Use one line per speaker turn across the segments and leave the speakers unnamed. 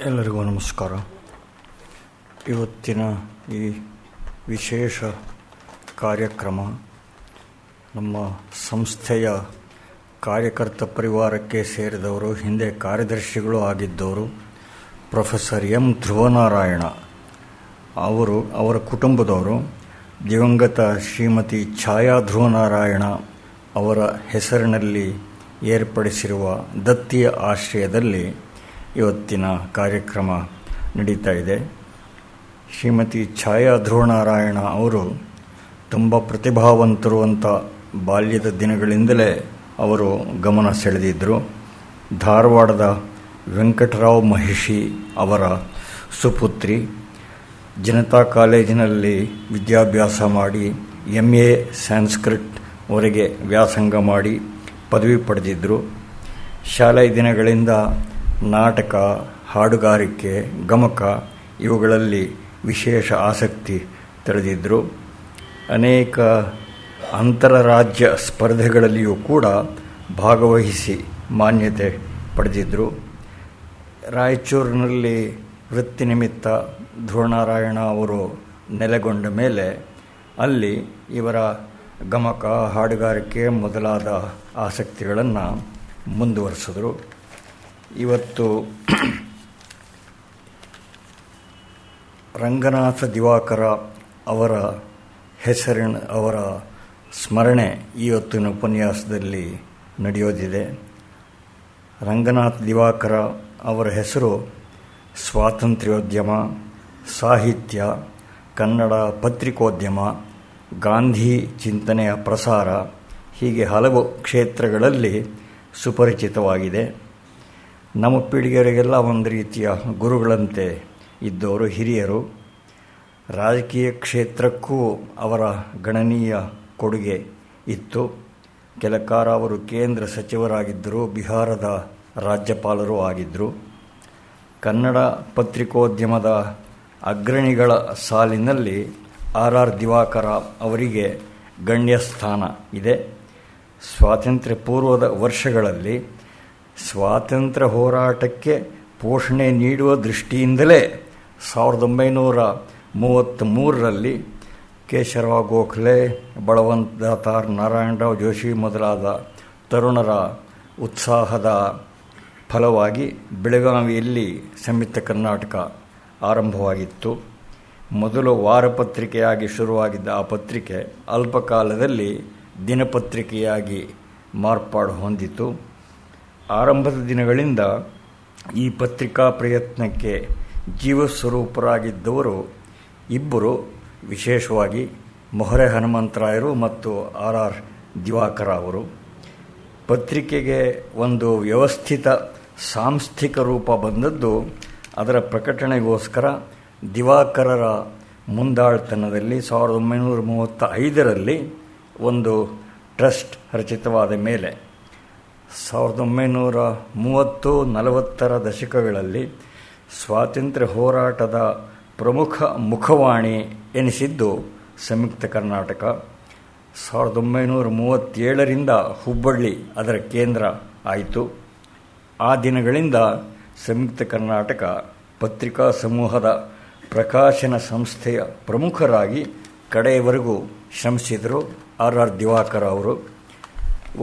ಎಲ್ಲರಿಗೂ ನಮಸ್ಕಾರ. ಇವತ್ತಿನ ಈ ವಿಶೇಷ ಕಾರ್ಯಕ್ರಮ ನಮ್ಮ ಸಂಸ್ಥೆಯ ಕಾರ್ಯಕರ್ತ ಪರಿವಾರಕ್ಕೆ ಸೇರಿದವರು, ಹಿಂದೆ ಕಾರ್ಯದರ್ಶಿಗಳು ಆಗಿದ್ದವರು ಪ್ರೊಫೆಸರ್ ಎಂ ಧ್ರುವನಾರಾಯಣ ಅವರ ಕುಟುಂಬದವರು ದಿವಂಗತ ಶ್ರೀಮತಿ ಛಾಯಾ ಧ್ರುವನಾರಾಯಣ ಅವರ ಹೆಸರಿನಲ್ಲಿ ಏರ್ಪಡಿಸಿರುವ ದತ್ತಿಯ ಆಶ್ರಯದಲ್ಲಿ ಇವತ್ತಿನ ಕಾರ್ಯಕ್ರಮ ನಡೀತಾ ಇದೆ. ಶ್ರೀಮತಿ ಛಾಯಾ ಧ್ರುವನಾರಾಯಣ ಅವರು ತುಂಬ ಪ್ರತಿಭಾವಂತರು ಅಂತ ಬಾಲ್ಯದ ದಿನಗಳಿಂದಲೇ ಅವರು ಗಮನ ಸೆಳೆದಿದ್ದರು. ಧಾರವಾಡದ ವೆಂಕಟರಾವ್ ಮಹಿಷಿ ಅವರ ಸುಪುತ್ರಿ. ಜನತಾ ಕಾಲೇಜಿನಲ್ಲಿ ವಿದ್ಯಾಭ್ಯಾಸ ಮಾಡಿ MA ಸಂಸ್ಕೃತ್ ವರೆಗೆ ವ್ಯಾಸಂಗ ಮಾಡಿ ಪದವಿ ಪಡೆದಿದ್ದರು. ಶಾಲೆಯ ದಿನಗಳಿಂದ ನಾಟಕ, ಹಾಡುಗಾರಿಕೆ, ಗಮಕ ಇವುಗಳಲ್ಲಿ ವಿಶೇಷ ಆಸಕ್ತಿ ತಳೆದಿದ್ದರು. ಅನೇಕ ಅಂತರರಾಜ್ಯ ಸ್ಪರ್ಧೆಗಳಲ್ಲಿಯೂ ಕೂಡ ಭಾಗವಹಿಸಿ ಮಾನ್ಯತೆ ಪಡೆದಿದ್ದರು. ರಾಯಚೂರಿನಲ್ಲಿ ವೃತ್ತಿ ನಿಮಿತ್ತ ಧ್ರುವನಾರಾಯಣ ಅವರು ನೆಲೆಗೊಂಡ ಮೇಲೆ ಅಲ್ಲಿ ಇವರ ಗಮಕ, ಹಾಡುಗಾರಿಕೆ ಮೊದಲಾದ ಆಸಕ್ತಿಗಳನ್ನು ಮುಂದುವರಿಸಿದರು. ಇವತ್ತು ರಂಗನಾಥ ದಿವಾಕರ ಅವರ ಅವರ ಸ್ಮರಣೆ ಇವತ್ತಿನ ಉಪನ್ಯಾಸದಲ್ಲಿ ನಡೆಯೋದಿದೆ. ರಂಗನಾಥ ದಿವಾಕರ ಅವರ ಹೆಸರು ಸ್ವಾತಂತ್ರ್ಯೋದ್ಯಮ, ಸಾಹಿತ್ಯ, ಕನ್ನಡ ಪತ್ರಿಕೋದ್ಯಮ, ಗಾಂಧಿ ಚಿಂತನೆಯ ಪ್ರಸಾರ ಹೀಗೆ ಹಲವು ಕ್ಷೇತ್ರಗಳಲ್ಲಿ ಸುಪರಿಚಿತವಾಗಿದೆ. ನಮ್ಮ ಪೀಳಿಗೆಯವರಿಗೆಲ್ಲ ಒಂದು ರೀತಿಯ ಗುರುಗಳಂತೆ ಇದ್ದವರು, ಹಿರಿಯರು. ರಾಜಕೀಯ ಕ್ಷೇತ್ರಕ್ಕೂ ಅವರ ಗಣನೀಯ ಕೊಡುಗೆ ಇತ್ತು. ಕೆಲ ಕಾಲ ಅವರು ಕೇಂದ್ರ ಸಚಿವರಾಗಿದ್ದರು, ಬಿಹಾರದ ರಾಜ್ಯಪಾಲರೂ ಆಗಿದ್ದರು. ಕನ್ನಡ ಪತ್ರಿಕೋದ್ಯಮದ ಅಗ್ರಣಿಗಳ ಸಾಲಿನಲ್ಲಿ RR ದಿವಾಕರ ಅವರಿಗೆ ಗಣ್ಯ ಸ್ಥಾನ ಇದೆ. ಸ್ವಾತಂತ್ರ್ಯ ಪೂರ್ವದ ವರ್ಷಗಳಲ್ಲಿ ಸ್ವಾತಂತ್ರ್ಯ ಹೋರಾಟಕ್ಕೆ ಪೋಷಣೆ ನೀಡುವ ದೃಷ್ಟಿಯಿಂದಲೇ 1933ರಲ್ಲಿ ಕೇಶವರಾವ್ ಗೋಖಲೆ, ಬಳವಂತ್ ದಾತಾರ್, ನಾರಾಯಣರಾವ್ ಜೋಶಿ ಮೊದಲಾದ ತರುಣರ ಉತ್ಸಾಹದ ಫಲವಾಗಿ ಬೆಳಗಾವಿಯಲ್ಲಿ ಸಂಯುಕ್ತ ಕರ್ನಾಟಕ ಆರಂಭವಾಗಿತ್ತು. ಮೊದಲು ವಾರಪತ್ರಿಕೆಯಾಗಿ ಶುರುವಾಗಿದ್ದ ಆ ಪತ್ರಿಕೆ ಅಲ್ಪಕಾಲದಲ್ಲಿ ದಿನಪತ್ರಿಕೆಯಾಗಿ ಮಾರ್ಪಾಡು ಹೊಂದಿತು. ಆರಂಭದ ದಿನಗಳಿಂದ ಈ ಪತ್ರಿಕಾ ಪ್ರಯತ್ನಕ್ಕೆ ಜೀವಸ್ವರೂಪರಾಗಿದ್ದವರು ಇಬ್ಬರು, ವಿಶೇಷವಾಗಿ ಮೊಹರೆ ಹನುಮಂತರಾಯರು ಮತ್ತು RR ದಿವಾಕರ ಅವರು. ಪತ್ರಿಕೆಗೆ ಒಂದು ವ್ಯವಸ್ಥಿತ ಸಾಂಸ್ಥಿಕ ರೂಪ ಬಂದದ್ದು ಅದರ ಪ್ರಕಟಣೆಗೋಸ್ಕರ ದಿವಾಕರರ ಮುಂದಾಳ್ತನದಲ್ಲಿ 1935ರಲ್ಲಿ ಒಂದು ಟ್ರಸ್ಟ್ ರಚಿತವಾದ ಮೇಲೆ 1930-40ರ ದಶಕಗಳಲ್ಲಿ ಸ್ವಾತಂತ್ರ್ಯ ಹೋರಾಟದ ಪ್ರಮುಖ ಮುಖವಾಣಿ ಎನಿಸಿದ್ದು ಸಂಯುಕ್ತ ಕರ್ನಾಟಕ. 1937ರಿಂದ ಹುಬ್ಬಳ್ಳಿ ಅದರ ಕೇಂದ್ರ ಆಯಿತು. ಆ ದಿನಗಳಿಂದ ಸಂಯುಕ್ತ ಕರ್ನಾಟಕ ಪತ್ರಿಕಾ ಸಮೂಹದ ಪ್ರಕಾಶನ ಸಂಸ್ಥೆಯ ಪ್ರಮುಖರಾಗಿ ಕಡೆಯವರೆಗೂ ಶ್ರಮಿಸಿದರು RR ದಿವಾಕರ ಅವರು.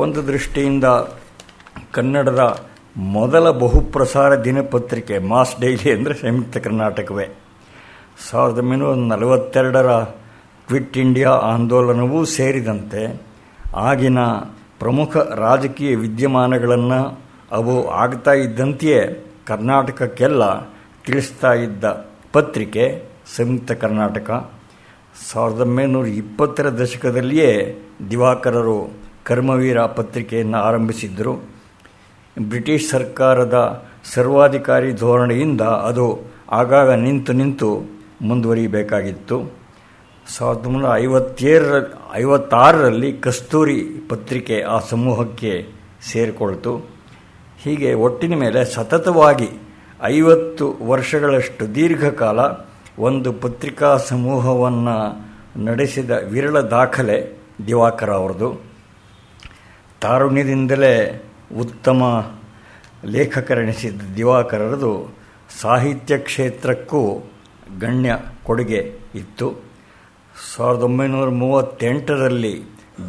ಒಂದು ದೃಷ್ಟಿಯಿಂದ ಕನ್ನಡದ ಮೊದಲ ಬಹುಪ್ರಸಾರ ದಿನಪತ್ರಿಕೆ ಮಾಸ್ ಡೈಲಿ ಅಂದರೆ ಸಂಯುಕ್ತ ಕರ್ನಾಟಕವೇ. 1942ರ ಕ್ವಿಟ್ ಇಂಡಿಯಾ ಆಂದೋಲನವೂ ಸೇರಿದಂತೆ ಆಗಿನ ಪ್ರಮುಖ ರಾಜಕೀಯ ವಿದ್ಯಮಾನಗಳನ್ನು ಅವು ಆಗ್ತಾ ಇದ್ದಂತೆಯೇ ಕರ್ನಾಟಕಕ್ಕೆಲ್ಲ ತಿಳಿಸ್ತಾ ಇದ್ದ ಪತ್ರಿಕೆ ಸಂಯುಕ್ತ ಕರ್ನಾಟಕ. 1920ರ ದಶಕದಲ್ಲಿಯೇ ದಿವಾಕರರು ಕರ್ಮವೀರ ಪತ್ರಿಕೆಯನ್ನು ಆರಂಭಿಸಿದ್ದರು. ಬ್ರಿಟಿಷ್ ಸರ್ಕಾರದ ಸರ್ವಾಧಿಕಾರಿ ಧೋರಣೆಯಿಂದ ಅದು ಆಗಾಗ ನಿಂತು ಮುಂದುವರಿಬೇಕಾಗಿತ್ತು. 1956ರಲ್ಲಿ ಕಸ್ತೂರಿ ಪತ್ರಿಕೆ ಆ ಸಮೂಹಕ್ಕೆ ಸೇರಿಕೊಳ್ತು. ಹೀಗೆ ಒಟ್ಟಿನ ಮೇಲೆ ಸತತವಾಗಿ 50 ವರ್ಷಗಳಷ್ಟು ದೀರ್ಘಕಾಲ ಒಂದು ಪತ್ರಿಕಾ ಸಮೂಹವನ್ನು ನಡೆಸಿದ ವಿರಳ ದಾಖಲೆ ದಿವಾಕರ ಅವರದು. ತಾರುಣ್ಯದಿಂದಲೇ ಉತ್ತಮ ಲೇಖಕರೆನಿಸಿದ್ದ ದಿವಾಕರರದು ಸಾಹಿತ್ಯ ಕ್ಷೇತ್ರಕ್ಕೂ ಗಣ್ಯ ಕೊಡುಗೆ ಇತ್ತು. 1938ರಲ್ಲಿ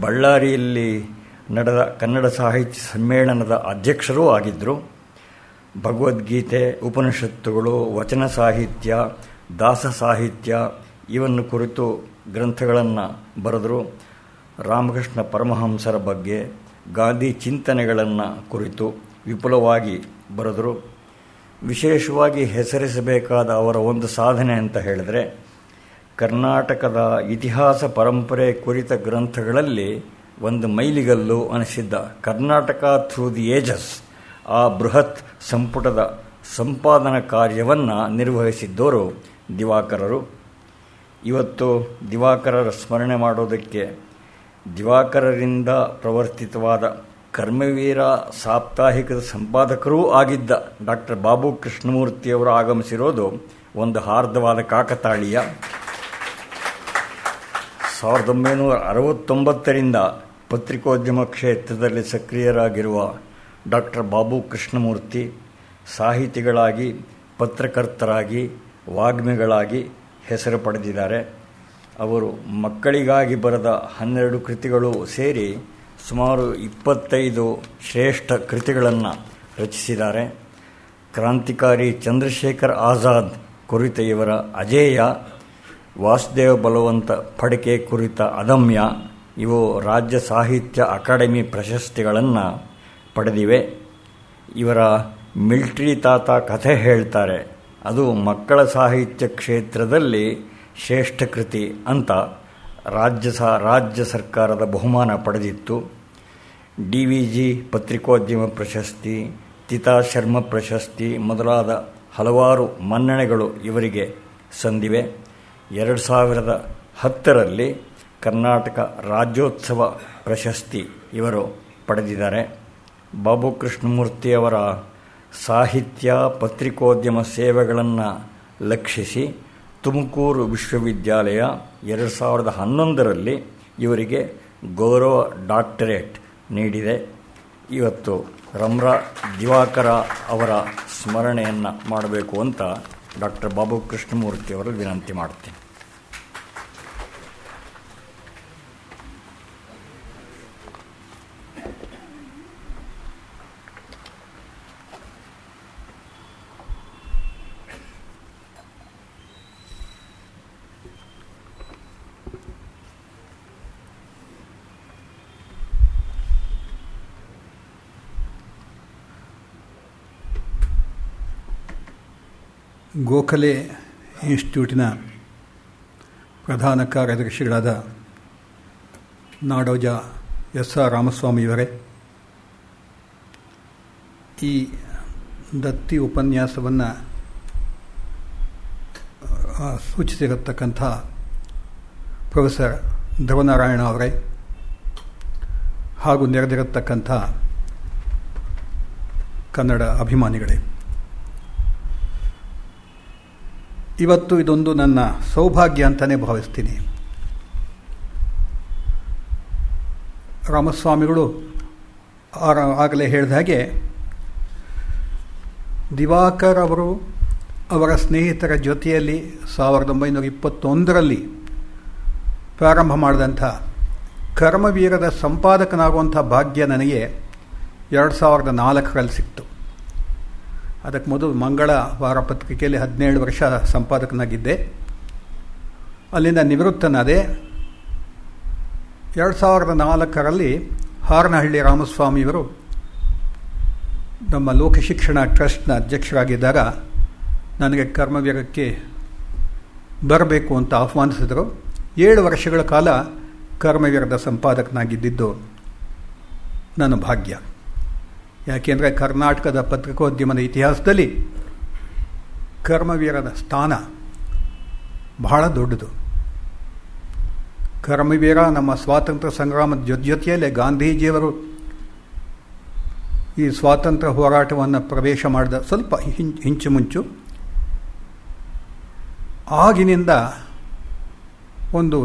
ಬಳ್ಳಾರಿಯಲ್ಲಿ ನಡೆದ ಕನ್ನಡ ಸಾಹಿತ್ಯ ಸಮ್ಮೇಳನದ ಅಧ್ಯಕ್ಷರೂ ಆಗಿದ್ದರು. ಭಗವದ್ಗೀತೆ, ಉಪನಿಷತ್ತುಗಳು, ವಚನ ಸಾಹಿತ್ಯ, ದಾಸ ಸಾಹಿತ್ಯ ಇವನ್ನು ಕುರಿತು ಗ್ರಂಥಗಳನ್ನು ಬರೆದರು. ರಾಮಕೃಷ್ಣ ಪರಮಹಂಸರ ಬಗ್ಗೆ, ಗಾಂಧಿ ಚಿಂತನೆಗಳನ್ನು ಕುರಿತು ವಿಪುಲವಾಗಿ ಬರೆದರು. ವಿಶೇಷವಾಗಿ ಹೆಸರಿಸಬೇಕಾದ ಅವರ ಒಂದು ಸಾಧನೆ ಅಂತ ಹೇಳಿದರೆ, ಕರ್ನಾಟಕದ ಇತಿಹಾಸ ಪರಂಪರೆ ಕುರಿತ ಗ್ರಂಥಗಳಲ್ಲಿ ಒಂದು ಮೈಲಿಗಲ್ಲು ಅನಿಸಿದ್ದ ಕರ್ನಾಟಕ ಥ್ರೂ ದಿ ಏಜಸ್, ಆ ಬೃಹತ್ ಸಂಪುಟದ ಸಂಪಾದನಾ ಕಾರ್ಯವನ್ನು ನಿರ್ವಹಿಸಿದ್ದವರು ದಿವಾಕರರು. ಇವತ್ತು ದಿವಾಕರರ ಸ್ಮರಣೆ ಮಾಡೋದಕ್ಕೆ ದಿವಾಕರರಿಂದ ಪ್ರವರ್ತಿತವಾದ ಕರ್ಮವೀರ ಸಾಪ್ತಾಹಿಕದ ಸಂಪಾದಕರೂ ಆಗಿದ್ದ ಡಾಕ್ಟರ್ ಬಾಬು ಕೃಷ್ಣಮೂರ್ತಿಯವರು ಆಗಮಿಸಿರೋದು ಒಂದು ಹಾರ್ದವಾದ ಕಾಕತಾಳೀಯ. 1969ರಿಂದ ಪತ್ರಿಕೋದ್ಯಮ ಕ್ಷೇತ್ರದಲ್ಲಿ ಸಕ್ರಿಯರಾಗಿರುವ ಡಾಕ್ಟರ್ ಬಾಬು ಕೃಷ್ಣಮೂರ್ತಿ ಸಾಹಿತಿಗಳಾಗಿ, ಪತ್ರಕರ್ತರಾಗಿ, ವಾಗ್ಮಿಗಳಾಗಿ ಹೆಸರು ಪಡೆದಿದ್ದಾರೆ. ಅವರು ಮಕ್ಕಳಿಗಾಗಿ ಬರೆದ 12 ಕೃತಿಗಳು ಸೇರಿ ಸುಮಾರು 25 ಶ್ರೇಷ್ಠ ಕೃತಿಗಳನ್ನು ರಚಿಸಿದ್ದಾರೆ. ಕ್ರಾಂತಿಕಾರಿ ಚಂದ್ರಶೇಖರ್ ಆಜಾದ್ ಕುರಿತ ಇವರ ಅಜೇಯ, ವಾಸುದೇವ ಬಲವಂತ ಫಡ್ಕೆ ಕುರಿತ ಅದಮ್ಯ ಇವು ರಾಜ್ಯ ಸಾಹಿತ್ಯ ಅಕಾಡೆಮಿ ಪ್ರಶಸ್ತಿಗಳನ್ನು ಪಡೆದಿವೆ. ಇವರ ಮಿಲ್ಟ್ರಿ ತಾತ ಕಥೆ ಹೇಳ್ತಾರೆ, ಅದು ಮಕ್ಕಳ ಸಾಹಿತ್ಯ ಕ್ಷೇತ್ರದಲ್ಲಿ ಶ್ರೇಷ್ಠ ಕೃತಿ ಅಂತ ರಾಜ್ಯ ಸರ್ಕಾರದ ಬಹುಮಾನ ಪಡೆದಿತ್ತು. DVG ಪತ್ರಿಕೋದ್ಯಮ ಪ್ರಶಸ್ತಿ, ತಿತಾ ಶರ್ಮ ಪ್ರಶಸ್ತಿ ಮೊದಲಾದ ಹಲವಾರು ಮನ್ನಣೆಗಳು ಇವರಿಗೆ ಸಂದಿವೆ. 2010ರಲ್ಲಿ ಕರ್ನಾಟಕ ರಾಜ್ಯೋತ್ಸವ ಪ್ರಶಸ್ತಿ ಇವರು ಪಡೆದಿದ್ದಾರೆ. ಬಾಬು ಕೃಷ್ಣಮೂರ್ತಿಯವರ ಸಾಹಿತ್ಯ ಪತ್ರಿಕೋದ್ಯಮ ಸೇವೆಗಳನ್ನು ಲಕ್ಷಿಸಿ ತುಮಕೂರು ವಿಶ್ವವಿದ್ಯಾಲಯ 2011ರಲ್ಲಿ ಇವರಿಗೆ ಗೌರವ ಡಾಕ್ಟರೇಟ್ ನೀಡಿದೆ. ಇವತ್ತು ರಮ್ರಾ ದಿವಾಕರ ಅವರ ಸ್ಮರಣೆಯನ್ನು ಮಾಡಬೇಕು ಅಂತ ಡಾಕ್ಟರ್ ಬಾಬು ಕೃಷ್ಣಮೂರ್ತಿಯವರು ವಿನಂತಿ ಮಾಡ್ತೀನಿ.
ಗೋಖಲೆ ಇನ್ಸ್ಟಿಟ್ಯೂಟಿನ ಪ್ರಧಾನ ಕಾರ್ಯದರ್ಶಿಗಳಾದ ನಾಡೋಜ SR ರಾಮಸ್ವಾಮಿಯವರೇ, ಈ ದತ್ತಿ ಉಪನ್ಯಾಸವನ್ನು ಸೂಚಿಸಿರತಕ್ಕಂಥ ಪ್ರೊಫೆಸರ್ ಧ್ರುವನಾರಾಯಣ ಅವರೇ ಹಾಗೂ ನೆರೆದಿರತಕ್ಕಂಥ ಕನ್ನಡ ಅಭಿಮಾನಿಗಳೇ, ಇವತ್ತು ಇದೊಂದು ನನ್ನ ಸೌಭಾಗ್ಯ ಅಂತಲೇ ಭಾವಿಸ್ತೀನಿ. ರಾಮಸ್ವಾಮಿಗಳು ಆಗಲೇ ಹೇಳಿದ ಹಾಗೆ ದಿವಾಕರ್ ಅವರು ಅವರ ಸ್ನೇಹಿತರ ಜೊತೆಯಲ್ಲಿ 1921ರಲ್ಲಿ ಪ್ರಾರಂಭ ಮಾಡಿದಂಥ ಕರ್ಮವೀರದ ಸಂಪಾದಕನಾಗುವಂಥ ಭಾಗ್ಯ ನನಗೆ 2004ರಲ್ಲಿ ಸಿಕ್ತು. ಅದಕ್ಕೆ ಮೊದಲು ಮಂಗಳ ವಾರ ಪತ್ರಿಕೆಯಲ್ಲಿ 17 ವರ್ಷ ಸಂಪಾದಕನಾಗಿದ್ದೆ. ಅಲ್ಲಿಂದ ನಿವೃತ್ತನಾದೆ. 2004ರಲ್ಲಿ ಹಾರನಹಳ್ಳಿ ರಾಮಸ್ವಾಮಿಯವರು ನಮ್ಮ ಲೋಕಶಿಕ್ಷಣ ಟ್ರಸ್ಟ್ನ ಅಧ್ಯಕ್ಷರಾಗಿದ್ದಾಗ ನನಗೆ ಕರ್ಮವೀರಕ್ಕೆ ಬರಬೇಕು ಅಂತ ಆಹ್ವಾನಿಸಿದರು. 7 ವರ್ಷಗಳ ಕಾಲ ಕರ್ಮವೀರದ ಸಂಪಾದಕನಾಗಿದ್ದಿದ್ದು ನನ್ನ ಭಾಗ್ಯ. ಯಾಕೆಂದರೆ ಕರ್ನಾಟಕದ ಪತ್ರಿಕೋದ್ಯಮದ ಇತಿಹಾಸದಲ್ಲಿ ಕರ್ಮವೀರದ ಸ್ಥಾನ ಬಹಳ ದೊಡ್ಡದು. ಕರ್ಮವೀರ ನಮ್ಮ ಸ್ವಾತಂತ್ರ್ಯ ಸಂಗ್ರಾಮದ ಜೊತೆಯಲ್ಲೇ ಗಾಂಧೀಜಿಯವರು ಈ ಸ್ವಾತಂತ್ರ್ಯ ಹೋರಾಟವನ್ನು ಪ್ರವೇಶ ಮಾಡಿದ ಸ್ವಲ್ಪ ಹಿಂಚು ಮುಂಚು ಆಗಿನಿಂದ ಒಂದು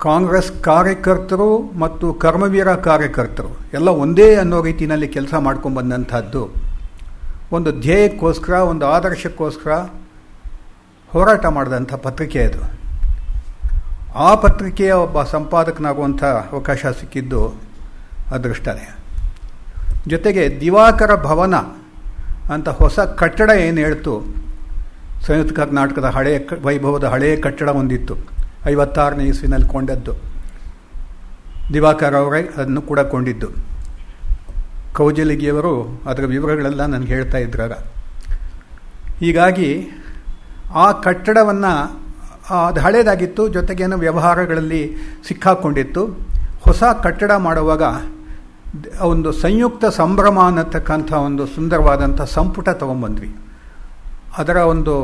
ಕಾಂಗ್ರೆಸ್ ಕಾರ್ಯಕರ್ತರು ಮತ್ತು ಕರ್ಮವೀರ ಕಾರ್ಯಕರ್ತರು ಎಲ್ಲ ಒಂದೇ ಅನ್ನೋ ರೀತಿಯಲ್ಲಿ ಕೆಲಸ ಮಾಡ್ಕೊಂಡ್ಬಂದಂಥದ್ದು ಒಂದು ಧ್ಯೇಯಕ್ಕೋಸ್ಕರ, ಒಂದು ಆದರ್ಶಕ್ಕೋಸ್ಕರ ಹೋರಾಟ ಮಾಡಿದಂಥ ಪತ್ರಿಕೆ ಅದು. ಆ ಪತ್ರಿಕೆಯ ಒಬ್ಬ ಸಂಪಾದಕನಾಗುವಂಥ ಅವಕಾಶ ಸಿಕ್ಕಿದ್ದು ಅದೃಷ್ಟನೇ. ಜೊತೆಗೆ ದಿವಾಕರ ಭವನ ಅಂತ ಹೊಸ ಕಟ್ಟಡ ಏನು ಹೇಳ್ತು, ಸಂಯುಕ್ತ ಕರ್ನಾಟಕದ ಹಳೆಯ ವೈಭವದ ಹಳೆಯ ಕಟ್ಟಡ ಒಂದಿತ್ತು, 56ನೇ ಇಸ್ವಿನಲ್ಲಿ ಕೊಂಡದ್ದು. ದಿವಾಕರ್ ಅವರೇ ಅದನ್ನು ಕೂಡ ಕೊಂಡಿದ್ದು. ಕೌಜಲಗಿಯವರು ಅದರ ವಿವರಗಳೆಲ್ಲ ನನಗೆ ಹೇಳ್ತಾ ಇದ್ರಾಗ. ಹೀಗಾಗಿ ಆ ಕಟ್ಟಡವನ್ನು, ಅದು ಹಳೇದಾಗಿತ್ತು, ಜೊತೆಗೇನು ವ್ಯವಹಾರಗಳಲ್ಲಿ ಸಿಕ್ಕಾಕೊಂಡಿತ್ತು. ಹೊಸ ಕಟ್ಟಡ ಮಾಡುವಾಗ ಒಂದು ಸಂಯುಕ್ತ ಸಂಭ್ರಮ ಅನ್ನತಕ್ಕಂಥ ಒಂದು ಸುಂದರವಾದಂಥ ಸಂಪುಟ ತೊಗೊಂಬಂದ್ವಿ. ಅದರ ಒಂದು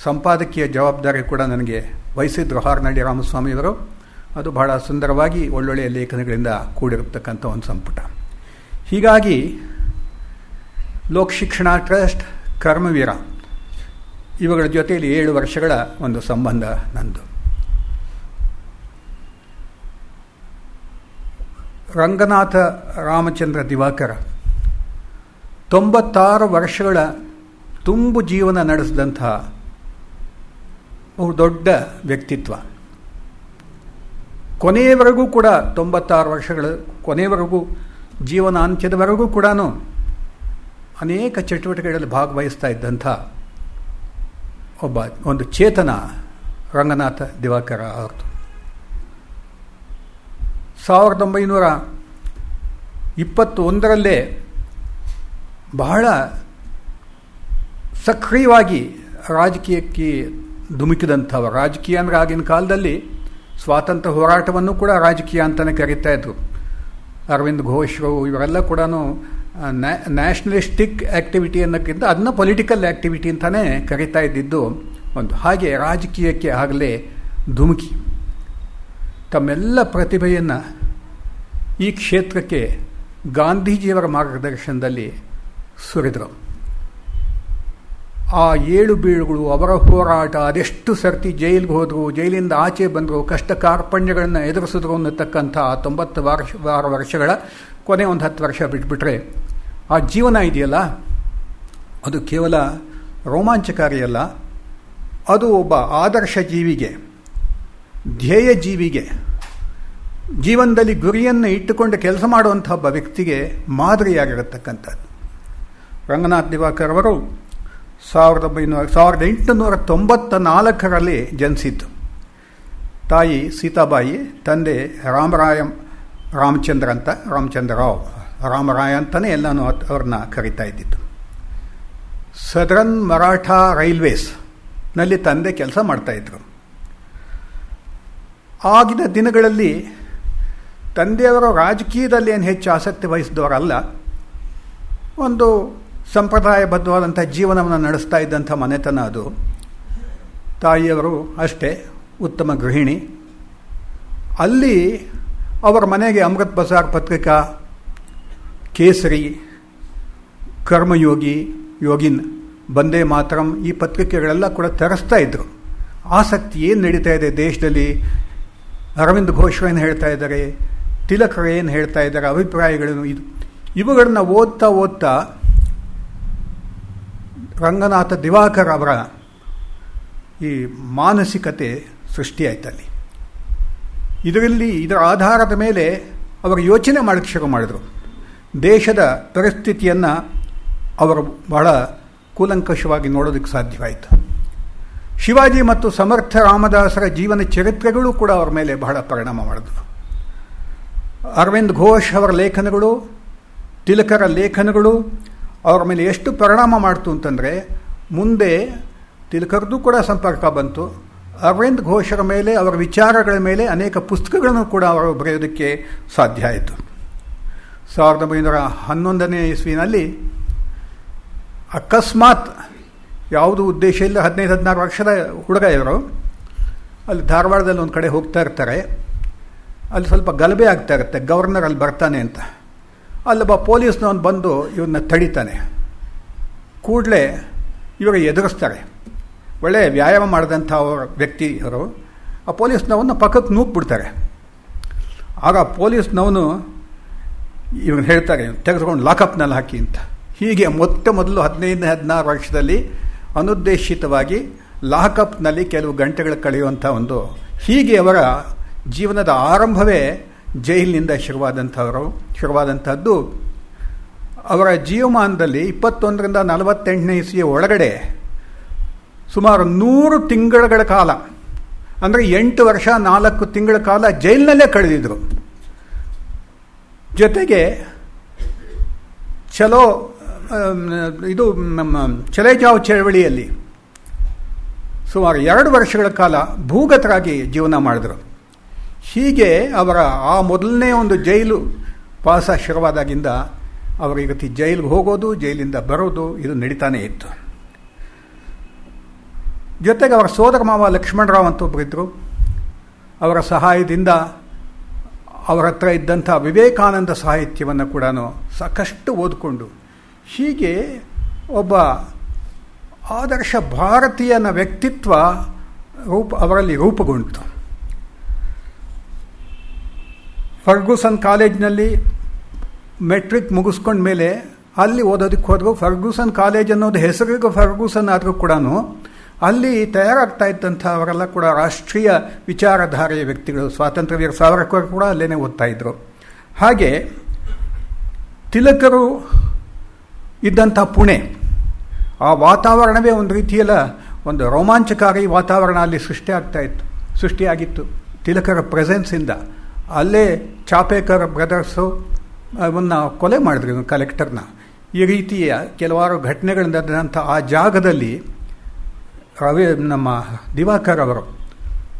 ಸಂಪಾದಕೀಯ ಜವಾಬ್ದಾರಿ ಕೂಡ ನನಗೆ ವಹಿಸಿದ್ರು ಹಾರ್ನಳ್ಳಿ ರಾಮಸ್ವಾಮಿಯವರು. ಅದು ಬಹಳ ಸುಂದರವಾಗಿ ಒಳ್ಳೊಳ್ಳೆಯ ಲೇಖನಗಳಿಂದ ಕೂಡಿರತಕ್ಕಂಥ ಒಂದು ಸಂಪುಟ. ಹೀಗಾಗಿ ಲೋಕ್ ಶಿಕ್ಷಣ ಟ್ರಸ್ಟ್, ಕರ್ಮವೀರ ಇವುಗಳ ಜೊತೆಯಲ್ಲಿ 7 ವರ್ಷಗಳ ಒಂದು ಸಂಬಂಧ ನಂದು. ರಂಗನಾಥ ರಾಮಚಂದ್ರ ದಿವಾಕರ 96 ವರ್ಷಗಳ ತುಂಬು ಜೀವನ ನಡೆಸಿದಂಥ ಬಹು ದೊಡ್ಡ ವ್ಯಕ್ತಿತ್ವ. ಕೊನೆಯವರೆಗೂ ಕೂಡ 96 ವರ್ಷಗಳ ಕೊನೆಯವರೆಗೂ, ಜೀವನಾಂತ್ಯದವರೆಗೂ ಕೂಡ ಅನೇಕ ಚಟುವಟಿಕೆಗಳಲ್ಲಿ ಭಾಗವಹಿಸ್ತಾ ಇದ್ದಂಥ ಒಂದು ಚೇತನ ರಂಗನಾಥ ದಿವಾಕರ ಅವ್ರದ್ದು. 1921 ಬಹಳ ಸಕ್ರಿಯವಾಗಿ ರಾಜಕೀಯಕ್ಕೆ ಧುಮುಕಿದಂಥವ. ರಾಜಕೀಯ ಅಂದರೆ ಆಗಿನ ಕಾಲದಲ್ಲಿ ಸ್ವಾತಂತ್ರ್ಯ ಹೋರಾಟವನ್ನು ಕೂಡ ರಾಜಕೀಯ ಅಂತಲೇ ಕರೀತಾ ಇದ್ರು. ಅರವಿಂದ್ ಘೋಷ್ರು ಇವರೆಲ್ಲ ಕೂಡ ನ್ಯಾಷನಲಿಸ್ಟಿಕ್ ಆ್ಯಕ್ಟಿವಿಟಿ ಅನ್ನೋಕ್ಕಿಂತ ಅದನ್ನ ಪೊಲಿಟಿಕಲ್ ಆ್ಯಕ್ಟಿವಿಟಿ ಅಂತಲೇ ಕರೀತಾ ಇದ್ದಿದ್ದು ಒಂದು. ಹಾಗೆ ರಾಜಕೀಯಕ್ಕೆ ಆಗಲೇ ಧುಮುಕಿ ತಮ್ಮೆಲ್ಲ ಪ್ರತಿಭೆಯನ್ನು ಈ ಕ್ಷೇತ್ರಕ್ಕೆ ಗಾಂಧೀಜಿಯವರ ಮಾರ್ಗದರ್ಶನದಲ್ಲಿ ಸುರಿದರು. ಆ ಏಳು ಬೀಳುಗಳು, ಅವರ ಹೋರಾಟ, ಅದೆಷ್ಟು ಸರ್ತಿ ಜೈಲಿಗೆ ಹೋದರು, ಜೈಲಿಂದ ಆಚೆ ಬಂದರು, ಕಷ್ಟ ಕಾರ್ಪಣ್ಯಗಳನ್ನು ಎದುರಿಸಿದ್ರು ಅನ್ನತಕ್ಕಂಥ 96 ವರ್ಷಗಳ ಕೊನೆ ಒಂದು 10 ವರ್ಷ ಬಿಟ್ಬಿಟ್ರೆ ಆ ಜೀವನ ಇದೆಯಲ್ಲ, ಅದು ಕೇವಲ ರೋಮಾಂಚಕಾರಿಯಲ್ಲ, ಅದು ಒಬ್ಬ ಆದರ್ಶ ಜೀವಿಗೆ, ಧ್ಯೇಯ ಜೀವಿಗೆ, ಜೀವನದಲ್ಲಿ ಗುರಿಯನ್ನು ಇಟ್ಟುಕೊಂಡು ಕೆಲಸ ಮಾಡುವಂಥ ಒಬ್ಬ ವ್ಯಕ್ತಿಗೆ ಮಾದರಿಯಾಗಿರತಕ್ಕಂಥದ್ದು. ರಂಗನಾಥ್ ದಿವಾಕರ್ ಅವರು 1894 ಜನಿಸಿದ್ದು. ತಾಯಿ ಸೀತಾಬಾಯಿ, ತಂದೆ ರಾಮಚಂದ್ರ ಅಂತ, ರಾಮಚಂದ್ರರಾವ್, ರಾಮರಾಯ ಅಂತಲೇ ಎಲ್ಲನೂ ಅವ್ರನ್ನ ಕರೀತಾ ಇದ್ದಿದ್ದು. ಸದರ್ನ್ ಮರಾಠಾ ರೈಲ್ವೇಸ್ನಲ್ಲಿ ತಂದೆ ಕೆಲಸ ಮಾಡ್ತಾಯಿದ್ರು. ಆಗಿನ ದಿನಗಳಲ್ಲಿ ತಂದೆಯವರು ರಾಜಕೀಯದಲ್ಲಿ ಏನು ಹೆಚ್ಚು ಆಸಕ್ತಿ ವಹಿಸಿದವರಲ್ಲ, ಒಂದು ಸಂಪ್ರದಾಯಬದ್ಧವಾದಂಥ ಜೀವನವನ್ನು ನಡೆಸ್ತಾ ಇದ್ದಂಥ ಮನೆತನ ಅದು. ತಾಯಿಯವರು ಅಷ್ಟೇ ಉತ್ತಮ ಗೃಹಿಣಿ. ಅಲ್ಲಿ ಅವರ ಮನೆಗೆ ಅಮೃತ್ ಬಜಾರ್ ಪತ್ರಿಕಾ, ಕೇಸರಿ, ಕರ್ಮಯೋಗಿ, ಯೋಗಿನ್, ಬಂದೇ ಮಾತರಂ ಈ ಪತ್ರಿಕೆಗಳೆಲ್ಲ ಕೂಡ ತರಿಸ್ತಾ ಇದ್ರು. ಆಸಕ್ತಿ ಏನು ನಡೀತಾ ಇದೆ ದೇಶದಲ್ಲಿ, ಅರವಿಂದ್ ಘೋಷ್ ಏನು ಹೇಳ್ತಾ ಇದ್ದಾರೆ, ತಿಲಕರು ಏನು ಹೇಳ್ತಾ ಇದ್ದಾರೆ, ಅಭಿಪ್ರಾಯಗಳನ್ನು, ಇವುಗಳನ್ನ ಓದ್ತಾ ರಂಗನಾಥ ದಿವಾಕರ್ ಅವರ ಈ ಮಾನಸಿಕತೆ ಸೃಷ್ಟಿಯಾಯ್ತಲ್ಲಿ. ಇದರ ಆಧಾರದ ಮೇಲೆ ಅವರು ಯೋಚನೆ ಮಾಡೋಕ್ಕೆ ಶುರು ಮಾಡಿದರು. ದೇಶದ ಪರಿಸ್ಥಿತಿಯನ್ನು ಅವರು ಬಹಳ ಕೂಲಂಕಷವಾಗಿ ನೋಡೋದಕ್ಕೆ ಸಾಧ್ಯವಾಯಿತು. ಶಿವಾಜಿ ಮತ್ತು ಸಮರ್ಥ ರಾಮದಾಸರ ಜೀವನ ಚರಿತ್ರೆಗಳು ಕೂಡ ಅವರ ಮೇಲೆ ಬಹಳ ಪರಿಣಾಮ ಮಾಡಿದವು. ಅರವಿಂದ್ ಘೋಷ್ ಅವರ ಲೇಖನಗಳು, ತಿಲಕರ ಲೇಖನಗಳು ಅವರ ಮೇಲೆ ಎಷ್ಟು ಪರಿಣಾಮ ಮಾಡ್ತು ಅಂತಂದರೆ, ಮುಂದೆ ತಿಲಕರದ್ದು ಕೂಡ ಸಂಪರ್ಕ ಬಂತು. ಅರವಿಂದ್ ಘೋಷರ ಮೇಲೆ, ಅವರ ವಿಚಾರಗಳ ಮೇಲೆ ಅನೇಕ ಪುಸ್ತಕಗಳನ್ನು ಕೂಡ ಅವರು ಬರೆಯೋದಕ್ಕೆ ಸಾಧ್ಯ ಆಯಿತು. 1911 ಇಸ್ವಿನಲ್ಲಿ ಅಕಸ್ಮಾತ್ ಯಾವುದೂ ಉದ್ದೇಶ ಇಲ್ಲ, 15-16 ವರ್ಷದ ಹುಡುಗ ಇವರು, ಅಲ್ಲಿ ಧಾರವಾಡದಲ್ಲಿ ಒಂದು ಕಡೆ ಹೋಗ್ತಾ ಇರ್ತಾರೆ. ಅಲ್ಲಿ ಸ್ವಲ್ಪ ಗಲಭೆ ಆಗ್ತಾ ಇರುತ್ತೆ, ಗವರ್ನರ್ ಅಲ್ಲಿ ಬರ್ತಾನೆ ಅಂತ. ಅಲ್ಲೊಬ್ಬ ಪೊಲೀಸ್ನವನು ಬಂದು ಇವನ್ನ ತಡಿತಾನೆ. ಕೂಡಲೇ ಇವರು ಎದುರಿಸ್ತಾರೆ. ಒಳ್ಳೆಯ ವ್ಯಾಯಾಮ ಮಾಡಿದಂಥ ವ್ಯಕ್ತಿ ಅವರು. ಆ ಪೊಲೀಸ್ನವನ್ನ ಪಕ್ಕಕ್ಕೆ ನೂಕ್ಬಿಡ್ತಾರೆ. ಆಗ ಪೊಲೀಸ್ನವನು ಇವನು ಹೇಳ್ತಾರೆ, ತೆಗೆದುಕೊಂಡು ಲಾಕಪ್ನಲ್ಲಿ ಹಾಕಿ ಅಂತ. ಹೀಗೆ ಮೊದಲು 15-16 ವರ್ಷದಲ್ಲಿ ಅನುದ್ದೇಶಿತವಾಗಿ ಲಾಕಪ್ನಲ್ಲಿ ಕೆಲವು ಗಂಟೆಗಳು ಕಳೆಯುವಂಥ ಹೀಗೆ ಅವರ ಜೀವನದ ಆರಂಭವೇ ಜೈಲಿನಿಂದ ಶುರುವಾದಂಥದ್ದು. ಅವರ ಜೀವಮಾನದಲ್ಲಿ 21ರಿಂದ 48ನೇ ಇಸವಿಯ ಒಳಗಡೆ ಸುಮಾರು 100 ತಿಂಗಳ ಕಾಲ, ಅಂದರೆ 8 ವರ್ಷ 4 ತಿಂಗಳ ಕಾಲ ಜೈಲಿನಲ್ಲೇ ಕಳೆದಿದ್ರು. ಜೊತೆಗೆ ಚಲೇ ಜಾವ್ ಚಳವಳಿಯಲ್ಲಿ ಸುಮಾರು 2 ವರ್ಷಗಳ ಕಾಲ ಭೂಗತರಾಗಿ ಜೀವನ ಮಾಡಿದ್ರು. ಹೀಗೆ ಅವರ ಆ ಮೊದಲನೇ ಜೈಲು ವಾಸ ಶುರುವಾದಾಗಿಂದ ಅವರಿಗೆ ಜೈಲಿಗೆ ಹೋಗೋದು, ಜೈಲಿಂದ ಬರೋದು ಇದು ನಡೀತಾನೇ ಇತ್ತು. ಜೊತೆಗೆ ಅವರ ಸೋದರ ಮಾವ ಲಕ್ಷ್ಮಣರಾವ್ ಅಂತ ಒಬ್ಬರಿದ್ದರು. ಅವರ ಸಹಾಯದಿಂದ ಅವರ ಹತ್ರ ಇದ್ದಂಥ ವಿವೇಕಾನಂದ ಸಾಹಿತ್ಯವನ್ನು ಕೂಡ ಸಾಕಷ್ಟು ಓದಿಕೊಂಡು ಹೀಗೆ ಒಬ್ಬ ಆದರ್ಶ ಭಾರತೀಯನ ವ್ಯಕ್ತಿತ್ವ ಅವರಲ್ಲಿ ರೂಪುಗೊಂಡಿತು. ಫರ್ಗೂಸನ್ ಕಾಲೇಜಿನಲ್ಲಿ ಮೆಟ್ರಿಕ್ ಮುಗಿಸ್ಕೊಂಡ ಮೇಲೆ ಅಲ್ಲಿ ಓದೋದಕ್ಕೆ ಹೋದ್ರು. ಫರ್ಗೂಸನ್ ಕಾಲೇಜ್ ಅನ್ನೋದು ಹೆಸರಿಗೆ ಫರ್ಗೂಸನ್ ಆದರೂ ಕೂಡ ಅಲ್ಲಿ ತಯಾರಾಗ್ತಾ ಇದ್ದಂಥ ಅವರೆಲ್ಲ ಕೂಡ ರಾಷ್ಟ್ರೀಯ ವಿಚಾರಧಾರೆಯ ವ್ಯಕ್ತಿಗಳು. ಸ್ವಾತಂತ್ರ್ಯ ವೀರ ಸಾವರ್ಕರ್ ಕೂಡ ಅಲ್ಲೇ ಓದ್ತಾ ಇದ್ರು. ಹಾಗೆ ತಿಲಕರು ಇದ್ದಂಥ ಪುಣೆ, ಆ ವಾತಾವರಣವೇ ಒಂದು ರೀತಿಯಲ್ಲ ರೋಮಾಂಚಕಾರಿ ವಾತಾವರಣ ಅಲ್ಲಿ ಸೃಷ್ಟಿಯಾಗಿತ್ತು ತಿಲಕರ ಪ್ರೆಸೆನ್ಸಿಂದ. ಅಲ್ಲೇ ಚಾಪೇಕರ್ ಬ್ರದರ್ಸು ಅವನ್ನ ಕೊಲೆ ಮಾಡಿದ್ರು, ಕಲೆಕ್ಟರ್ನ. ಈ ರೀತಿಯ ಕೆಲವಾರು ಘಟನೆಗಳು ನಡೆದಂಥ ಆ ಜಾಗದಲ್ಲಿ ನಮ್ಮ ದಿವಾಕರ್ ಅವರು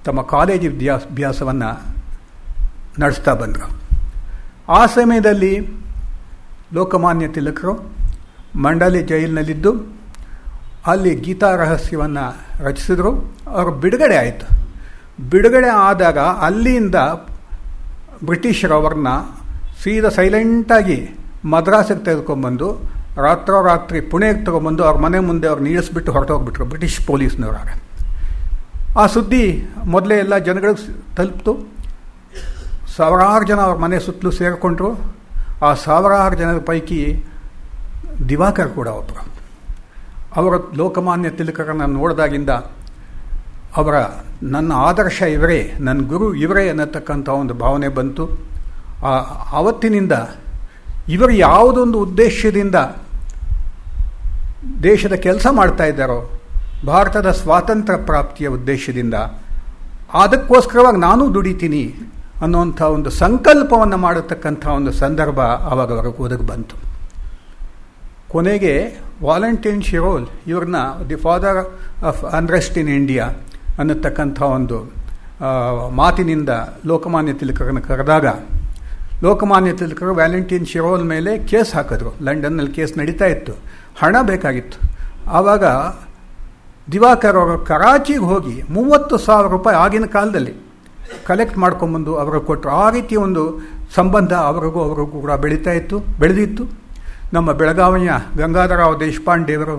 ತಮ್ಮ ಕಾಲೇಜು ವಿದ್ಯಾಭ್ಯಾಸವನ್ನು ನಡೆಸ್ತಾ ಬಂದರು. ಆ ಸಮಯದಲ್ಲಿ ಲೋಕಮಾನ್ಯ ತಿಲಕರು ಮಂಡಲಿ ಜೈಲಿನಲ್ಲಿದ್ದು ಅಲ್ಲಿ ಗೀತಾ ರಹಸ್ಯವನ್ನು ರಚಿಸಿದ್ರು. ಅವರು ಬಿಡುಗಡೆ ಆಯಿತು. ಬಿಡುಗಡೆ ಆದಾಗ ಅಲ್ಲಿಂದ ಬ್ರಿಟಿಷರು ಅವ್ರನ್ನ ಸೀದಾ ಸೈಲೆಂಟಾಗಿ ಮದ್ರಾಸಿಗೆ ತೆಗೆದುಕೊಂಡ್ಬಂದು ರಾತ್ರೋರಾತ್ರಿ ಪುಣೆಗೆ ತಗೊಂಡ್ಬಂದು ಅವ್ರ ಮನೆ ಮುಂದೆ ಅವ್ರನ್ನ ಇಳಿಸ್ಬಿಟ್ಟು ಹೊರಟೋಗ್ಬಿಟ್ರು ಬ್ರಿಟಿಷ್ ಪೊಲೀಸ್ನವರಾಗ. ಆ ಸುದ್ದಿ ಮೊದಲೇ ಎಲ್ಲ ಜನಗಳಿಗೆ ತಲುಪಿತು. ಸಾವಿರಾರು ಜನ ಅವ್ರ ಮನೆ ಸುತ್ತಲೂ ಸೇರಿಕೊಂಡ್ರು. ಆ ಸಾವಿರಾರು ಜನರ ಪೈಕಿ ದಿವಾಕರ್ ಕೂಡ ಒಬ್ಬರು. ಅವರ ಲೋಕಮಾನ್ಯ ತಿಲಕರನ್ನು ನೋಡಿದಾಗಿಂದ ನನ್ನ ಆದರ್ಶ ಇವರೇ, ನನ್ನ ಗುರು ಇವರೇ ಅನ್ನತಕ್ಕಂಥ ಭಾವನೆ ಬಂತು. ಆವತ್ತಿನಿಂದ ಇವರು ಯಾವುದೊಂದು ಉದ್ದೇಶದಿಂದ ದೇಶದ ಕೆಲಸ ಮಾಡ್ತಾ ಇದ್ದಾರೋ, ಭಾರತದ ಸ್ವಾತಂತ್ರ್ಯ ಪ್ರಾಪ್ತಿಯ ಉದ್ದೇಶದಿಂದ, ಅದಕ್ಕೋಸ್ಕರವಾಗಿ ನಾನು ದುಡಿತೀನಿ ಅನ್ನುವಂಥ ಸಂಕಲ್ಪವನ್ನು ಮಾಡತಕ್ಕಂಥ ಸಂದರ್ಭ ಆವಾಗ ಅವರಿಗೆ ಒದಗಿ ಬಂತು. ಕೊನೆಗೆ ವಾಲೆಂಟೈನ್ ಶಿರೋಲ್ ಇವ್ರನ್ನ the father of unrest in India ಅನ್ನತಕ್ಕಂಥ ಮಾತಿನಿಂದ ಲೋಕಮಾನ್ಯ ತಿಲಕರನ್ನು ಕರೆದಾಗ ಲೋಕಮಾನ್ಯ ತಿಲಕರು ವ್ಯಾಲೆಂಟೈನ್ ಶಿರೋಲ್ ಮೇಲೆ ಕೇಸ್ ಹಾಕಿದ್ರು. ಲಂಡನ್ನಲ್ಲಿ ಕೇಸ್ ನಡೀತಾ ಇತ್ತು, ಹಣ ಬೇಕಾಗಿತ್ತು. ಆವಾಗ ದಿವಾಕರ್ ಅವರು ಕರಾಚಿಗೆ ಹೋಗಿ 30,000 ರೂಪಾಯಿ ಆಗಿನ ಕಾಲದಲ್ಲಿ ಕಲೆಕ್ಟ್ ಮಾಡ್ಕೊಂಬಂದು ಅವ್ರಿಗೆ ಕೊಟ್ಟರು. ಆ ರೀತಿ ಸಂಬಂಧ ಅವರಿಗೂ ಕೂಡ ಬೆಳೆದಿತ್ತು. ನಮ್ಮ ಬೆಳಗಾವಿಯ ಗಂಗಾಧರರಾವ್ ದೇಶಪಾಂಡೆಯವರು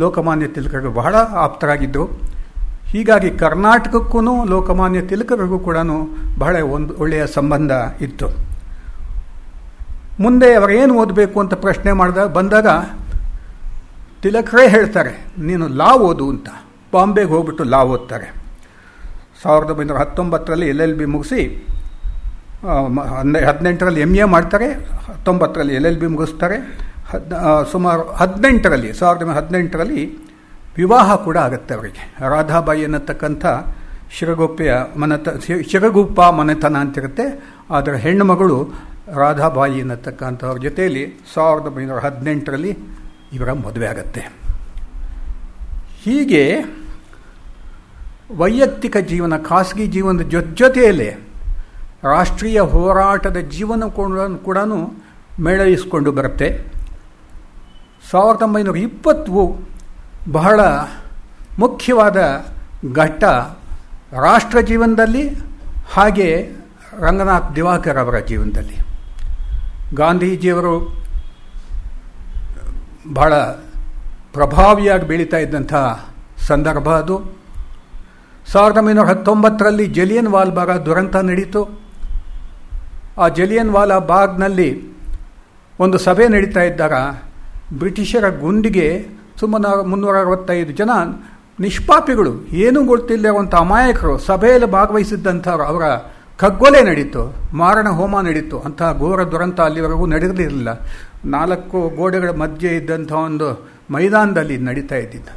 ಲೋಕಮಾನ್ಯ ತಿಲಕರಿಗೆ ಬಹಳ ಆಪ್ತರಾಗಿದ್ದರು. ಹೀಗಾಗಿ ಕರ್ನಾಟಕಕ್ಕೂ ಲೋಕಮಾನ್ಯ ತಿಲಕರಿಗೂ ಕೂಡ ಬಹಳ ಒಳ್ಳೆಯ ಸಂಬಂಧ ಇತ್ತು. ಮುಂದೆ ಅವರೇನು ಓದಬೇಕು ಅಂತ ಪ್ರಶ್ನೆ ಬಂದಾಗ ತಿಲಕರೇ ಹೇಳ್ತಾರೆ, ನೀನು ಲಾ ಓದು ಅಂತ. ಬಾಂಬೆಗೆ ಹೋಗ್ಬಿಟ್ಟು ಲಾ ಓದ್ತಾರೆ. 1919ರಲ್ಲಿ LLB ಮುಗಿಸಿ 18ರಲ್ಲಿ MA ಮಾಡ್ತಾರೆ. 19ರಲ್ಲಿ LLB ಮುಗಿಸ್ತಾರೆ. ಸುಮಾರು 1918ರಲ್ಲಿ ವಿವಾಹ ಕೂಡ ಆಗುತ್ತೆ ಅವರಿಗೆ. ರಾಧಾಬಾಯಿ ಅನ್ನತಕ್ಕಂಥ ಶಿರಗುಪ್ಪ ಮನೆತನ ಅಂತಿರುತ್ತೆ. ಅದರ ಹೆಣ್ಣು ಮಗಳು ರಾಧಾಬಾಯಿ ಅನ್ನತಕ್ಕಂಥವ್ರ ಜೊತೆಯಲ್ಲಿ 1918ರಲ್ಲಿ ಇವರ ಮದುವೆ ಆಗುತ್ತೆ. ಹೀಗೆ ವೈಯಕ್ತಿಕ ಜೀವನ, ಖಾಸಗಿ ಜೀವನದ ಜೊತೆಯಲ್ಲೇ ರಾಷ್ಟ್ರೀಯ ಹೋರಾಟದ ಜೀವನ ಕೂಡ ಮೇಳೈಸಿಕೊಂಡು ಬರುತ್ತೆ. 1920 ಬಹಳ ಮುಖ್ಯವಾದ ಘಟ್ಟ ರಾಷ್ಟ್ರ ಜೀವನದಲ್ಲಿ, ಹಾಗೆ ರಂಗನಾಥ್ ದಿವಾಕರ್ ಅವರ ಜೀವನದಲ್ಲಿ. ಗಾಂಧೀಜಿಯವರು ಬಹಳ ಪ್ರಭಾವಿಯಾಗಿ ಬೆಳೀತಾ ಇದ್ದಂಥ ಸಂದರ್ಭ ಅದು. 1919ರಲ್ಲಿ ಜಲಿಯನ್ ವಾಲಾ ಬಾಗ್ ದುರಂತ ನಡೀತು. ಆ ಜಲಿಯನ್ ವಾಲಾ ಬಾಗ್ನಲ್ಲಿ ಒಂದು ಸಭೆ ನಡೀತಾ ಇದ್ದಾಗ ಬ್ರಿಟಿಷರ ಗುಂಡಿಗೆ ಸುಮಾರು 365 ಜನ ನಿಷ್ಪಾಪಿಗಳು, ಏನೂ ಗೊತ್ತಿಲ್ಲವಂಥ ಅಮಾಯಕರು ಸಭೆಯಲ್ಲಿ ಭಾಗವಹಿಸಿದ್ದಂಥವ್ರು, ಅವರ ಕಗ್ಗೊಲೆ ನಡೀತು, ಮಾರಣ ಹೋಮ ನಡೀತು. ಅಂತಹ ಘೋರ ದುರಂತ ಅಲ್ಲಿವರೆಗೂ ನಡೆದಿರಲಿಲ್ಲ. 4 ಗೋಡೆಗಳ ಮಧ್ಯೆ ಇದ್ದಂಥ ಒಂದು ಮೈದಾನದಲ್ಲಿ ನಡೀತಾ ಇದ್ದಿದ್ದು.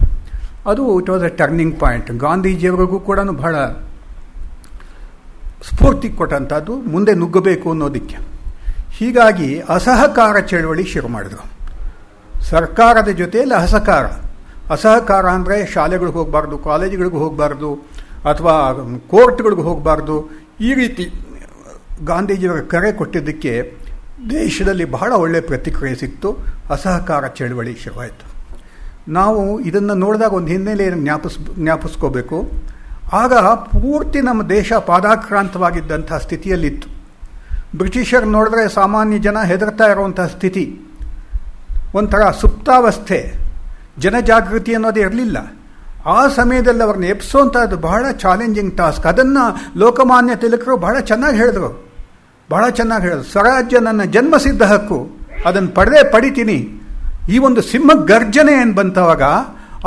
ಅದು it was a turning point. ಗಾಂಧೀಜಿಯವರಿಗೂ ಕೂಡ ಬಹಳ ಸ್ಫೂರ್ತಿ ಕೊಟ್ಟಂಥದ್ದು, ಮುಂದೆ ನುಗ್ಗಬೇಕು ಅನ್ನೋದಕ್ಕೆ. ಹೀಗಾಗಿ ಅಸಹಕಾರ ಚಳವಳಿ ಶುರು ಮಾಡಿದರು. ಸರ್ಕಾರದ ಜೊತೆಯಲ್ಲಿ ಅಸಹಕಾರ ಅಂದರೆ ಶಾಲೆಗಳಿಗೆ ಹೋಗಬಾರ್ದು, ಕಾಲೇಜುಗಳಿಗೆ ಹೋಗಬಾರ್ದು, ಅಥವಾ ಕೋರ್ಟ್ಗಳಿಗೆ ಹೋಗಬಾರ್ದು. ಈ ರೀತಿ ಗಾಂಧೀಜಿಯವರ ಕರೆ ಕೊಟ್ಟಿದ್ದಕ್ಕೆ ದೇಶದಲ್ಲಿ ಬಹಳ ಒಳ್ಳೆಯ ಪ್ರತಿಕ್ರಿಯೆ ಸಿಕ್ತು. ಅಸಹಕಾರ ಚಳವಳಿ ಶುರುವಾಯಿತು. ನಾವು ಇದನ್ನು ನೋಡಿದಾಗ ಒಂದು ಹಿನ್ನೆಲೆಯನ್ನು ಜ್ಞಾಪಿಸ್ಕೋಬೇಕು. ಆಗ ಪೂರ್ತಿ ನಮ್ಮ ದೇಶ ಪಾದಾಕ್ರಾಂತವಾಗಿದ್ದಂಥ ಸ್ಥಿತಿಯಲ್ಲಿತ್ತು. ಬ್ರಿಟಿಷರು ನೋಡಿದ್ರೆ ಸಾಮಾನ್ಯ ಜನ ಹೆದರ್ತಾ ಇರುವಂಥ ಸ್ಥಿತಿ, ಒಂಥರ ಸುಪ್ತಾವಸ್ಥೆ, ಜನಜಾಗೃತಿ ಅನ್ನೋದು ಇರಲಿಲ್ಲ. ಆ ಸಮಯದಲ್ಲಿ ಅವ್ರನ್ನ ಎಬ್ಸೋಂಥದ್ದು ಬಹಳ ಚಾಲೆಂಜಿಂಗ್ ಟಾಸ್ಕ್. ಅದನ್ನು ಲೋಕಮಾನ್ಯ ತಿಲಕರು ಬಹಳ ಚೆನ್ನಾಗಿ ಹೇಳಿದ್ರು. ಸ್ವರಾಜ್ಯ ನನ್ನ ಜನ್ಮಸಿದ್ಧ ಹಕ್ಕು, ಅದನ್ನು ಪಡಿತೀನಿ. ಈ ಒಂದು ಸಿಂಹ ಗರ್ಜನೆ ಏನು ಬಂತವಾಗ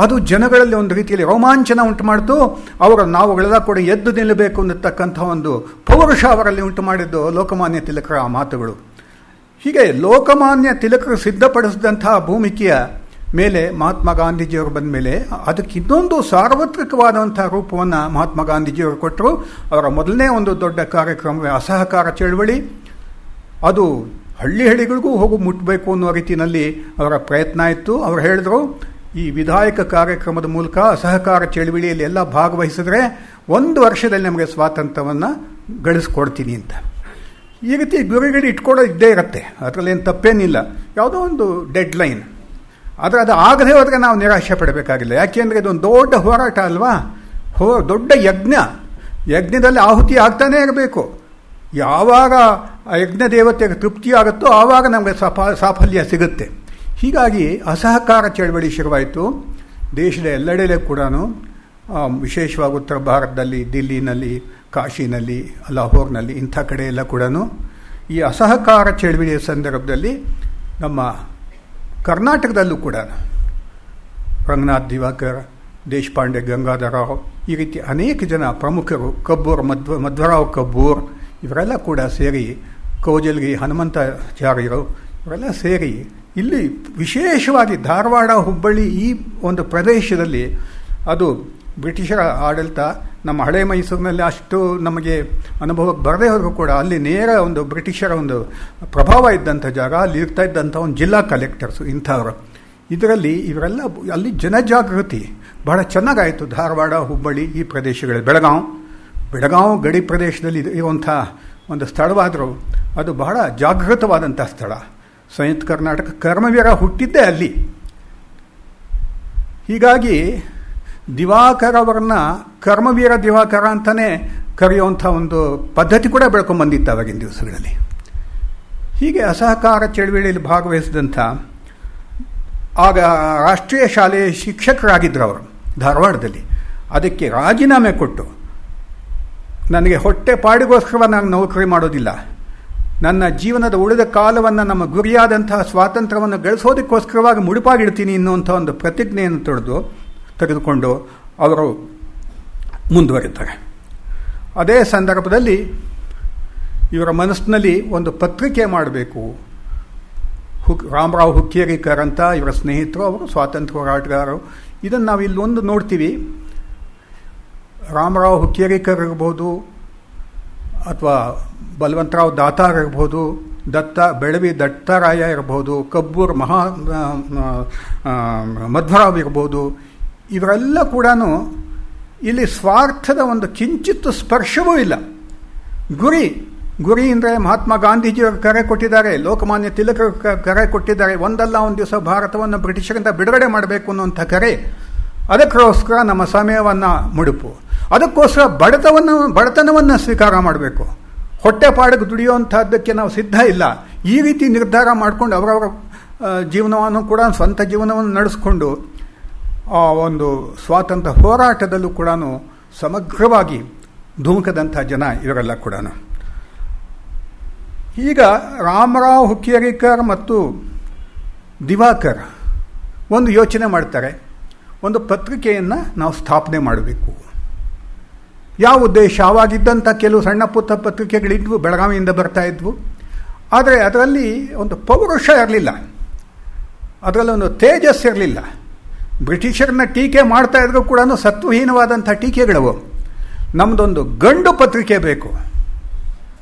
ಅದು ಜನಗಳಲ್ಲಿ ಒಂದು ರೀತಿಯಲ್ಲಿ ರೋಮಾಂಚನ ಉಂಟು ಮಾಡಿತು. ನಾವುಗಳೆಲ್ಲ ಕೂಡ ಎದ್ದು ನಿಲ್ಲಬೇಕು ಅನ್ನತಕ್ಕಂಥ ಒಂದು ಪೌರುಷ ಅವರಲ್ಲಿ ಉಂಟು ಮಾಡಿದ್ದು ಲೋಕಮಾನ್ಯ ತಿಲಕರ ಆ ಮಾತುಗಳು. ಹೀಗೆ ಲೋಕಮಾನ್ಯ ತಿಲಕರು ಸಿದ್ಧಪಡಿಸಿದಂತಹ ಭೂಮಿಕೆಯ ಮೇಲೆ ಮಹಾತ್ಮ ಗಾಂಧೀಜಿಯವರು ಬಂದ ಮೇಲೆ ಅದಕ್ಕೆ ಇನ್ನೊಂದು ಸಾರ್ವತ್ರಿಕವಾದಂಥ ರೂಪವನ್ನು ಮಹಾತ್ಮ ಗಾಂಧೀಜಿಯವರು ಕೊಟ್ಟರು. ಅವರ ಮೊದಲನೇ ಒಂದು ದೊಡ್ಡ ಕಾರ್ಯಕ್ರಮವೇ ಅಸಹಕಾರ ಚಳವಳಿ. ಅದು ಹಳ್ಳಿಗಳಿಗೂ ಹೋಗಿ ಮುಟ್ಟಬೇಕು ಅನ್ನೋ ರೀತಿಯಲ್ಲಿ ಅವರ ಪ್ರಯತ್ನ ಇತ್ತು. ಅವರು ಹೇಳಿದರು, ಈ ವಿಧಾಯಕ ಕಾರ್ಯಕ್ರಮದ ಮೂಲಕ ಅಸಹಕಾರ ಚಳವಳಿಯಲ್ಲಿ ಎಲ್ಲ ಭಾಗವಹಿಸಿದ್ರೆ 1 ವರ್ಷದಲ್ಲಿ ನಮಗೆ ಸ್ವಾತಂತ್ರ್ಯವನ್ನು ಗಳಿಸ್ಕೊಡ್ತೀನಿ ಅಂತ. ಈ ರೀತಿ ಗುರಿಗಳು ಇಟ್ಕೊಳ್ಳೋದು ಇದ್ದೇ ಇರುತ್ತೆ, ಅದರಲ್ಲೇನು ತಪ್ಪೇನಿಲ್ಲ. ಯಾವುದೋ ಒಂದು ಡೆಡ್ ಲೈನ್. ಆದರೆ ಅದು ಆಗದೆ ಹೋದರೆ ನಾವು ನಿರಾಶೆ ಪಡಬೇಕಾಗಿಲ್ಲ. ಯಾಕೆಂದರೆ ಇದೊಂದು ದೊಡ್ಡ ಹೋರಾಟ ಅಲ್ವಾ, ದೊಡ್ಡ ಯಜ್ಞದಲ್ಲಿ ಆಹುತಿ ಆಗ್ತಾನೇ ಇರಬೇಕು. ಯಾವಾಗ ಯಜ್ಞ ದೇವತೆಗೆ ತೃಪ್ತಿ ಆಗುತ್ತೋ ಆವಾಗ ನಮಗೆ ಸಾಫಲ್ಯ ಸಿಗುತ್ತೆ. ಹೀಗಾಗಿ ಅಸಹಕಾರ ಚಳವಳಿ ಶುರುವಾಯಿತು. ದೇಶದ ಎಲ್ಲೆಡೆ ಕೂಡ, ವಿಶೇಷವಾಗಿ ಉತ್ತರ ಭಾರತದಲ್ಲಿ, ದಿಲ್ಲಿನಲ್ಲಿ, ಕಾಶಿನಲ್ಲಿ, ಲಾಹೋರ್ನಲ್ಲಿ, ಇಂಥ ಕಡೆ ಎಲ್ಲ ಕೂಡ ಈ ಅಸಹಕಾರ ಚಳವಳಿಯ ಸಂದರ್ಭದಲ್ಲಿ ನಮ್ಮ ಕರ್ನಾಟಕದಲ್ಲೂ ಕೂಡ ರಂಗನಾಥ್ ದಿವಾಕರ್, ದೇಶಪಾಂಡೆ ಗಂಗಾಧರರಾವ್, ಈ ರೀತಿ ಅನೇಕ ಜನ ಪ್ರಮುಖರು, ಕಬ್ಬೂರ್ ಮಧ್ವರಾವ್ ಕಬ್ಬೂರ್, ಇವರೆಲ್ಲ ಕೂಡ ಸೇರಿ, ಕೌಜಲ್ಗಿ ಹನುಮಂತಾಚಾರ್ಯರು, ಇವರೆಲ್ಲ ಸೇರಿ ಇಲ್ಲಿ ವಿಶೇಷವಾಗಿ ಧಾರವಾಡ, ಹುಬ್ಬಳ್ಳಿ ಈ ಒಂದು ಪ್ರದೇಶದಲ್ಲಿ, ಅದು ಬ್ರಿಟಿಷರ ಆಡಳಿತ ನಮ್ಮ ಹಳೆ ಮೈಸೂರಿನಲ್ಲಿ ಅಷ್ಟು ನಮಗೆ ಅನುಭವಕ್ಕೆ ಬರದೇ ಹೋದರೂ ಕೂಡ ಅಲ್ಲಿ ನೇರ ಒಂದು ಬ್ರಿಟಿಷರ ಒಂದು ಪ್ರಭಾವ ಇದ್ದಂಥ ಜಾಗ, ಅಲ್ಲಿ ಇರ್ತಾ ಇದ್ದಂಥ ಒಂದು ಜಿಲ್ಲಾ ಕಲೆಕ್ಟರ್ಸು ಇಂಥವರು. ಇದರಲ್ಲಿ ಇವರೆಲ್ಲ ಅಲ್ಲಿ ಜನಜಾಗೃತಿ ಬಹಳ ಚೆನ್ನಾಗಾಯಿತು. ಧಾರವಾಡ, ಹುಬ್ಬಳ್ಳಿ ಈ ಪ್ರದೇಶಗಳಲ್ಲಿ, ಬೆಳಗಾವಿ ಗಡಿ ಪ್ರದೇಶದಲ್ಲಿ ಇರುವಂಥ ಒಂದು ಸ್ಥಳವಾದರೂ ಅದು ಬಹಳ ಜಾಗೃತವಾದಂಥ ಸ್ಥಳ. ಸಂಯುಕ್ತ ಕರ್ನಾಟಕ ಕರ್ಮವೀರ ಹುಟ್ಟಿದ್ದೇ ಅಲ್ಲಿ. ಹೀಗಾಗಿ ದಿವಾಕರ್ ಅವರನ್ನ ಕರ್ಮವೀರ ದಿವಾಕರ ಅಂತಲೇ ಕರೆಯುವಂಥ ಒಂದು ಪದ್ಧತಿ ಕೂಡ ಬೆಳ್ಕೊಂಬಂದಿತ್ತು ಆವಾಗಿನ ದಿವಸಗಳಲ್ಲಿ. ಹೀಗೆ ಅಸಹಕಾರ ಚಳವಳಿಯಲ್ಲಿ ಭಾಗವಹಿಸಿದಂಥ ಆಗ ರಾಷ್ಟ್ರೀಯ ಶಾಲೆಯ ಶಿಕ್ಷಕರಾಗಿದ್ದರು ಅವರು ಧಾರವಾಡದಲ್ಲಿ. ಅದಕ್ಕೆ ರಾಜೀನಾಮೆ ಕೊಟ್ಟು, ನನಗೆ ಹೊಟ್ಟೆ ಪಾಡಿಗೋಸ್ಕರ ನಾನು ನೌಕರಿ ಮಾಡೋದಿಲ್ಲ, ನನ್ನ ಜೀವನದ ಉಳಿದ ಕಾಲವನ್ನು ನಮ್ಮ ಗುರಿಯಾದಂತಹ ಸ್ವಾತಂತ್ರ್ಯವನ್ನು ಗಳಿಸೋದಕ್ಕೋಸ್ಕರವಾಗಿ ಮುಡಿಪಾಗಿಡ್ತೀನಿ ಅನ್ನುವಂಥ ಒಂದು ಪ್ರತಿಜ್ಞೆಯನ್ನು ತೆಗೆದುಕೊಂಡು ಅವರು ಮುಂದುವರಿತಾರೆ. ಅದೇ ಸಂದರ್ಭದಲ್ಲಿ ಇವರ ಮನಸ್ಸಿನಲ್ಲಿ ಒಂದು ಪತ್ರಿಕೆ ಮಾಡಬೇಕು. ರಾಮರಾವ್ ಹುಕ್ಕೇರಿಕರ್ ಅಂತ ಇವರ ಸ್ನೇಹಿತರು, ಅವರು ಸ್ವಾತಂತ್ರ್ಯ ಹೋರಾಟಗಾರರು. ಇದನ್ನು ನಾವು ಇಲ್ಲೊಂದು ನೋಡ್ತೀವಿ. ರಾಮರಾವ್ ಹುಕ್ಕೇರಿಕರ್ ಇರ್ಬೋದು, ಅಥವಾ ಬಲವಂತರಾವ್ ದಾತಾರ್ ಇರ್ಬೋದು, ಬೆಳವಿ ದತ್ತಾರಾಯ ಇರ್ಬೋದು, ಕಬ್ಬೂರ್ ಮಧ್ವರಾವ್ ಇರ್ಬೋದು, ಇವರೆಲ್ಲ ಕೂಡ ಇಲ್ಲಿ ಸ್ವಾರ್ಥದ ಒಂದು ಕಿಂಚಿತ್ತು ಸ್ಪರ್ಶವೂ ಇಲ್ಲ. ಗುರಿ ಅಂದರೆ ಮಹಾತ್ಮ ಗಾಂಧೀಜಿಯವರು ಕರೆ ಕೊಟ್ಟಿದ್ದಾರೆ, ಲೋಕಮಾನ್ಯ ತಿಲಕರು ಕರೆ ಕೊಟ್ಟಿದ್ದಾರೆ, ಒಂದಲ್ಲ ಒಂದು ದಿವಸ ಭಾರತವನ್ನು ಬ್ರಿಟಿಷರಿಂದ ಬಿಡುಗಡೆ ಮಾಡಬೇಕು ಅನ್ನುವಂಥ ಕರೆ. ಅದಕ್ಕೋಸ್ಕರ ನಮ್ಮ ಸಮಯವನ್ನು ಮುಡುಪು, ಅದಕ್ಕೋಸ್ಕರ ಬಡತನವನ್ನು ಸ್ವೀಕಾರ ಮಾಡಬೇಕು, ಹೊಟ್ಟೆಪಾಡಿಗೆ ದುಡಿಯುವಂಥದ್ದಕ್ಕೆ ನಾವು ಸಿದ್ಧ ಇಲ್ಲ. ಈ ರೀತಿ ನಿರ್ಧಾರ ಮಾಡಿಕೊಂಡು ಅವರವರ ಜೀವನವನ್ನು ಕೂಡ ಸ್ವಂತ ಜೀವನವನ್ನು ನಡೆಸ್ಕೊಂಡು ಆ ಒಂದು ಸ್ವಾತಂತ್ರ್ಯ ಹೋರಾಟದಲ್ಲೂ ಕೂಡ ಸಮಗ್ರವಾಗಿ ಧುಮುಕದಂಥ ಜನ ಇವರೆಲ್ಲ ಕೂಡ. ಈಗ ರಾಮರಾವ್ ಹುಕ್ಕೇರಿಕರ್ ಮತ್ತು ದಿವಾಕರ್ ಒಂದು ಯೋಚನೆ ಮಾಡ್ತಾರೆ, ಒಂದು ಪತ್ರಿಕೆಯನ್ನು ನಾವು ಸ್ಥಾಪನೆ ಮಾಡಬೇಕು. ಯಾವ ಉದ್ದೇಶ? ಆವಾಗಿದ್ದಂಥ ಕೆಲವು ಸಣ್ಣ ಪುಟ್ಟ ಪತ್ರಿಕೆಗಳಿದ್ವು, ಬೆಳಗಾವಿಯಿಂದ ಬರ್ತಾ ಇದ್ವು. ಆದರೆ ಅದರಲ್ಲಿ ಒಂದು ಪೌರುಷ ಇರಲಿಲ್ಲ, ಅದರಲ್ಲಿ ಒಂದು ತೇಜಸ್ ಇರಲಿಲ್ಲ. ಬ್ರಿಟಿಷರನ್ನ ಟೀಕೆ ಮಾಡ್ತಾ ಇದ್ರು ಕೂಡ ಸತ್ವಹೀನವಾದಂಥ ಟೀಕೆಗಳವು. ನಮ್ಮದೊಂದು ಗಂಡು ಪತ್ರಿಕೆ ಬೇಕು.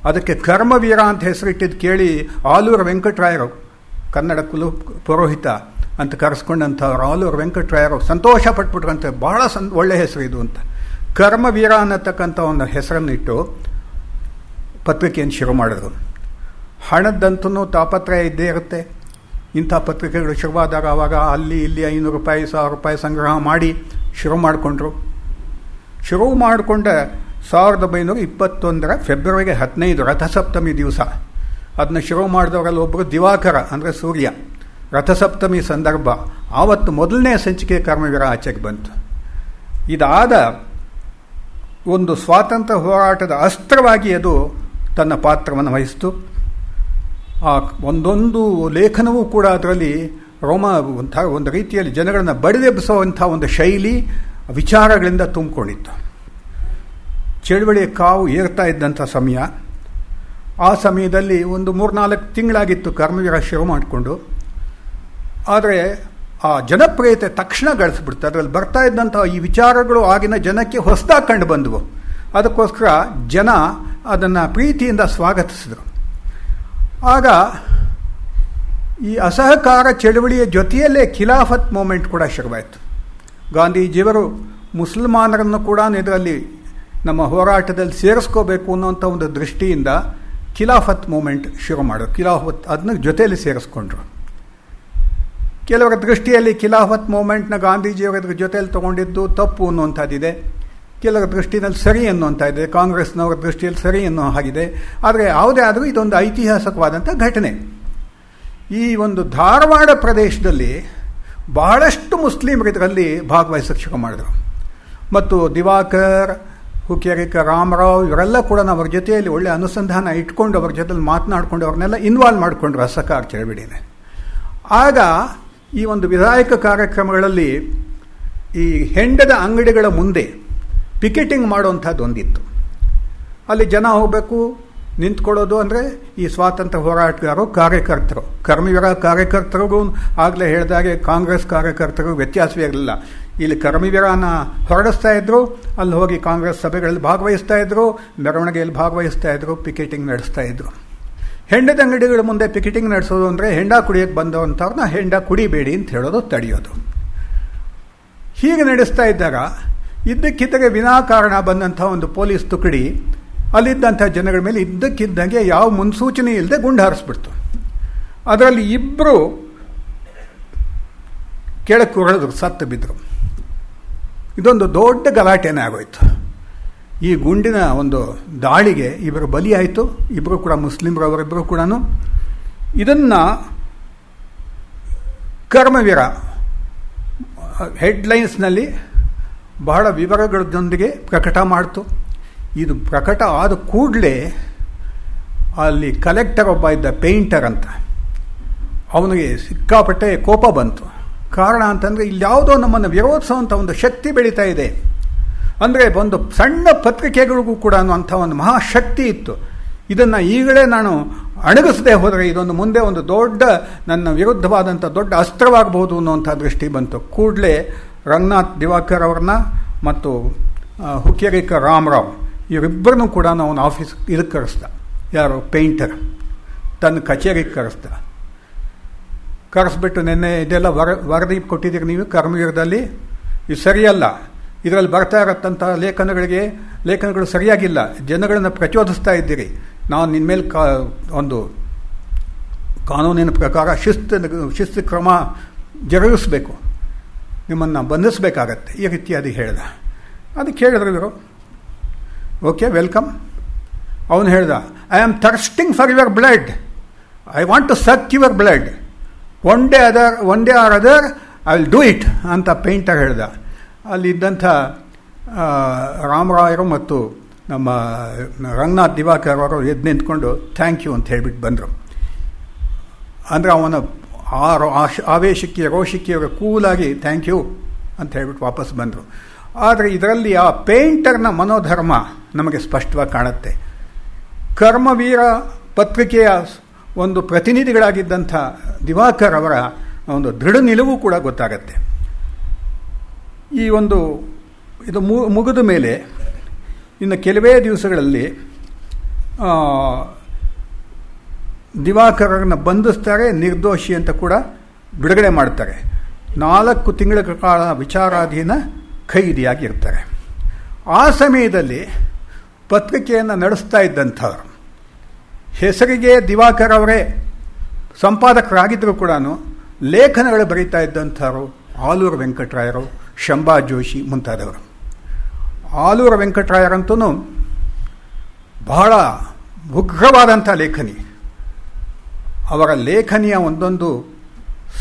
ಅದಕ್ಕೆ ಕರ್ಮವೀರ ಅಂತ ಹೆಸರಿಟ್ಟಿದ್ದು ಕೇಳಿ ಆಲೂರು ವೆಂಕಟರಾಯರು, ಕನ್ನಡ ಕುಲ ಪುರೋಹಿತ ಅಂತ ಕರೆಸ್ಕೊಂಡಂಥವ್ರು ಆಲೂರು ವೆಂಕಟರಾಯರು ಸಂತೋಷ ಪಟ್ಬಿಟ್ರಂತೆ, ಬಹಳ ಒಳ್ಳೆಯ ಹೆಸರು ಇದು ಅಂತ. ಕರ್ಮವೀರ ಅನ್ನತಕ್ಕಂಥ ಒಂದು ಹೆಸರನ್ನಿಟ್ಟು ಪತ್ರಿಕೆಯನ್ನು ಶುರು ಮಾಡಿದ್ರು. ಹಣದಂತೂ ತಾಪತ್ರಯ ಇದ್ದೇ ಇರುತ್ತೆ. ಇಂಥ ಪತ್ರಿಕೆಗಳು ಶುರುವಾದಾಗ ಆವಾಗ ಅಲ್ಲಿ ಇಲ್ಲಿ 500 ರೂಪಾಯಿ 1000 ರೂಪಾಯಿ ಸಂಗ್ರಹ ಮಾಡಿ ಶುರು ಮಾಡಿಕೊಂಡ್ರು. ಶುರು ಮಾಡಿಕೊಂಡ 1921 ಫೆಬ್ರವರಿ 15 ರಥಸಪ್ತಮಿ ದಿವಸ ಅದನ್ನ ಶುರು ಮಾಡಿದವರಲ್ಲಿ ಒಬ್ಬರು ದಿವಾಕರ, ಅಂದರೆ ಸೂರ್ಯ. ರಥಸಪ್ತಮಿ ಸಂದರ್ಭ, ಆವತ್ತು ಮೊದಲನೇ ಸಂಚಿಕೆ ಕರ್ಮವೀರ ಆಚೆಗೆ ಬಂತು. ಇದಾದ ಒಂದು ಸ್ವಾತಂತ್ರ್ಯ ಹೋರಾಟದ ಅಸ್ತ್ರವಾಗಿ ಅದು ತನ್ನ ಪಾತ್ರವನ್ನು ವಹಿಸಿತು. ಆ ಒಂದೊಂದು ಲೇಖನವೂ ಕೂಡ ಅದರಲ್ಲಿ ಒಂದು ರೀತಿಯಲ್ಲಿ ಜನಗಳನ್ನು ಬಡಿದೆಬ್ಬಿಸುವಂಥ ಒಂದು ಶೈಲಿ ವಿಚಾರಗಳಿಂದ ತುಂಬಿಕೊಂಡಿತ್ತು. ಚಳುವಳಿಯ ಕಾವು ಏರ್ತಾ ಇದ್ದಂಥ ಸಮಯ. ಆ ಸಮಯದಲ್ಲಿ ಒಂದು 3-4 ತಿಂಗಳಾಗಿತ್ತು ಕರ್ಮವೀರ ಶುರು ಮಾಡಿಕೊಂಡು. ಆದರೆ ಆ ಜನಪ್ರಿಯತೆ ತಕ್ಷಣ ಗಳಿಸ್ಬಿಡ್ತು. ಅದರಲ್ಲಿ ಬರ್ತಾ ಇದ್ದಂಥ ಈ ವಿಚಾರಗಳು ಆಗಿನ ಜನಕ್ಕೆ ಹೊಸದಾಗಿ ಕಂಡು ಬಂದವು. ಅದಕ್ಕೋಸ್ಕರ ಜನ ಅದನ್ನು ಪ್ರೀತಿಯಿಂದ ಸ್ವಾಗತಿಸಿದರು. ಆಗ ಈ ಅಸಹಕಾರ ಚಳುವಳಿಯ ಜೊತೆಯಲ್ಲೇ ಖಿಲಾಫತ್ ಮೂಮೆಂಟ್ ಕೂಡ ಶುರುವಾಯಿತು. ಗಾಂಧೀಜಿಯವರು ಮುಸಲ್ಮಾನರನ್ನು ಕೂಡ ಇದರಲ್ಲಿ ನಮ್ಮ ಹೋರಾಟದಲ್ಲಿ ಸೇರಿಸ್ಕೋಬೇಕು ಅನ್ನೋಂಥ ಒಂದು ದೃಷ್ಟಿಯಿಂದ ಖಿಲಾಫತ್ ಮೂಮೆಂಟ್ ಶುರು ಮಾಡೋದು. ಖಿಲಾಫತ್ ಅದನ್ನ ಜೊತೆಯಲ್ಲಿ ಸೇರಿಸ್ಕೊಂಡ್ರು. ಕೆಲವರ ದೃಷ್ಟಿಯಲ್ಲಿ ಖಿಲಾಫತ್ ಮೂಮೆಂಟ್ನ ಗಾಂಧೀಜಿಯವರ ಜೊತೆಯಲ್ಲಿ ತೊಗೊಂಡಿದ್ದು ತಪ್ಪು ಅನ್ನುವಂಥದ್ದಿದೆ. ಕೆಲವರ ದೃಷ್ಟಿಯಲ್ಲಿ ಸರಿ ಅನ್ನುವಂಥ ಇದೆ, ಕಾಂಗ್ರೆಸ್ನವರ ದೃಷ್ಟಿಯಲ್ಲಿ ಸರಿ ಅನ್ನೋ ಹಾಗಿದೆ. ಆದರೆ ಯಾವುದೇ ಆದರೂ ಇದೊಂದು ಐತಿಹಾಸಿಕವಾದಂಥ ಘಟನೆ. ಈ ಒಂದು ಧಾರವಾಡ ಪ್ರದೇಶದಲ್ಲಿ ಬಹಳಷ್ಟು ಮುಸ್ಲಿಮರು ಇದರಲ್ಲಿ ಭಾಗವಹಿಸಕ್ಕೆ ಶುರು ಮಾಡಿದರು. ಮತ್ತು ದಿವಾಕರ್, ಹುಕ್ಕೇರಿಕ ರಾಮರಾವ್ ಇವರೆಲ್ಲ ಕೂಡ ಅವ್ರ ಜೊತೆಯಲ್ಲಿ ಒಳ್ಳೆ ಅನುಸಂಧಾನ ಇಟ್ಕೊಂಡು ಅವ್ರ ಜೊತೆಲಿ ಮಾತನಾಡಿಕೊಂಡು ಅವ್ರನ್ನೆಲ್ಲ ಇನ್ವಾಲ್ವ್ ಮಾಡಿಕೊಂಡ್ರು ಅಸಹಕಾರ ಚಳವಳಿನೇ. ಆಗ ಈ ಒಂದು ವಿಧಾಯಕ ಕಾರ್ಯಕ್ರಮಗಳಲ್ಲಿ ಈ ಹೆಂಡದ ಅಂಗಡಿಗಳ ಮುಂದೆ ಪಿಕೆಟಿಂಗ್ ಮಾಡುವಂಥದ್ದು ಒಂದಿತ್ತು. ಅಲ್ಲಿ ಜನ ಹೋಗಬೇಕು, ನಿಂತ್ಕೊಳ್ಳೋದು. ಅಂದರೆ ಈ ಸ್ವಾತಂತ್ರ್ಯ ಹೋರಾಟಗಾರರು, ಕಾರ್ಯಕರ್ತರು, ಕರ್ಮವೀರ ಕಾರ್ಯಕರ್ತರಿಗೂ ಆಗಲೇ ಹೇಳಿದಾಗೆ ಕಾಂಗ್ರೆಸ್ ಕಾರ್ಯಕರ್ತರಿಗೂ ವ್ಯತ್ಯಾಸವೇ ಇರಲಿಲ್ಲ. ಇಲ್ಲಿ ಕರ್ಮವೀರನ ಹೊರಡಿಸ್ತಾ ಇದ್ರು, ಅಲ್ಲಿ ಹೋಗಿ ಕಾಂಗ್ರೆಸ್ ಸಭೆಗಳಲ್ಲಿ ಭಾಗವಹಿಸ್ತಾ ಇದ್ರು, ಮೆರವಣಿಗೆಯಲ್ಲಿ ಭಾಗವಹಿಸ್ತಾ ಇದ್ರು, ಪಿಕೆಟಿಂಗ್ ನಡೆಸ್ತಾ ಇದ್ರು. ಹೆಂಡದ ಅಂಗಡಿಗಳ ಮುಂದೆ ಪಿಕೆಟಿಂಗ್ ನಡೆಸೋದು ಅಂದರೆ ಹೆಂಡ ಕುಡಿಯೋಕ್ಕೆ ಬಂದವಂಥವ್ರನ್ನ ಹೆಂಡ ಕುಡಿಬೇಡಿ ಅಂತ ಹೇಳೋದು, ತಡೆಯೋದು. ಹೀಗೆ ನಡೆಸ್ತಾ ಇದ್ದಾಗ ಇದ್ದಕ್ಕಿದ್ದಾಗ ವಿನಾಕಾರಣ ಬಂದಂಥ ಒಂದು ಪೊಲೀಸ್ ತುಕಡಿ ಅಲ್ಲಿದ್ದಂಥ ಜನಗಳ ಮೇಲೆ ಇದ್ದಕ್ಕಿದ್ದಂಗೆ ಯಾವ ಮುನ್ಸೂಚನೆ ಇಲ್ಲದೆ ಗುಂಡು ಹಾರಿಸ್ಬಿಡ್ತು. ಅದರಲ್ಲಿ 2 ಕೆಳಕ್ಕೆ ಉರುಳಿದ್ರು, ಸತ್ತು ಬಿದ್ದರು. ಇದೊಂದು ದೊಡ್ಡ ಗಲಾಟೆನೇ ಆಗೋಯ್ತು. ಈ ಗುಂಡಿನ ಒಂದು ದಾಳಿಗೆ 2 ಬಲಿಯಾಯಿತು. 2 ಕೂಡ ಮುಸ್ಲಿಮರು, ಅವರಿಬ್ಬರು ಕೂಡ. ಇದನ್ನು ಕರ್ಮವೀರ ಹೆಡ್ಲೈನ್ಸ್ನಲ್ಲಿ ಬಹಳ ವಿವರಗಳೊಂದಿಗೆ ಪ್ರಕಟ ಮಾಡ್ತು. ಇದು ಪ್ರಕಟ ಆದ ಕೂಡಲೇ ಅಲ್ಲಿ ಕಲೆಕ್ಟರ್ ಒಬ್ಬ ಇದ್ದ, ಪೇಂಟರ್ ಅಂತ, ಅವನಿಗೆ ಸಿಕ್ಕಾಪಟ್ಟೆ ಕೋಪ ಬಂತು. ಕಾರಣ ಅಂತಂದರೆ ಇಲ್ಲಿ ಯಾವುದೋ ನಮ್ಮನ್ನು ವಿರೋಧಿಸುವಂಥ ಒಂದು ಶಕ್ತಿ ಬೆಳೀತಾ ಇದೆ. ಅಂದರೆ ಒಂದು ಸಣ್ಣ ಪತ್ರಿಕೆಗಳಿಗೂ ಕೂಡ ಅಂಥ ಒಂದು ಮಹಾಶಕ್ತಿ ಇತ್ತು. ಇದನ್ನು ಈಗಲೇ ನಾನು ಅಣಗಿಸದೆ ಹೋದರೆ ಇದೊಂದು ಮುಂದೆ ಒಂದು ದೊಡ್ಡ ನನ್ನ ವಿರುದ್ಧವಾದಂಥ ದೊಡ್ಡ ಅಸ್ತ್ರವಾಗಬಹುದು ಅನ್ನುವಂಥ ದೃಷ್ಟಿ ಬಂತು. ಕೂಡಲೇ ರಂಗನಾಥ್ ದಿವಾಕರ್ ಅವ್ರನ್ನ ಮತ್ತು ಹುಕ್ಕೇರಿಕ ರಾಮರಾವ್ ಇವರಿಬ್ಬರನ್ನೂ ಕೂಡ ಅವನ ಆಫೀಸ್ ಇದಕ್ಕೆ ಕರೆಸ್ದ. ಯಾರು? ಪೇಂಟರ್ ತನ್ನ ಕಚೇರಿಗೆ ಕರೆಸ್ದ. ಕರೆಸ್ಬಿಟ್ಟು ನಿನ್ನೆ ಇದೆಲ್ಲ ವರದಿ ಕೊಟ್ಟಿದ್ದೀರಿ ನೀವು ಕರ್ಮವೀರದಲ್ಲಿ, ಇದು ಸರಿಯಲ್ಲ, ಇದರಲ್ಲಿ ಬರ್ತಾ ಇರತ್ತಂಥ ಲೇಖನಗಳು ಸರಿಯಾಗಿಲ್ಲ, ಜನಗಳನ್ನು ಪ್ರಚೋದಿಸ್ತಾ ಇದ್ದೀರಿ, ನಾವು ನಿಮ್ಮ ಮೇಲೆ ಒಂದು ಕಾನೂನಿನ ಪ್ರಕಾರ ಶಿಸ್ತು ಕ್ರಮ ಜರುಗಿಸಬೇಕು, ನಿಮ್ಮನ್ನು ಬಂಧಿಸಬೇಕಾಗತ್ತೆ, ಈ ರೀತಿಯಾಗಿ ಹೇಳ್ದ. ಅದಕ್ಕೆ ಹೇಳಿದ್ರು ಇವರು, ಓಕೆ ವೆಲ್ಕಮ್. ಅವನು ಹೇಳ್ದ, I am thirsting for your blood, I want to suck your blood, one day or other I will do it ಅಂತ ಪೇಂಟರ್ ಹೇಳ್ದ. ಅಲ್ಲಿದ್ದಂಥ ರಾಮರಾಯರು ಮತ್ತು ನಮ್ಮ ರಂಗನಾಥ್ ದಿವಾಕರ್ ಅವರು ಎದ್ದು ನಿಂತ್ಕೊಂಡು ಥ್ಯಾಂಕ್ ಯು ಅಂತ ಹೇಳಿಬಿಟ್ಟು ಬಂದರು. ಅಂದರೆ ಅವನ ಆವೇಶಕ್ಕೆ ರೋಷಕ್ಕೆ ಅವರು ಕೂಲಾಗಿ ಥ್ಯಾಂಕ್ ಯು ಅಂತ ಹೇಳ್ಬಿಟ್ಟು ವಾಪಸ್ ಬಂದರು. ಆದರೆ ಇದರಲ್ಲಿ ಆ ಪೇಂಟರ್ನ ಮನೋಧರ್ಮ ನಮಗೆ ಸ್ಪಷ್ಟವಾಗಿ ಕಾಣುತ್ತೆ. ಕರ್ಮವೀರ ಪತ್ರಿಕೆಯ ಒಂದು ಪ್ರತಿನಿಧಿಗಳಾಗಿದ್ದಂಥ ದಿವಾಕರ್ ಅವರ ಒಂದು ದೃಢ ನಿಲುವು ಕೂಡ ಗೊತ್ತಾಗತ್ತೆ. ಈ ಒಂದು ಇದು ಮುಗಿದ ಮೇಲೆ ಇನ್ನು ಕೆಲವೇ ದಿವಸಗಳಲ್ಲಿ ದಿವಾಕರನ್ನು ಬಂಧಿಸ್ತಾರೆ, ನಿರ್ದೋಷಿ ಅಂತ ಕೂಡ ಬಿಡುಗಡೆ ಮಾಡ್ತಾರೆ. 4 ತಿಂಗಳ ಕಾಲ ವಿಚಾರಾಧೀನ ಖೈದಿಯಾಗಿರ್ತಾರೆ. ಆ ಸಮಯದಲ್ಲಿ ಪತ್ರಿಕೆಯನ್ನು ನಡೆಸ್ತಾ ಇದ್ದಂಥವ್ರು, ಹೆಸರಿಗೆ ದಿವಾಕರ್ ಅವರೇ ಸಂಪಾದಕರಾಗಿದ್ದರೂ ಕೂಡ ಲೇಖನಗಳು ಬರೀತಾ ಇದ್ದಂಥವ್ರು ಆಲೂರು ವೆಂಕಟರಾಯರು, ಶಂಭಾ ಜೋಶಿ ಮುಂತಾದವರು. ಆಲೂರು ವೆಂಕಟರಾಯರಂತೂ ಬಹಳ ಉಗ್ರವಾದಂಥ ಲೇಖನಿ. ಅವರ ಲೇಖನಿಯ ಒಂದೊಂದು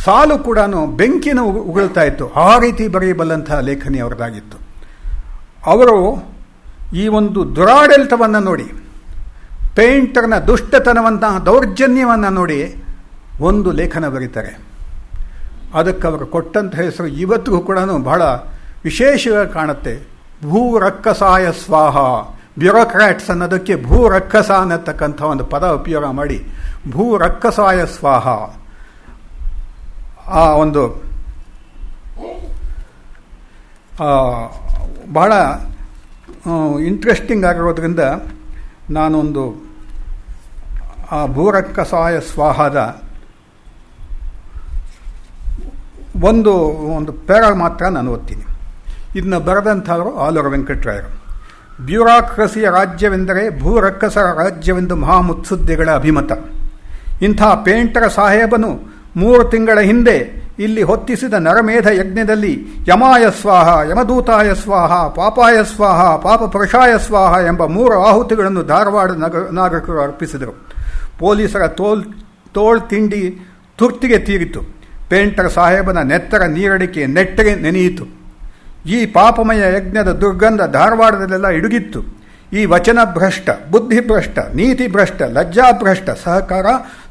ಸಾಲು ಕೂಡ ಬೆಂಕಿನ ಉಗುಳ್ತಾ ಇತ್ತು. ಆ ರೀತಿ ಬರೆಯಬಲ್ಲಂಥ ಲೇಖನಿ ಅವರದಾಗಿತ್ತು. ಅವರು ಈ ಒಂದು ದುರಾಡಳಿತವನ್ನು ನೋಡಿ, ಪೇಂಟರ್ನ ದುಷ್ಟತನವನ್ನು, ದೌರ್ಜನ್ಯವನ್ನು ನೋಡಿ ಒಂದು ಲೇಖನ ಬರೀತಾರೆ. ಅದಕ್ಕೆ ಅವರು ಕೊಟ್ಟಂಥ ಹೆಸರು ಇವತ್ತಿಗೂ ಕೂಡ ಬಹಳ ವಿಶೇಷವಾಗಿ ಕಾಣುತ್ತೆ. ಭೂರಕ್ಕಸಾಯ ಸ್ವಾಹ. ಬ್ಯೂರೋಕ್ರಾಟ್ಸ್ ಅನ್ನೋದಕ್ಕೆ ಭೂರಕ್ಕಸ ಅನ್ನತಕ್ಕಂಥ ಒಂದು ಪದ ಉಪಯೋಗ ಮಾಡಿ ಭೂರಕ್ಕಸಾಯ ಸ್ವಾಹ. ಆ ಒಂದು ಬಹಳ ಇಂಟ್ರೆಸ್ಟಿಂಗ್ ಆಗಿರೋದ್ರಿಂದ ನಾನೊಂದು ಆ ಭೂರಕ್ಕಸಾಯ ಸ್ವಾಹದ ಒಂದು ಪ್ಯಾರಾ ಮಾತ್ರ ನಾನು ಓದ್ತೀನಿ. ಇದನ್ನು ಬರೆದಂಥವರು ಆಲೂರು ವೆಂಕಟರಾಯರು. ಬ್ಯೂರಾಕ್ರಸಿಯ ರಾಜ್ಯವೆಂದರೆ ಭೂರಕ್ಕಸರ ರಾಜ್ಯವೆಂದು ಮಹಾಮುತ್ಸುದ್ದಿಗಳ ಅಭಿಮತ. ಇಂಥ ಪೇಂಟರ ಸಾಹೇಬನು 3 ತಿಂಗಳ ಹಿಂದೆ ಇಲ್ಲಿ ಹೊತ್ತಿಸಿದ ನರಮೇಧ ಯಜ್ಞದಲ್ಲಿ ಯಮಾಯ ಸ್ವಾಹ, ಯಮದೂತಾಯ ಸ್ವಾಹ, ಪಾಪಾಯ ಸ್ವಾಹ, ಪಾಪಪುರುಷಾಯ ಸ್ವಾಹ ಎಂಬ 3 ಆಹುತಿಗಳನ್ನು ಧಾರವಾಡ ನಾಗರಿಕರು ಅರ್ಪಿಸಿದರು. ಪೊಲೀಸರ ತೋಳ್ ತಿಂಡಿ ತುರ್ತಿಗೆ ತೀರಿತು. ಪೇಂಟರ್ ಸಾಹೇಬನ ನೆತ್ತರ ನೀರಡಿಕೆ ನೆಟ್ಟಗೆ ನೆನೆಯಿತು. ಈ ಪಾಪಮಯ ಯಜ್ಞದ ದುರ್ಗಂಧ ಧಾರವಾಡದಲ್ಲೆಲ್ಲ ಇಡುಗಿತ್ತು. ಈ ವಚನ ಭ್ರಷ್ಟ, ಬುದ್ಧಿಭ್ರಷ್ಟ, ನೀತಿಭ್ರಷ್ಟ, ಲಜ್ಜಾಭ್ರಷ್ಟ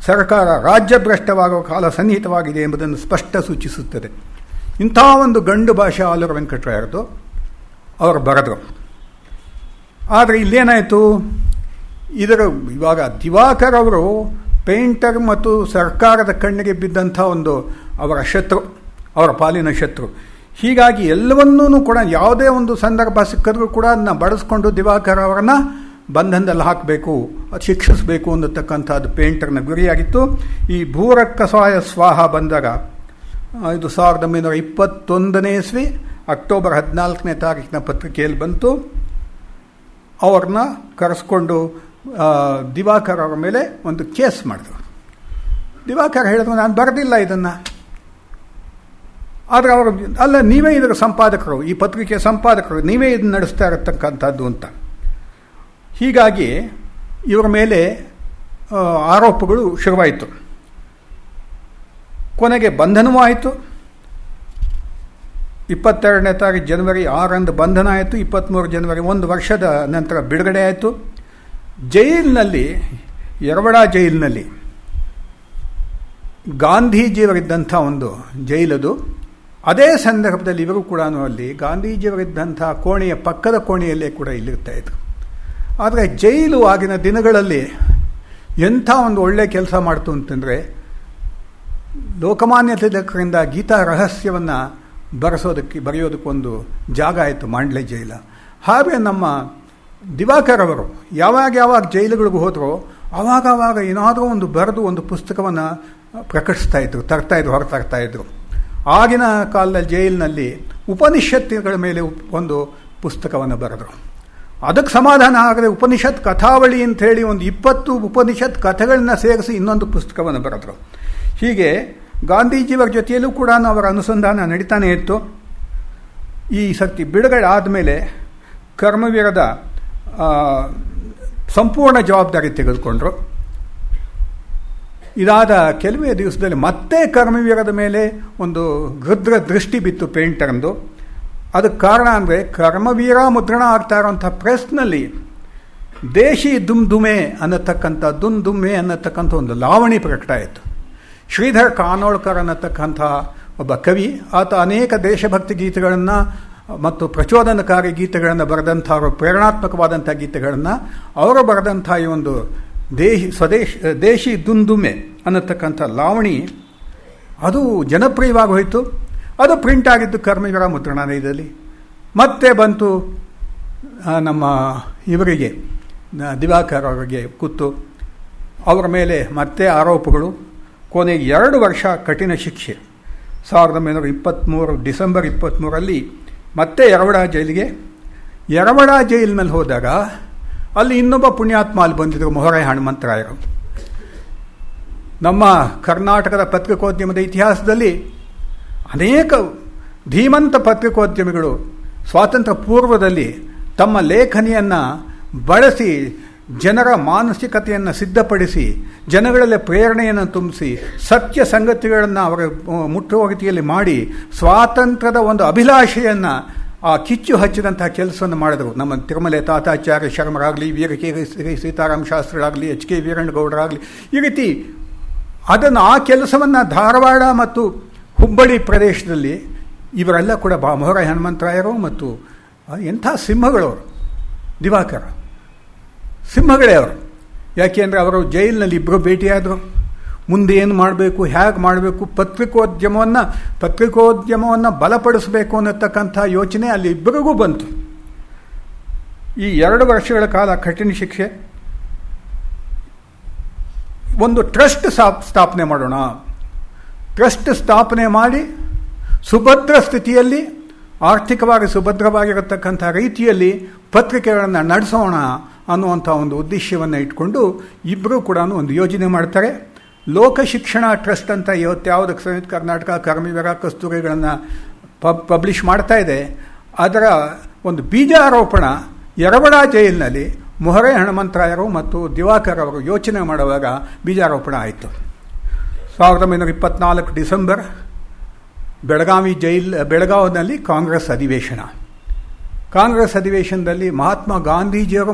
ಸರ್ಕಾರ ರಾಜ್ಯಭ್ರಷ್ಟವಾಗುವ ಕಾಲ ಸನ್ನಿಹಿತವಾಗಿದೆ ಎಂಬುದನ್ನು ಸ್ಪಷ್ಟ ಸೂಚಿಸುತ್ತದೆ. ಇಂಥ ಒಂದು ಗಂಡು ಭಾಷೆ ಆಲೂರು ವೆಂಕಟರಾಯರದು ಅವರು ಬರೆದರು. ಆದರೆ ಇಲ್ಲೇನಾಯಿತು, ಇವಾಗ ದಿವಾಕರ್ ಅವರು ಪೇಂಟರ್ ಮತ್ತು ಸರ್ಕಾರದ ಕಣ್ಣಿಗೆ ಬಿದ್ದಂಥ ಒಂದು ಅವರ ಶತ್ರು, ಅವರ ಪಾಲಿನ ಶತ್ರು. ಹೀಗಾಗಿ ಎಲ್ಲವನ್ನೂ ಕೂಡ ಯಾವುದೇ ಒಂದು ಸಂದರ್ಭ ಸಿಕ್ಕಿದ್ರೂ ಕೂಡ ಅದನ್ನ ಬಳಸ್ಕೊಂಡು ದಿವಾಕರ್ ಅವರನ್ನು ಬಂಧನದಲ್ಲಿ ಹಾಕಬೇಕು, ಶಿಕ್ಷಿಸಬೇಕು ಅನ್ನತಕ್ಕಂಥದ್ದು ಪೇಂಟರ್ನ ಗುರಿಯಾಗಿತ್ತು. ಈ ಭೂರಕ್ಕಸಾಯ ಸ್ವಾಹ ಬಂದಾಗ ಇದು 1921ನೇ ಇಸ್ವಿ ಅಕ್ಟೋಬರ್ 14ನೇ ತಾರೀಕಿನ ಪತ್ರಿಕೆಯಲ್ಲಿ ಬಂತು. ಅವ್ರನ್ನ ಕರೆಸ್ಕೊಂಡು ದಿವಾಕರ್ ಅವರ ಮೇಲೆ ಒಂದು ಕೇಸ್ ಮಾಡಿದ್ರು. ದಿವಾಕರ್ ಹೇಳಿದ್ರು, ನಾನು ಬರೆದಿಲ್ಲ ಇದನ್ನು. ಆದರೆ ಅವರು, ಅಲ್ಲ, ನೀವೇ ಇದರ ಸಂಪಾದಕರು, ಈ ಪತ್ರಿಕೆಯ ಸಂಪಾದಕರು, ನೀವೇ ಇದನ್ನು ನಡೆಸ್ತಾ ಇರತಕ್ಕಂಥದ್ದು ಅಂತ. ಹೀಗಾಗಿ ಇವರ ಮೇಲೆ ಆರೋಪಗಳು ಶುರುವಾಯಿತು. ಕೊನೆಗೆ ಬಂಧನವೂ ಆಯಿತು. 22ನೇ ತಾರೀಕು ಜನವರಿ 6ರಂದು ಬಂಧನ ಆಯಿತು. 23 ಜನವರಿ 1 ವರ್ಷದ ನಂತರ ಬಿಡುಗಡೆ ಆಯಿತು. ಜೈಲಿನಲ್ಲಿ, ಯರವಡ ಜೈಲಿನಲ್ಲಿ ಗಾಂಧೀಜಿಯವರಿದ್ದಂಥ ಒಂದು ಜೈಲದು. ಅದೇ ಸಂದರ್ಭದಲ್ಲಿ ಇವರು ಕೂಡ ಅಲ್ಲಿ ಗಾಂಧೀಜಿಯವರಿದ್ದಂಥ ಕೋಣೆಯ ಪಕ್ಕದ ಕೋಣೆಯಲ್ಲೇ ಕೂಡ ಇಲ್ಲಿರ್ತಾ ಇದ್ರು. ಆದರೆ ಜೈಲು ಆಗಿನ ದಿನಗಳಲ್ಲಿ ಎಂಥ ಒಂದು ಒಳ್ಳೆಯ ಕೆಲಸ ಮಾಡ್ತು ಅಂತಂದರೆ, ಲೋಕಮಾನ್ಯ ತಿಲಕರಿಂದ ಗೀತಾ ರಹಸ್ಯವನ್ನು ಬರೆಯೋದಕ್ಕೊಂದು ಜಾಗ ಆಯಿತು ಮಾಂಡ್ಲೆ ಜೈಲ. ಹಾಗೆ ನಮ್ಮ ದಿವಾಕರ್ ಅವರು ಯಾವಾಗ ಜೈಲುಗಳಿಗೂ ಹೋದರೋ ಆವಾಗ ಏನಾದರೂ ಒಂದು ಬರೆದು ಒಂದು ಪುಸ್ತಕವನ್ನು ಪ್ರಕಟಿಸ್ತಾಯಿದ್ರು, ಹೊರತರ್ತಾಯಿದ್ರು. ಆಗಿನ ಕಾಲದಲ್ಲಿ ಜೈಲಿನಲ್ಲಿ ಉಪನಿಷತ್ತುಗಳ ಮೇಲೆ ಒಂದು ಪುಸ್ತಕವನ್ನು ಬರೆದರು. ಅದಕ್ಕೆ ಸಮಾಧಾನ ಆಗದೆ ಉಪನಿಷತ್ ಕಥಾವಳಿ ಅಂಥೇಳಿ ಒಂದು 20 ಉಪನಿಷತ್ ಕಥೆಗಳನ್ನ ಸೇರಿಸಿ ಇನ್ನೊಂದು ಪುಸ್ತಕವನ್ನು ಬರೆದರು. ಹೀಗೆ ಗಾಂಧೀಜಿಯವರ ಜೊತೆಯಲ್ಲೂ ಕೂಡ ಅವರ ಅನುಸಂಧಾನ ನಡೀತಾನೆ ಇತ್ತು. ಈ ಸರ್ತಿ ಬಿಡುಗಡೆ ಆದಮೇಲೆ ಕರ್ಮವೀರದ ಸಂಪೂರ್ಣ ಜವಾಬ್ದಾರಿ ತೆಗೆದುಕೊಂಡರು. ಇದಾದ ಕೆಲವೇ ದಿವಸದಲ್ಲಿ ಮತ್ತೆ ಕರ್ಮವೀರದ ಮೇಲೆ ಒಂದು ಗೃದ್ರ ದೃಷ್ಟಿ ಬಿತ್ತು ಪೇಂಟರ್ಂದು. ಅದಕ್ಕೆ ಕಾರಣ ಅಂದರೆ ಕರ್ಮವೀರ ಮುದ್ರಣ ಆಗ್ತಾ ಇರೋಂಥ ಪ್ರೆಸ್ನಲ್ಲಿ ದೇಶಿ ದುಮ್ದುಮೆ ಅನ್ನತಕ್ಕಂಥ ಒಂದು ಲಾವಣಿ ಪ್ರಕಟ ಆಯಿತು. ಶ್ರೀಧರ್ ಕಾನೋಳ್ಕರ್ ಅನ್ನತಕ್ಕಂಥ ಒಬ್ಬ ಕವಿ. ಆತ ಅನೇಕ ದೇಶಭಕ್ತಿ ಗೀತೆಗಳನ್ನು ಮತ್ತು ಪ್ರಚೋದನಕಾರಿ ಗೀತೆಗಳನ್ನು ಬರೆದಂಥವರು, ಪ್ರೇರಣಾತ್ಮಕವಾದಂಥ ಗೀತೆಗಳನ್ನು ಅವರು ಬರೆದಂಥ ಈ ಒಂದು ದೇಶಿ ದುಂದುಮೆ ಅನ್ನತಕ್ಕಂಥ ಲಾವಣಿ ಅದು ಜನಪ್ರಿಯವಾಗಿ ಹೋಯಿತು. ಅದು ಪ್ರಿಂಟ್ ಆಗಿದ್ದು ಕರ್ಮವೀರ ಮುದ್ರಣಾಲಯದಲ್ಲಿ. ಮತ್ತೆ ಬಂತು ನಮ್ಮ ಇವರಿಗೆ, ದಿವಾಕರ್ ಅವರಿಗೆ ಕೂತು ಅವರ ಮೇಲೆ ಮತ್ತೆ ಆರೋಪಗಳು. ಕೊನೆಗೆ 2 ವರ್ಷ ಕಠಿಣ ಶಿಕ್ಷೆ. 1923 ಡಿಸೆಂಬರ್ 23ರಲ್ಲಿ ಮತ್ತೆ ಯರವಡ ಜೈಲಿಗೆ. ಯರವಡ ಜೈಲಿನಲ್ಲಿ ಹೋದಾಗ ಅಲ್ಲಿ ಇನ್ನೊಬ್ಬ ಪುಣ್ಯಾತ್ಮ ಅಲ್ಲಿ ಬಂದಿದ್ದರು, ಮೊಹರೈ ಹನುಮಂತರಾಯರು. ನಮ್ಮ ಕರ್ನಾಟಕದ ಪತ್ರಿಕೋದ್ಯಮದ ಇತಿಹಾಸದಲ್ಲಿ ಅನೇಕ ಧೀಮಂತ ಪತ್ರಿಕೋದ್ಯಮಿಗಳು ಸ್ವಾತಂತ್ರ್ಯ ಪೂರ್ವದಲ್ಲಿ ತಮ್ಮ ಲೇಖನಿಯನ್ನು ಬಳಸಿ ಜನರ ಮಾನಸಿಕತೆಯನ್ನು ಸಿದ್ಧಪಡಿಸಿ ಜನಗಳಲ್ಲಿ ಪ್ರೇರಣೆಯನ್ನು ತುಂಬಿಸಿ ಸತ್ಯ ಸಂಗತಿಗಳನ್ನು ಅವರ ಮುಟ್ಟುವ ರೀತಿಯಲ್ಲಿ ಮಾಡಿ ಸ್ವಾತಂತ್ರ್ಯದ ಒಂದು ಅಭಿಲಾಷೆಯನ್ನು ಆ ಕಿಚ್ಚು ಹಚ್ಚಿದಂತಹ ಕೆಲಸವನ್ನು ಮಾಡಿದರು. ನಮ್ಮ ತಿರುಮಲೆ ತಾತಾಚಾರ್ಯ ಶರ್ಮರಾಗಲಿ, ವೀರಕೇರಿ ಸೀತಾರಾಮ ಶಾಸ್ತ್ರಿಗಳಾಗಲಿ, HK ವೀರಣ್ಣಗೌಡರಾಗಲಿ, ಈ ರೀತಿ ಅದನ್ನು ಆ ಕೆಲಸವನ್ನು ಧಾರವಾಡ ಮತ್ತು ಹುಬ್ಬಳ್ಳಿ ಪ್ರದೇಶದಲ್ಲಿ ಇವರೆಲ್ಲ ಕೂಡ ಮೊಹರೈ ಹನುಮಂತರಾಯರು ಮತ್ತು ಎಂಥ ಸಿಂಹಗಳವರು, ದಿವಾಕರ ಸಿಂಹಗಳೇ ಅವರು. ಯಾಕೆಂದರೆ ಅವರು ಜೈಲಿನಲ್ಲಿ ಇಬ್ಬರು ಭೇಟಿಯಾದರು. ಮುಂದೆ ಏನು ಮಾಡಬೇಕು, ಹೇಗೆ ಮಾಡಬೇಕು, ಪತ್ರಿಕೋದ್ಯಮವನ್ನು ಬಲಪಡಿಸಬೇಕು ಅನ್ನತಕ್ಕಂಥ ಯೋಚನೆ ಅಲ್ಲಿ ಇಬ್ಬರಿಗೂ ಬಂತು. ಈ 2 ವರ್ಷಗಳ ಕಾಲ ಕಠಿಣ ಶಿಕ್ಷೆ. ಒಂದು ಟ್ರಸ್ಟ್ ಸ್ಥಾಪನೆ ಮಾಡೋಣ, ಟ್ರಸ್ಟ್ ಸ್ಥಾಪನೆ ಮಾಡಿ ಸುಭದ್ರ ಸ್ಥಿತಿಯಲ್ಲಿ, ಆರ್ಥಿಕವಾಗಿ ಸುಭದ್ರವಾಗಿರತಕ್ಕಂಥ ರೀತಿಯಲ್ಲಿ ಪತ್ರಿಕೆಗಳನ್ನು ನಡೆಸೋಣ ಅನ್ನುವಂಥ ಒಂದು ಉದ್ದೇಶವನ್ನು ಇಟ್ಕೊಂಡು ಇಬ್ಬರೂ ಕೂಡ ಒಂದು ಯೋಜನೆ ಮಾಡ್ತಾರೆ. ಲೋಕ ಶಿಕ್ಷಣ ಟ್ರಸ್ಟ್ ಅಂತ ಯಾವುದಕ್ಕೆ ಸಂಯುಕ್ತ ಕರ್ನಾಟಕ ಕರ್ಮವೀರ ಕಸ್ತೂರಿಗಳನ್ನು ಪಬ್ಲಿಷ್ ಮಾಡ್ತಾ ಇದೆ. ಅದರ ಒಂದು ಬೀಜಾರೋಪಣ ಯರವಡ ಜೈಲಿನಲ್ಲಿ ಮೊಹರೈ ಹನುಮಂತರಾಯರು ಮತ್ತು ದಿವಾಕರ್ ಅವರು ಯೋಚನೆ ಮಾಡುವಾಗ ಬೀಜಾರೋಪಣ ಆಯಿತು. 1924 ಡಿಸೆಂಬರ್ ಬೆಳಗಾವಿನಲ್ಲಿ ಕಾಂಗ್ರೆಸ್ ಅಧಿವೇಶನ. ಕಾಂಗ್ರೆಸ್ ಅಧಿವೇಶನದಲ್ಲಿ ಮಹಾತ್ಮ ಗಾಂಧೀಜಿಯವರು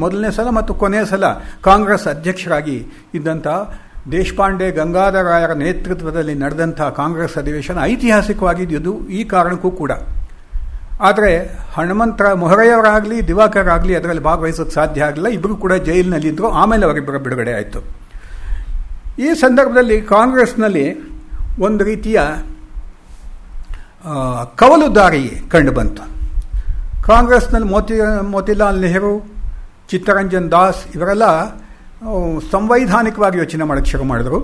ಮೊದಲನೇ ಸಲ ಮತ್ತು ಕೊನೆಯ ಸಲ ಕಾಂಗ್ರೆಸ್ ಅಧ್ಯಕ್ಷರಾಗಿ ಇದ್ದಂಥ ದೇಶಪಾಂಡೆ ಗಂಗಾಧರರಾಯರ ನೇತೃತ್ವದಲ್ಲಿ ನಡೆದಂಥ ಕಾಂಗ್ರೆಸ್ ಅಧಿವೇಶನ ಐತಿಹಾಸಿಕವಾಗಿದ್ದು ಈ ಕಾರಣಕ್ಕೂ ಕೂಡ. ಆದರೆ ಮೊಹರೈಯವರಾಗಲಿ ದಿವಾಕರ್ ಆಗಲಿ ಅದರಲ್ಲಿ ಭಾಗವಹಿಸೋಕ್ಕೆ ಸಾಧ್ಯ ಆಗಲಿಲ್ಲ. ಇಬ್ಬರು ಕೂಡ ಜೈಲಿನಲ್ಲಿದ್ದರು. ಆಮೇಲೆ ಅವರಿಬ್ಬರ ಬಿಡುಗಡೆ ಆಯಿತು. ಈ ಸಂದರ್ಭದಲ್ಲಿ ಕಾಂಗ್ರೆಸ್ನಲ್ಲಿ ಒಂದು ರೀತಿಯ ಕವಲುದಾರಿ ಕಂಡು ಬಂತು. ಕಾಂಗ್ರೆಸ್ನಲ್ಲಿ ಮೋತಿಲಾಲ್ ನೆಹರು, ಚಿತ್ತರಂಜನ್ ದಾಸ್ ಇವರೆಲ್ಲ ಸಂವೈಧಾನಿಕವಾಗಿ ಯೋಚನೆ ಮಾಡೋಕ್ಕೆ ಶುರು ಮಾಡಿದ್ರು.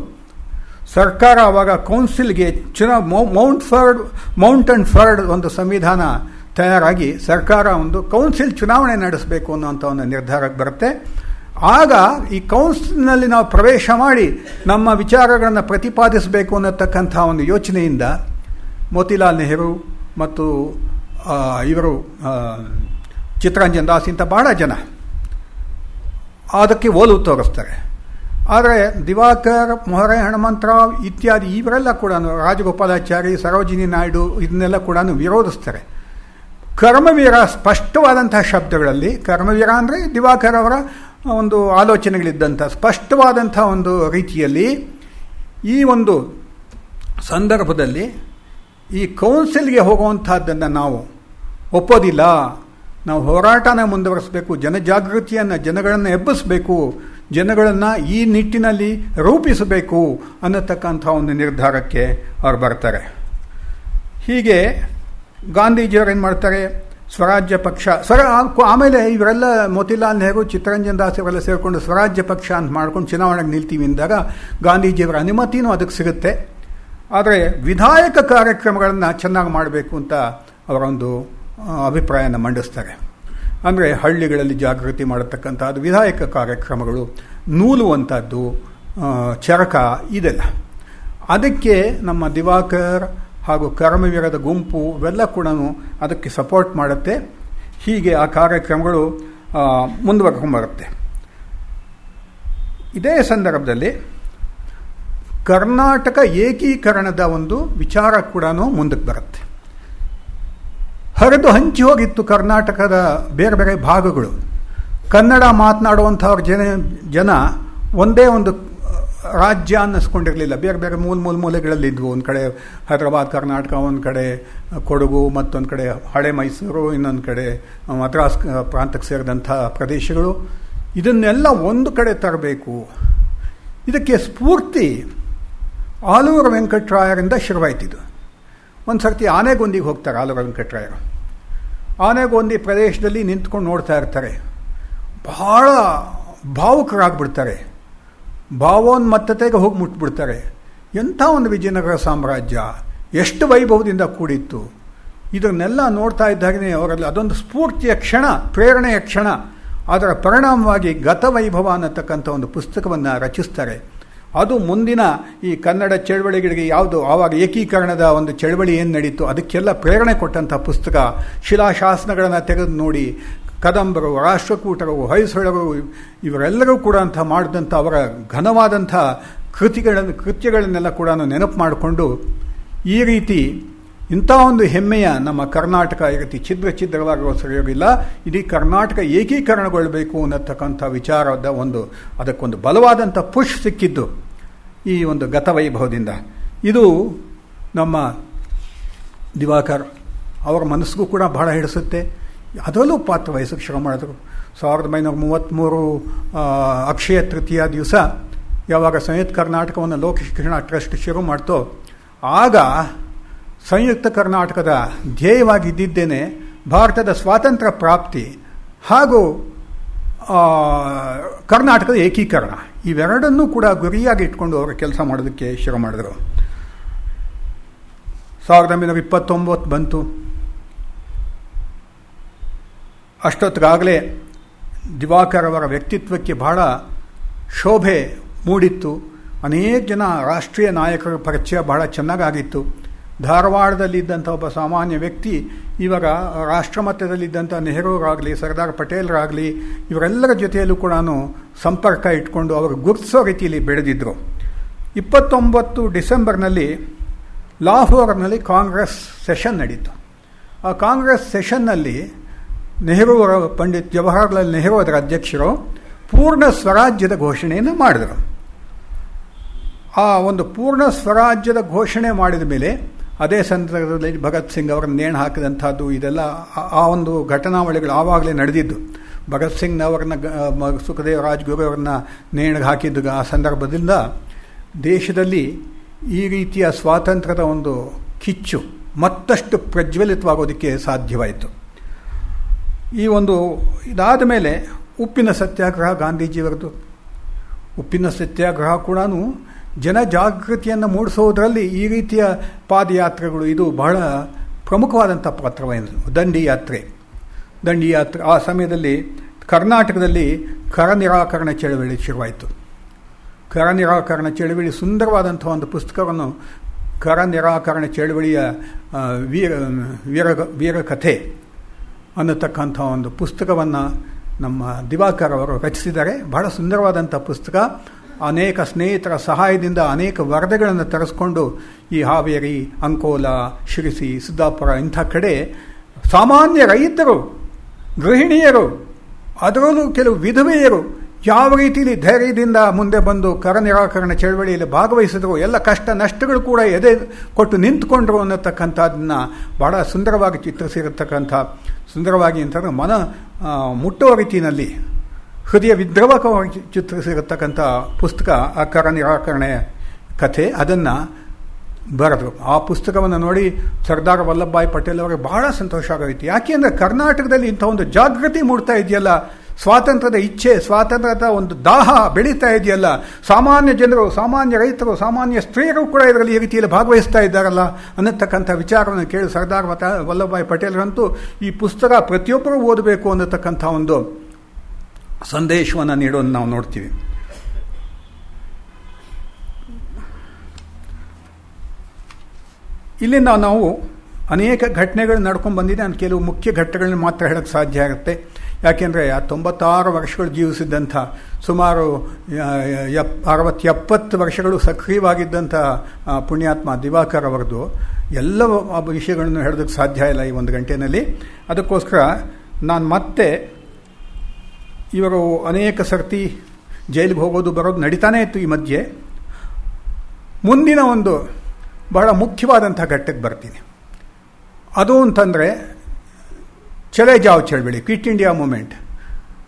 ಸರ್ಕಾರ ಆವಾಗ ಕೌನ್ಸಿಲ್ಗೆ ಮೌಂಟ್ ಅಂಡ್ ಫರ್ಡ್ ಒಂದು ಸಂವಿಧಾನ ತಯಾರಾಗಿ ಸರ್ಕಾರ ಒಂದು ಕೌನ್ಸಿಲ್ ಚುನಾವಣೆ ನಡೆಸಬೇಕು ಅನ್ನೋಂಥ ಒಂದು ನಿರ್ಧಾರಕ್ಕೆ ಬರುತ್ತೆ. ಆಗ ಈ ಕೌನ್ಸಿಲ್ನಲ್ಲಿ ನಾವು ಪ್ರವೇಶ ಮಾಡಿ ನಮ್ಮ ವಿಚಾರಗಳನ್ನು ಪ್ರತಿಪಾದಿಸಬೇಕು ಅನ್ನತಕ್ಕಂಥ ಒಂದು ಯೋಚನೆಯಿಂದ ಮೋತಿಲಾಲ್ ನೆಹರು ಮತ್ತು ಇವರು ಚಿತ್ತರಂಜನ್ ದಾಸ್ ಇಂಥ ಬಹಳ ಜನ ಅದಕ್ಕೆ ಒಲವು ತೋರಿಸ್ತಾರೆ. ಆದರೆ ದಿವಾಕರ್, ಮೊಹರೈ ಹನುಮಂತರಾವ್ ಇತ್ಯಾದಿ ಇವರೆಲ್ಲ ಕೂಡ, ರಾಜಗೋಪಾಲಾಚಾರಿ, ಸರೋಜಿನಿ ನಾಯ್ಡು ಇದನ್ನೆಲ್ಲ ಕೂಡ ವಿರೋಧಿಸ್ತಾರೆ. ಕರ್ಮವೀರ ಸ್ಪಷ್ಟವಾದಂಥ ಶಬ್ದಗಳಲ್ಲಿ, ಕರ್ಮವೀರ ಅಂದರೆ ದಿವಾಕರ್ ಅವರ ಒಂದು ಆಲೋಚನೆಗಳಿದ್ದಂಥ ಸ್ಪಷ್ಟವಾದಂಥ ಒಂದು ರೀತಿಯಲ್ಲಿ ಈ ಒಂದು ಸಂದರ್ಭದಲ್ಲಿ ಈ ಕೌನ್ಸಿಲ್ಗೆ ಹೋಗುವಂಥದ್ದನ್ನು ನಾವು ಒಪ್ಪೋದಿಲ್ಲ, ನಾವು ಹೋರಾಟನ ಮುಂದುವರಿಸಬೇಕು, ಜನಜಾಗೃತಿಯನ್ನು, ಜನಗಳನ್ನು ಎಬ್ಬಿಸಬೇಕು, ಜನಗಳನ್ನು ಈ ನಿಟ್ಟಿನಲ್ಲಿ ರೂಪಿಸಬೇಕು ಅನ್ನತಕ್ಕಂಥ ಒಂದು ನಿರ್ಧಾರಕ್ಕೆ ಅವ್ರು ಬರ್ತಾರೆ. ಹೀಗೆ ಗಾಂಧೀಜಿಯವರು ಏನು ಮಾಡ್ತಾರೆ, ಸ್ವರಾಜ್ಯ ಪಕ್ಷ ಆಮೇಲೆ ಇವರೆಲ್ಲ ಮೋತಿಲಾಲ್ ನೆಹರು, ಚಿತ್ತರಂಜನ್ ದಾಸ್ ಇವರೆಲ್ಲ ಸೇರಿಕೊಂಡು ಸ್ವರಾಜ್ಯ ಪಕ್ಷ ಅಂತ ಮಾಡ್ಕೊಂಡು ಚುನಾವಣೆಗೆ ನಿಲ್ತೀವಿ ಅಂದಾಗ ಗಾಂಧೀಜಿಯವರ ಅನುಮತಿನೂ ಅದಕ್ಕೆ ಸಿಗುತ್ತೆ. ಆದರೆ ವಿಧಾಯಕ ಕಾರ್ಯಕ್ರಮಗಳನ್ನು ಚೆನ್ನಾಗಿ ಮಾಡಬೇಕು ಅಂತ ಅವರೊಂದು ಅಭಿಪ್ರಾಯನ ಮಂಡಿಸ್ತಾರೆ. ಅಂದರೆ ಹಳ್ಳಿಗಳಲ್ಲಿ ಜಾಗೃತಿ ಮಾಡತಕ್ಕಂಥದ್ದು, ವಿಧಾಯಕ ಕಾರ್ಯಕ್ರಮಗಳು, ನೂಲುವಂಥದ್ದು, ಚರಕ ಇದೆಲ್ಲ. ಅದಕ್ಕೆ ನಮ್ಮ ದಿವಾಕರ್ ಹಾಗೂ ಕರ್ಮವೀರದ ಗುಂಪು ಇವೆಲ್ಲ ಕೂಡ ಅದಕ್ಕೆ ಸಪೋರ್ಟ್ ಮಾಡುತ್ತೆ. ಹೀಗೆ ಆ ಕಾರ್ಯಕ್ರಮಗಳು ಮುಂದುವರ್ಕೊಂಡ್ಬರುತ್ತೆ. ಇದೇ ಸಂದರ್ಭದಲ್ಲಿ ಕರ್ನಾಟಕ ಏಕೀಕರಣದ ಒಂದು ವಿಚಾರ ಕೂಡ ಮುಂದಕ್ಕೆ ಬರುತ್ತೆ. ಹರಿದು ಹಂಚಿ ಹೋಗಿತ್ತು ಕರ್ನಾಟಕದ ಬೇರೆ ಬೇರೆ ಭಾಗಗಳು. ಕನ್ನಡ ಮಾತನಾಡುವಂಥವ್ರ ಜನ ಒಂದೇ ಒಂದು ರಾಜ್ಯ ಅನ್ನಿಸ್ಕೊಂಡಿರಲಿಲ್ಲ. ಬೇರೆ ಬೇರೆ ಮೂಲೆಗಳಲ್ಲಿದ್ವು. ಒಂದು ಕಡೆ ಹೈದರಾಬಾದ್ ಕರ್ನಾಟಕ, ಒಂದು ಕಡೆ ಕೊಡಗು, ಮತ್ತೊಂದು ಕಡೆ ಹಳೆ ಮೈಸೂರು, ಇನ್ನೊಂದು ಕಡೆ ಮದ್ರಾಸ್ ಪ್ರಾಂತಕ್ಕೆ ಸೇರಿದಂಥ ಪ್ರದೇಶಗಳು. ಇದನ್ನೆಲ್ಲ ಒಂದು ಕಡೆ ತರಬೇಕು. ಇದಕ್ಕೆ ಸ್ಫೂರ್ತಿ ಆಲೂರು ವೆಂಕಟರಾಯರಿಂದ ಶುರುವಾಯ್ತಿದ್ದು. ಒಂದು ಸರ್ತಿ ಆನೆಗೊಂದಿಗೆ ಹೋಗ್ತಾರೆ ಆಲೂರು ವೆಂಕಟರಾಯರು. ಆನೆಗೊಂದಿ ಪ್ರದೇಶದಲ್ಲಿ ನಿಂತ್ಕೊಂಡು ನೋಡ್ತಾ ಇರ್ತಾರೆ. ಬಹಳ ಭಾವುಕರಾಗ್ಬಿಡ್ತಾರೆ. ಭಾವೋನ್ಮತ್ತತೆಗೆ ಹೋಗಿ ಮುಟ್ಬಿಡ್ತಾರೆ. ಎಂಥ ಒಂದು ವಿಜಯನಗರ ಸಾಮ್ರಾಜ್ಯ, ಎಷ್ಟು ವೈಭವದಿಂದ ಕೂಡಿತ್ತು. ಇದನ್ನೆಲ್ಲ ನೋಡ್ತಾ ಇದ್ದಾಗಲೇ ಅವರಲ್ಲಿ ಅದೊಂದು ಸ್ಫೂರ್ತಿಯ ಕ್ಷಣ, ಪ್ರೇರಣೆಯ ಕ್ಷಣ. ಅದರ ಪರಿಣಾಮವಾಗಿ ಗತವೈಭವ ಅನ್ನತಕ್ಕಂಥ ಒಂದು ಪುಸ್ತಕವನ್ನು ರಚಿಸ್ತಾರೆ. ಅದು ಮುಂದಿನ ಈ ಕನ್ನಡ ಚಳವಳಿಗಳಿಗೆ ಯಾವುದು ಆವಾಗ ಏಕೀಕರಣದ ಒಂದು ಚಳವಳಿ ಏನು ನಡೀತು ಅದಕ್ಕೆಲ್ಲ ಪ್ರೇರಣೆ ಕೊಟ್ಟಂಥ ಪುಸ್ತಕ. ಶಿಲಾಶಾಸನಗಳನ್ನು ತೆಗೆದು ನೋಡಿ ಕದಂಬರು, ರಾಷ್ಟ್ರಕೂಟರು, ಹೊಯ್ಸಳರು ಇವರೆಲ್ಲರೂ ಕೂಡ ಮಾಡಿದಂಥ ಅವರ ಘನವಾದಂಥ ಕೃತ್ಯಗಳನ್ನೆಲ್ಲ ಕೂಡ ನೆನಪು ಮಾಡಿಕೊಂಡು ಈ ರೀತಿ ಇಂಥ ಒಂದು ಹೆಮ್ಮೆಯ ನಮ್ಮ ಕರ್ನಾಟಕ ಈ ರೀತಿ ಛಿದ್ರವಾಗಿರುವ ಸರಿಯೋಗಿಲ್ಲ, ಇಡೀ ಕರ್ನಾಟಕ ಏಕೀಕರಣಗೊಳ್ಳಬೇಕು ಅನ್ನತಕ್ಕಂಥ ವಿಚಾರದ ಅದಕ್ಕೊಂದು ಬಲವಾದಂಥ ಪುಷ್ ಸಿಕ್ಕಿದ್ದು ಈ ಒಂದು ಗತವೈಭವದಿಂದ. ಇದು ನಮ್ಮ ದಿವಾಕರ್ ಅವರ ಮನಸ್ಸಿಗೂ ಕೂಡ ಬಹಳ ಹಿಡಿಸುತ್ತೆ. ಅದರಲ್ಲೂ ಪಾತ್ರ ವಹಿಸೋಕ್ಕೆ ಶುರು ಮಾಡಿದ್ರು. 1933 ಅಕ್ಷಯ ತೃತೀಯ ದಿವಸ ಯಾವಾಗ ಸಂಯುಕ್ತ ಕರ್ನಾಟಕವನ್ನು ಲೋಕ ಶಿಕ್ಷಣ ಟ್ರಸ್ಟ್ ಶುರು ಮಾಡ್ತೋ ಆಗ ಸಂಯುಕ್ತ ಕರ್ನಾಟಕದ ಧ್ಯೇಯವಾಗಿದ್ದೇನೆ ಭಾರತದ ಸ್ವಾತಂತ್ರ್ಯ ಪ್ರಾಪ್ತಿ ಹಾಗೂ ಕರ್ನಾಟಕದ ಏಕೀಕರಣ. ಇವೆರಡನ್ನೂ ಕೂಡ ಗುರಿಯಾಗಿ ಇಟ್ಕೊಂಡು ಅವರು ಕೆಲಸ ಮಾಡೋದಕ್ಕೆ ಶುರು ಮಾಡಿದರು. 1929 ಬಂತು. ಅಷ್ಟೊತ್ತಿಗಾಗಲೇ ದಿವಾಕರ್ ಅವರ ವ್ಯಕ್ತಿತ್ವಕ್ಕೆ ಬಹಳ ಶೋಭೆ ಮೂಡಿತ್ತು. ಅನೇಕ ಜನ ರಾಷ್ಟ್ರೀಯ ನಾಯಕರ ಪರಿಚಯ ಬಹಳ ಚೆನ್ನಾಗಾಗಿತ್ತು. ಧಾರವಾಡದಲ್ಲಿದ್ದಂಥ ಒಬ್ಬ ಸಾಮಾನ್ಯ ವ್ಯಕ್ತಿ ಇವಾಗ ರಾಷ್ಟ್ರಮಟ್ಟದಲ್ಲಿದ್ದಂಥ ನೆಹರೂರಾಗಲಿ, ಸರ್ದಾರ್ ಪಟೇಲ್ರಾಗಲಿ ಇವರೆಲ್ಲರ ಜೊತೆಯಲ್ಲೂ ಕೂಡ ಸಂಪರ್ಕ ಇಟ್ಕೊಂಡು ಅವರು ಗುರುತಿಸೋ ರೀತಿಯಲ್ಲಿ ಬೆಳೆದಿದ್ದರು. 29 ಡಿಸೆಂಬರ್ನಲ್ಲಿ ಲಾಹೋರ್ನಲ್ಲಿ ಕಾಂಗ್ರೆಸ್ ಸೆಷನ್ ನಡೀತು. ಆ ಕಾಂಗ್ರೆಸ್ ಸೆಷನ್ನಲ್ಲಿ ನೆಹರು ಪಂಡಿತ್ ಜವಾಹರ್ಲಾಲ್ ನೆಹರು ಅದರ ಅಧ್ಯಕ್ಷರು ಪೂರ್ಣ ಸ್ವರಾಜ್ಯದ ಘೋಷಣೆಯನ್ನು ಮಾಡಿದರು. ಆ ಒಂದು ಪೂರ್ಣ ಸ್ವರಾಜ್ಯದ ಘೋಷಣೆ ಮಾಡಿದ ಮೇಲೆ ಅದೇ ಸಂದರ್ಭದಲ್ಲಿ ಭಗತ್ ಸಿಂಗ್ ಅವರನ್ನು ನೇಣು ಹಾಕಿದಂಥದ್ದು ಇದೆಲ್ಲ ಆ ಒಂದು ಘಟನಾವಳಿಗಳು ಆವಾಗಲೇ ನಡೆದಿದ್ದು. ಭಗತ್ ಸಿಂಗ್ನವರನ್ನ ಸುಖದೇವ್ ರಾಜ್ಗುರು ಅವರನ್ನ ನೇಣಿಗೆ ಹಾಕಿದ್ದು ಆ ಸಂದರ್ಭದಿಂದ ದೇಶದಲ್ಲಿ ಈ ರೀತಿಯ ಸ್ವಾತಂತ್ರ್ಯದ ಒಂದು ಕಿಚ್ಚು ಮತ್ತಷ್ಟು ಪ್ರಜ್ವಲಿತವಾಗೋದಕ್ಕೆ ಸಾಧ್ಯವಾಯಿತು. ಈ ಒಂದು ಇದಾದ ಮೇಲೆ ಉಪ್ಪಿನ ಸತ್ಯಾಗ್ರಹ ಗಾಂಧೀಜಿಯವರದು. ಉಪ್ಪಿನ ಸತ್ಯಾಗ್ರಹ ಕೂಡ ಜನಜಾಗೃತಿಯನ್ನು ಮೂಡಿಸೋದರಲ್ಲಿ ಈ ರೀತಿಯ ಪಾದಯಾತ್ರೆಗಳು ಇದು ಬಹಳ ಪ್ರಮುಖವಾದಂಥ ಪಾತ್ರವೇನು. ದಂಡಿ ಯಾತ್ರೆ ಆ ಸಮಯದಲ್ಲಿ ಕರ್ನಾಟಕದಲ್ಲಿ ಕರ ನಿರಾಕರಣೆ ಚಳವಳಿ ಶುರುವಾಯಿತು. ಕರ ನಿರಾಕರಣೆ ಚಳವಳಿ ಸುಂದರವಾದಂಥ ಒಂದು ಪುಸ್ತಕವನ್ನು ಕರ ನಿರಾಕರಣೆ ಚಳವಳಿಯ ವೀರಕಥೆ ಅನ್ನತಕ್ಕಂಥ ಒಂದು ಪುಸ್ತಕವನ್ನು ನಮ್ಮ ದಿವಾಕರ್ ಅವರು ರಚಿಸಿದ್ದಾರೆ. ಬಹಳ ಸುಂದರವಾದಂಥ ಪುಸ್ತಕ. ಅನೇಕ ಸ್ನೇಹಿತರ ಸಹಾಯದಿಂದ ಅನೇಕ ವರದಿಗಳನ್ನು ತರಿಸ್ಕೊಂಡು ಈ ಹಾವೇರಿ, ಅಂಕೋಲಾ, ಶಿರಸಿ, ಸಿದ್ದಾಪುರ ಇಂಥ ಕಡೆ ಸಾಮಾನ್ಯ ರೈತರು, ಗೃಹಿಣಿಯರು, ಅದರಲ್ಲೂ ಕೆಲವು ವಿಧವೆಯರು ಯಾವ ರೀತಿಯಲ್ಲಿ ಧೈರ್ಯದಿಂದ ಮುಂದೆ ಬಂದು ಕರ ನಿರಾಕರಣೆ ಚಳವಳಿಯಲ್ಲಿ ಭಾಗವಹಿಸಿದ್ರು, ಎಲ್ಲ ಕಷ್ಟ ನಷ್ಟಗಳು ಕೂಡ ಎದೆ ಕೊಟ್ಟು ನಿಂತುಕೊಂಡ್ರು ಅನ್ನತಕ್ಕಂಥದ್ದನ್ನು ಬಹಳ ಸುಂದರವಾಗಿ ಚಿತ್ರಿಸಿರತಕ್ಕಂಥ, ಸುಂದರವಾಗಿ ಅಂತಂದರೆ ಮನ ಮುಟ್ಟುವ ರೀತಿಯಲ್ಲಿ ಹೃದಯ ವಿದ್ರವಕವಾಗಿ ಚಿತ್ರಿಸಿರತಕ್ಕಂಥ ಪುಸ್ತಕ ಆ ಕರ ನಿರಾಕರಣೆ ಕಥೆ. ಅದನ್ನು ಬರೆದರು. ಆ ಪುಸ್ತಕವನ್ನು ನೋಡಿ ಸರ್ದಾರ್ ವಲ್ಲಭಭಾಯಿ ಪಟೇಲ್ ಅವರಿಗೆ ಬಹಳ ಸಂತೋಷ ಆಗೋಯಿತು. ಯಾಕೆಂದರೆ ಕರ್ನಾಟಕದಲ್ಲಿ ಇಂಥ ಒಂದು ಜಾಗೃತಿ ಮೂಡ್ತಾ ಇದೆಯಲ್ಲ, ಸ್ವಾತಂತ್ರ್ಯದ ಇಚ್ಛೆ, ಸ್ವಾತಂತ್ರ್ಯದ ಒಂದು ದಾಹ ಬೆಳೀತಾ ಇದೆಯಲ್ಲ, ಸಾಮಾನ್ಯ ಜನರು, ಸಾಮಾನ್ಯ ರೈತರು, ಸಾಮಾನ್ಯ ಸ್ತ್ರೀಯರು ಕೂಡ ಇದರಲ್ಲಿ ಈ ರೀತಿಯಲ್ಲಿ ಭಾಗವಹಿಸ್ತಾ ಇದ್ದಾರಲ್ಲ ಅನ್ನತಕ್ಕಂಥ ವಿಚಾರವನ್ನು ಕೇಳಿ ಸರ್ದಾರ್ ವಲ್ಲಭಭಾಯಿ ಪಟೇಲರಂತೂ ಈ ಪುಸ್ತಕ ಪ್ರತಿಯೊಬ್ಬರೂ ಓದಬೇಕು ಅನ್ನತಕ್ಕಂಥ ಒಂದು ಸಂದೇಶವನ್ನು ನೀಡೋದು ನಾವು ನೋಡ್ತೀವಿ. ಇಲ್ಲಿಂದ ನಾವು ಅನೇಕ ಘಟನೆಗಳು ನಡ್ಕೊಂಡು ಬಂದಿದೆ. ನಾನು ಕೆಲವು ಮುಖ್ಯ ಘಟ್ಟಗಳನ್ನ ಮಾತ್ರ ಹೇಳೋಕ್ಕೆ ಸಾಧ್ಯ ಆಗುತ್ತೆ. ಯಾಕೆಂದರೆ 96 ವರ್ಷಗಳು ಜೀವಿಸಿದ್ದಂಥ, ಸುಮಾರು 60-70 ವರ್ಷಗಳು ಸಕ್ರಿಯವಾಗಿದ್ದಂಥ ಪುಣ್ಯಾತ್ಮ ದಿವಾಕರ್ ಅವರದು ಎಲ್ಲ ವಿಷಯಗಳನ್ನು ಹೇಳೋದಕ್ಕೆ ಸಾಧ್ಯ ಇಲ್ಲ ಈ ಒಂದು ಗಂಟೆಯಲ್ಲಿ. ಅದಕ್ಕೋಸ್ಕರ ನಾನು ಮತ್ತೆ ಇವರು ಅನೇಕ ಸರ್ತಿ ಜೈಲಿಗೆ ಹೋಗೋದು ಬರೋದು ನಡೀತಾನೇ ಇತ್ತು ಈ ಮಧ್ಯೆ. ಮುಂದಿನ ಒಂದು ಬಹಳ ಮುಖ್ಯವಾದಂಥ ಘಟ್ಟಕ್ಕೆ ಬರ್ತೀನಿ. ಅದು ಅಂತಂದರೆ ಚಲೆ ಜಾವ್ ಚಳವಳಿ, ಕ್ವಿಟ್ ಇಂಡಿಯಾ ಮೂಮೆಂಟ್.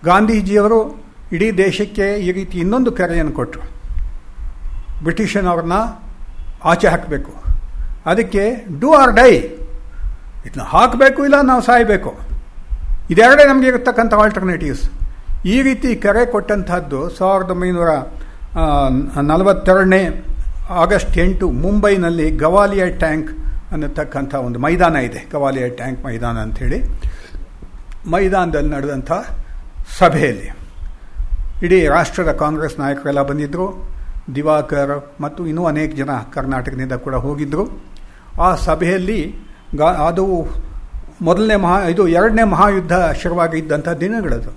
ಗಾಂಧೀಜಿಯವರು ಇಡೀ ದೇಶಕ್ಕೆ ಈ ರೀತಿ ಇನ್ನೊಂದು ಕರೆಯನ್ನು ಕೊಟ್ಟರು. ಬ್ರಿಟಿಷನವ್ರನ್ನ ಆಚೆ ಹಾಕಬೇಕು, ಅದಕ್ಕೆ ಡೂ ಆರ್ ಡೈ, ಇದನ್ನ ಹಾಕಬೇಕು ಇಲ್ಲ ನಾವು ಸಾಯಬೇಕು, ಇದೆರಡೇ ನಮಗೆ ಇರತಕ್ಕಂಥ ಆಲ್ಟರ್ನೇಟಿವ್ಸ್. ಈ ರೀತಿ ಕರೆ ಕೊಟ್ಟಂತಹದ್ದು 1942 ಆಗಸ್ಟ್ 8 ಮುಂಬೈನಲ್ಲಿ ಗವಾಲಿಯರ್ ಟ್ಯಾಂಕ್ ಅನ್ನತಕ್ಕಂಥ ಒಂದು ಮೈದಾನ ಇದೆ, ಗವಾಲಿಯರ್ ಟ್ಯಾಂಕ್ ಮೈದಾನ ಅಂಥೇಳಿ. ಮೈದಾನದಲ್ಲಿ ನಡೆದಂಥ ಸಭೆಯಲ್ಲಿ ಇಡೀ ರಾಷ್ಟ್ರದ ಕಾಂಗ್ರೆಸ್ ನಾಯಕರೆಲ್ಲ ಬಂದಿದ್ದರು. ದಿವಾಕರ್ ಮತ್ತು ಇನ್ನೂ ಅನೇಕ ಜನ ಕರ್ನಾಟಕದಿಂದ ಕೂಡ ಹೋಗಿದ್ದರು. ಆ ಸಭೆಯಲ್ಲಿ ಅದು ಎರಡನೇ ಮಹಾಯುದ್ಧ ಶುರುವಾಗಿದ್ದಂಥ ದಿನಗಳದು.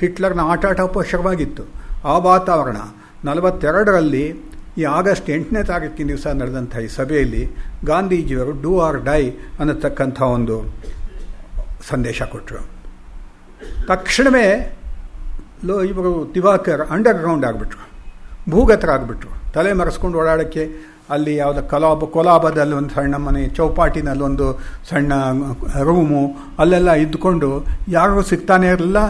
ಹಿಟ್ಲರ್ನ ಆಟಾಟೋಪ ಶುರುವಾಗಿತ್ತು. ಆ ವಾತಾವರಣ 1942ರಲ್ಲಿ ಈ ಆಗಸ್ಟ್ 8ನೇ ತಾರೀಕಿನ ದಿವಸ ನಡೆದಂಥ ಈ ಸಭೆಯಲ್ಲಿ ಗಾಂಧೀಜಿಯವರು ಡೂ ಆರ್ ಡೈ ಅನ್ನತಕ್ಕಂಥ ಒಂದು ಸಂದೇಶ ಕೊಟ್ಟರು. ತಕ್ಷಣವೇ ಇವರು ದಿವಾಕರ್ ಅಂಡರ್ಗ್ರೌಂಡ್ ಆಗಿಬಿಟ್ರು, ಭೂಗತರಾಗ್ಬಿಟ್ರು. ತಲೆ ಮರೆಸ್ಕೊಂಡು ಓಡಾಡೋಕ್ಕೆ ಅಲ್ಲಿ ಯಾವುದೋ ಕೊಲಾಬದಲ್ಲಿ ಒಂದು ಸಣ್ಣ ಮನೆ, ಚೌಪಾಟಿನಲ್ಲಿ ಒಂದು ಸಣ್ಣ ರೂಮು, ಅಲ್ಲೆಲ್ಲ ಇದ್ದುಕೊಂಡು ಯಾರಿಗೂ ಸಿಗ್ತಾನೆ ಇರಲಿಲ್ಲ.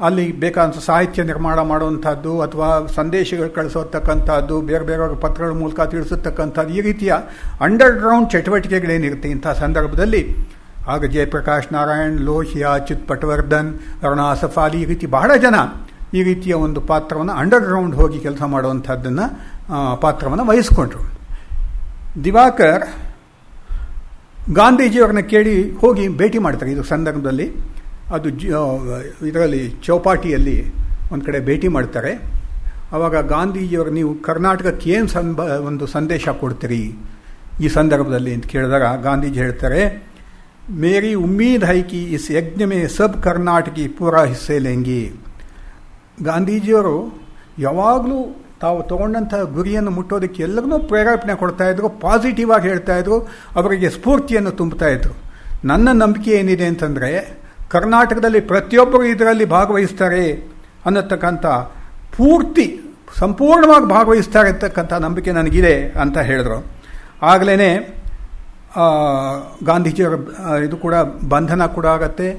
ಅಲ್ಲಿ ಬೇಕಾದಂಥ ಸಾಹಿತ್ಯ ನಿರ್ಮಾಣ ಮಾಡುವಂಥದ್ದು ಅಥವಾ ಸಂದೇಶಗಳು ಕಳಿಸೋತಕ್ಕಂಥದ್ದು, ಬೇರೆ ಬೇರೆ ಪತ್ರಗಳ ಮೂಲಕ ತಿಳಿಸತಕ್ಕಂಥದ್ದು, ಈ ರೀತಿಯ ಅಂಡರ್ಗ್ರೌಂಡ್ ಚಟುವಟಿಕೆಗಳೇನಿರುತ್ತೆ ಇಂಥ ಸಂದರ್ಭದಲ್ಲಿ ಆಗ ಜಯಪ್ರಕಾಶ್ ನಾರಾಯಣ್, ಲೋಹಿಯಾ, ಅಚ್ಯುತ್ ಪಟವರ್ಧನ್, ಅರುಣಾ ಅಸಫಾಲಿ, ಈ ರೀತಿ ಬಹಳ ಜನ ಈ ರೀತಿಯ ಒಂದು ಪಾತ್ರವನ್ನು ಅಂಡರ್ಗ್ರೌಂಡ್ ಹೋಗಿ ಕೆಲಸ ಮಾಡುವಂಥದ್ದನ್ನು ಪಾತ್ರವನ್ನು ವಹಿಸ್ಕೊಂಡ್ರು. ದಿವಾಕರ್ ಗಾಂಧೀಜಿಯವ್ರನ್ನ ಕೇಳಿ ಹೋಗಿ ಭೇಟಿ ಮಾಡ್ತಾರೆ. ಇದು ಸಂದರ್ಭದಲ್ಲಿ ಅದು ಇದರಲ್ಲಿ ಚೌಪಾಟಿಯಲ್ಲಿ ಒಂದು ಕಡೆ ಭೇಟಿ ಮಾಡ್ತಾರೆ. ಆವಾಗ ಗಾಂಧೀಜಿಯವರು ನೀವು ಕರ್ನಾಟಕಕ್ಕೆ ಏನು ಒಂದು ಸಂದೇಶ ಕೊಡ್ತೀರಿ ಈ ಸಂದರ್ಭದಲ್ಲಿ ಅಂತ ಕೇಳಿದಾಗ ಗಾಂಧೀಜಿ ಹೇಳ್ತಾರೆ, ಮೇರಿ ಉಮ್ಮೀದ್ ಹೈ ಕಿ ಇಸ್ ಯಜ್ಞ ಮೇ ಸಬ್ ಕರ್ನಾಟಕಿ ಪೂರಾ ಹಿಸ್ಸೆ ಲೆಂಗಿ. ಗಾಂಧೀಜಿಯವರು ಯಾವಾಗಲೂ ತಾವು ತಗೊಂಡಂಥ ಗುರಿಯನ್ನು ಮುಟ್ಟೋದಕ್ಕೆ ಎಲ್ಲರಿಗೂ ಪ್ರೇರೇಪಣೆ ಕೊಡ್ತಾಯಿದ್ರು, ಪಾಸಿಟಿವ್ ಆಗಿ ಹೇಳ್ತಾಯಿದ್ರು, ಅವರಿಗೆ ಸ್ಫೂರ್ತಿಯನ್ನು ತುಂಬುತ್ತಾಯಿದ್ರು. ನನ್ನ ನಂಬಿಕೆ ಏನಿದೆ ಅಂತಂದರೆ ಕರ್ನಾಟಕದಲ್ಲಿ ಪ್ರತಿಯೊಬ್ಬರು ಇದರಲ್ಲಿ ಭಾಗವಹಿಸ್ತಾರೆ ಅನ್ನತಕ್ಕಂಥ ಸಂಪೂರ್ಣವಾಗಿ ಭಾಗವಹಿಸ್ತಾರೆ ಅಂತಕ್ಕಂಥ ನಂಬಿಕೆ ನನಗಿದೆ ಅಂತ ಹೇಳಿದ್ರು. ಆಗಲೇ ಗಾಂಧೀಜಿಯವರ ಇದು ಕೂಡ ಬಂಧನ ಕೂಡ ಆಗತ್ತೆ.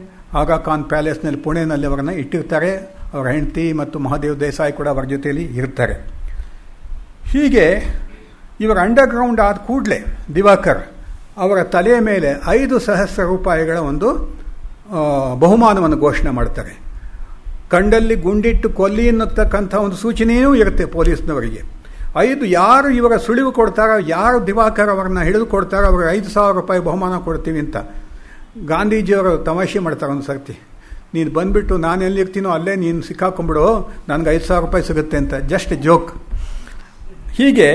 ಆಗಾ ಖಾನ್ ಪ್ಯಾಲೇಸ್ನಲ್ಲಿ ಪುಣೆನಲ್ಲಿ ಅವರನ್ನು ಇಟ್ಟಿರ್ತಾರೆ. ಅವರ ಹೆಂಡತಿ ಮತ್ತು ಮಹಾದೇವ್ ದೇಸಾಯಿ ಕೂಡ ಅವರ ಜೊತೆಯಲ್ಲಿ ಇರ್ತಾರೆ. ಹೀಗೆ ಇವರ ಅಂಡರ್ಗ್ರೌಂಡ್ ಆದ ಕೂಡಲೇ ದಿವಾಕರ್ ಅವರ ತಲೆಯ ಮೇಲೆ 5,000 ರೂಪಾಯಿಗಳ ಒಂದು ಬಹುಮಾನವನ್ನು ಘೋಷಣೆ ಮಾಡ್ತಾರೆ. ಕಂಡಲ್ಲಿ ಗುಂಡಿಟ್ಟು ಕೊಲ್ಲಿ ಅನ್ನತಕ್ಕಂಥ ಒಂದು ಸೂಚನೆಯೂ ಇರುತ್ತೆ ಪೊಲೀಸ್ನವರಿಗೆ. ಯಾರು ಇವರ ಸುಳಿವು ಕೊಡ್ತಾರೋ, ಯಾರು ದಿವಾಕರ್ ಅವರನ್ನು ಹಿಡಿದು ಕೊಡ್ತಾರೋ ಅವ್ರಿಗೆ 5,000 ರೂಪಾಯಿ ಬಹುಮಾನ ಕೊಡ್ತೀವಿ ಅಂತ. ಗಾಂಧೀಜಿಯವರು ತಮಾಷೆ ಮಾಡ್ತಾರೆ ಒಂದು ಸರ್ತಿ, ನೀನು ಬಂದುಬಿಟ್ಟು ನಾನು ಎಲ್ಲಿರ್ತೀನೋ ಅಲ್ಲೇ ನೀನು ಸಿಕ್ಕಾಕೊಂಬಿಡು, ನನಗೆ 5,000 ರೂಪಾಯಿ ಸಿಗುತ್ತೆ ಅಂತ. Just joke. ಹೀಗೆ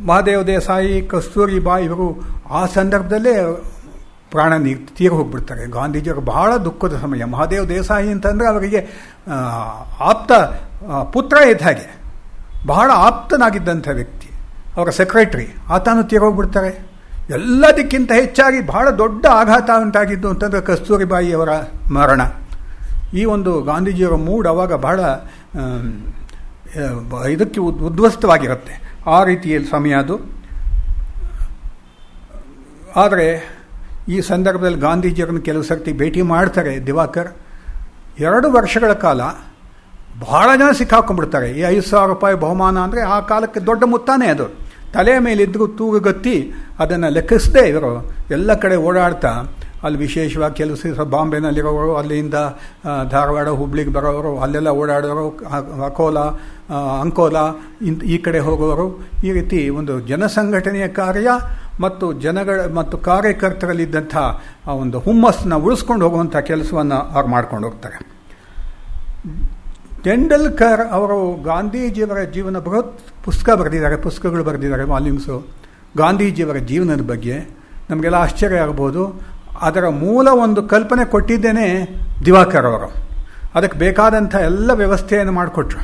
ಮಹಾದೇವ್ ದೇಸಾಯಿ, ಕಸ್ತೂರಿಬಾಯಿ ಇವರು ಆ ಸಂದರ್ಭದಲ್ಲೇ ಪ್ರಾಣ ತೀರಿ ಹೋಗ್ಬಿಡ್ತಾರೆ. ಗಾಂಧೀಜಿಯವರು ಬಹಳ ದುಃಖದ ಸಮಯ. ಮಹಾದೇವ್ ದೇಸಾಯಿ ಅಂತಂದರೆ ಅವರಿಗೆ ಆಪ್ತ ಪುತ್ರ ಇದ್ದ ಹಾಗೆ, ಬಹಳ ಆಪ್ತನಾಗಿದ್ದಂಥ ವ್ಯಕ್ತಿ. ಅವರ ಸೆಕ್ರೆಟರಿ ಆತನು ತೀರೋಗ್ಬಿಡ್ತಾರೆ. ಎಲ್ಲದಕ್ಕಿಂತ ಹೆಚ್ಚಾಗಿ ಬಹಳ ದೊಡ್ಡ ಆಘಾತ ಉಂಟಾಗಿದ್ದು ಅಂತಂದರೆ ಕಸ್ತೂರಿಬಾಯಿಯವರ ಮರಣ. ಈ ಒಂದು ಗಾಂಧೀಜಿಯವರ ಮೂಡ್ ಅವಾಗ ಬಹಳ ಇದಕ್ಕೆ ಉದ್ವಸ್ತವಾಗಿರುತ್ತೆ. ಆ ರೀತಿಯ ಸಮಯ ಅದು. ಆದರೆ ಈ ಸಂದರ್ಭದಲ್ಲಿ ಗಾಂಧೀಜಿಯವರನ್ನು ಕೆಲವು ಸರ್ತಿ ಭೇಟಿ ಮಾಡ್ತಾರೆ ದಿವಾಕರ್. 2 ವರ್ಷಗಳ ಕಾಲ ಬಹಳ ಜನ ಸಿಕ್ಕಾಕೊಂಡ್ಬಿಡ್ತಾರೆ. ಈ 5,000 ರೂಪಾಯಿ ಬಹುಮಾನ ಅಂದರೆ ಆ ಕಾಲಕ್ಕೆ ದೊಡ್ಡ ಮೊತ್ತನೇ ಅದು. ತಲೆಯ ಮೇಲಿದ್ದರೂ ತೂಗುಗತ್ತಿ ಅದನ್ನು ಲೆಕ್ಕಿಸದೆ ಇವರು ಎಲ್ಲ ಕಡೆ ಓಡಾಡ್ತಾ, ಅಲ್ಲಿ ವಿಶೇಷವಾಗಿ ಕೆಲವು ಬಾಂಬೆನಲ್ಲಿರೋರು, ಅಲ್ಲಿಂದ ಧಾರವಾಡ ಹುಬ್ಳಿಗೆ ಬರೋರು, ಅಲ್ಲೆಲ್ಲ ಓಡಾಡೋರು, ಅಂಕೋಲಾ ಈ ಕಡೆ ಹೋಗೋರು. ಈ ರೀತಿ ಒಂದು ಜನಸಂಘಟನೆಯ ಕಾರ್ಯ ಮತ್ತು ಮತ್ತು ಕಾರ್ಯಕರ್ತರಲ್ಲಿದ್ದಂಥ ಆ ಒಂದು ಹುಮ್ಮಸ್ಸನ್ನು ಉಳಿಸ್ಕೊಂಡು ಹೋಗುವಂಥ ಕೆಲಸವನ್ನು ಅವ್ರು ಮಾಡ್ಕೊಂಡು ಹೋಗ್ತಾರೆ. ತೆಂಡಲ್ಕರ್ ಅವರು ಗಾಂಧೀಜಿಯವರ ಜೀವನ ಬೃಹತ್ ಪುಸ್ತಕಗಳು ಬರೆದಿದ್ದಾರೆ, ವಾಲ್ಯೂಮ್ಸು. ಗಾಂಧೀಜಿಯವರ ಜೀವನದ ಬಗ್ಗೆ ನಮಗೆಲ್ಲ ಆಶ್ಚರ್ಯ ಆಗ್ಬೋದು. ಅದರ ಮೂಲ ಒಂದು ಕಲ್ಪನೆ ಕೊಟ್ಟಿದ್ದೇನೆ ದಿವಾಕರ್ ಅವರು. ಅದಕ್ಕೆ ಬೇಕಾದಂಥ ಎಲ್ಲ ವ್ಯವಸ್ಥೆಯನ್ನು ಮಾಡಿಕೊಟ್ರು.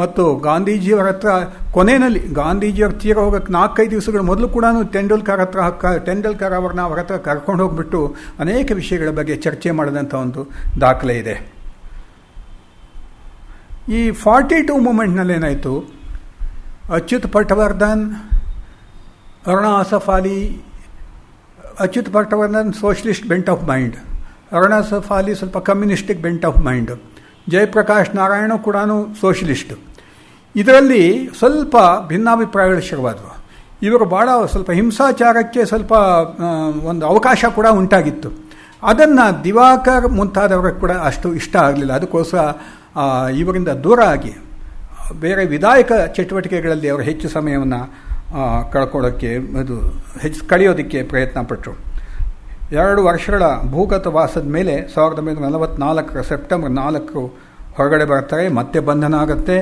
ಮತ್ತು ಗಾಂಧೀಜಿಯವರ ಹತ್ರ ಕೊನೆಯಲ್ಲಿ ಗಾಂಧೀಜಿಯವ್ರ ತೀರ ಹೋಗೋಕ್ಕೆ 4-5 ದಿವಸಗಳ ಮೊದಲು ಕೂಡ ಟೆಂಡಲ್ಕರ್ ಅವ್ರನ್ನ ಅವರ ಹತ್ರ ಕರ್ಕೊಂಡು ಹೋಗ್ಬಿಟ್ಟು ಅನೇಕ ವಿಷಯಗಳ ಬಗ್ಗೆ ಚರ್ಚೆ ಮಾಡಿದಂಥ ಒಂದು ದಾಖಲೆ ಇದೆ. ಈ 42 ಮೂಮೆಂಟ್ನಲ್ಲಿ ಏನಾಯಿತು, Achyut Patwardhan, Aruna Asaf Ali. Achyut Patwardhan socialist bent of mind, Aruna Asaf Ali ಸ್ವಲ್ಪ communistic bent of mind, Jayaprakash Narayan ಕೂಡ ಸೋಷಲಿಸ್ಟ್. ಇದರಲ್ಲಿ ಸ್ವಲ್ಪ ಭಿನ್ನಾಭಿಪ್ರಾಯಗಳು ಶುರುವಾದವು. ಇವರು ಭಾಳ ಸ್ವಲ್ಪ ಹಿಂಸಾಚಾರಕ್ಕೆ ಸ್ವಲ್ಪ ಒಂದು ಅವಕಾಶ ಕೂಡ ಉಂಟಾಗಿತ್ತು. ಅದನ್ನು ದಿವಾಕರ್ ಮುಂತಾದವ್ರಿಗೆ ಕೂಡ ಅಷ್ಟು ಇಷ್ಟ ಆಗಲಿಲ್ಲ. ಅದಕ್ಕೋಸ್ಕರ ಇವರಿಂದ ದೂರ ಆಗಿ ಬೇರೆ ವಿಧಾಯಕ ಚಟುವಟಿಕೆಗಳಲ್ಲಿ ಅವರು ಹೆಚ್ಚು ಸಮಯವನ್ನು ಕಳ್ಕೊಳ್ಳೋಕ್ಕೆ ಕಳೆಯೋದಕ್ಕೆ ಪ್ರಯತ್ನ ಪಟ್ಟರು. 2 ವರ್ಷಗಳ ಭೂಗತ ವಾಸದ ಮೇಲೆ 1944 ಸೆಪ್ಟೆಂಬರ್ 4 ಹೊರಗಡೆ ಬರ್ತಾರೆ. ಮತ್ತೆ ಬಂಧನ ಆಗುತ್ತೆ.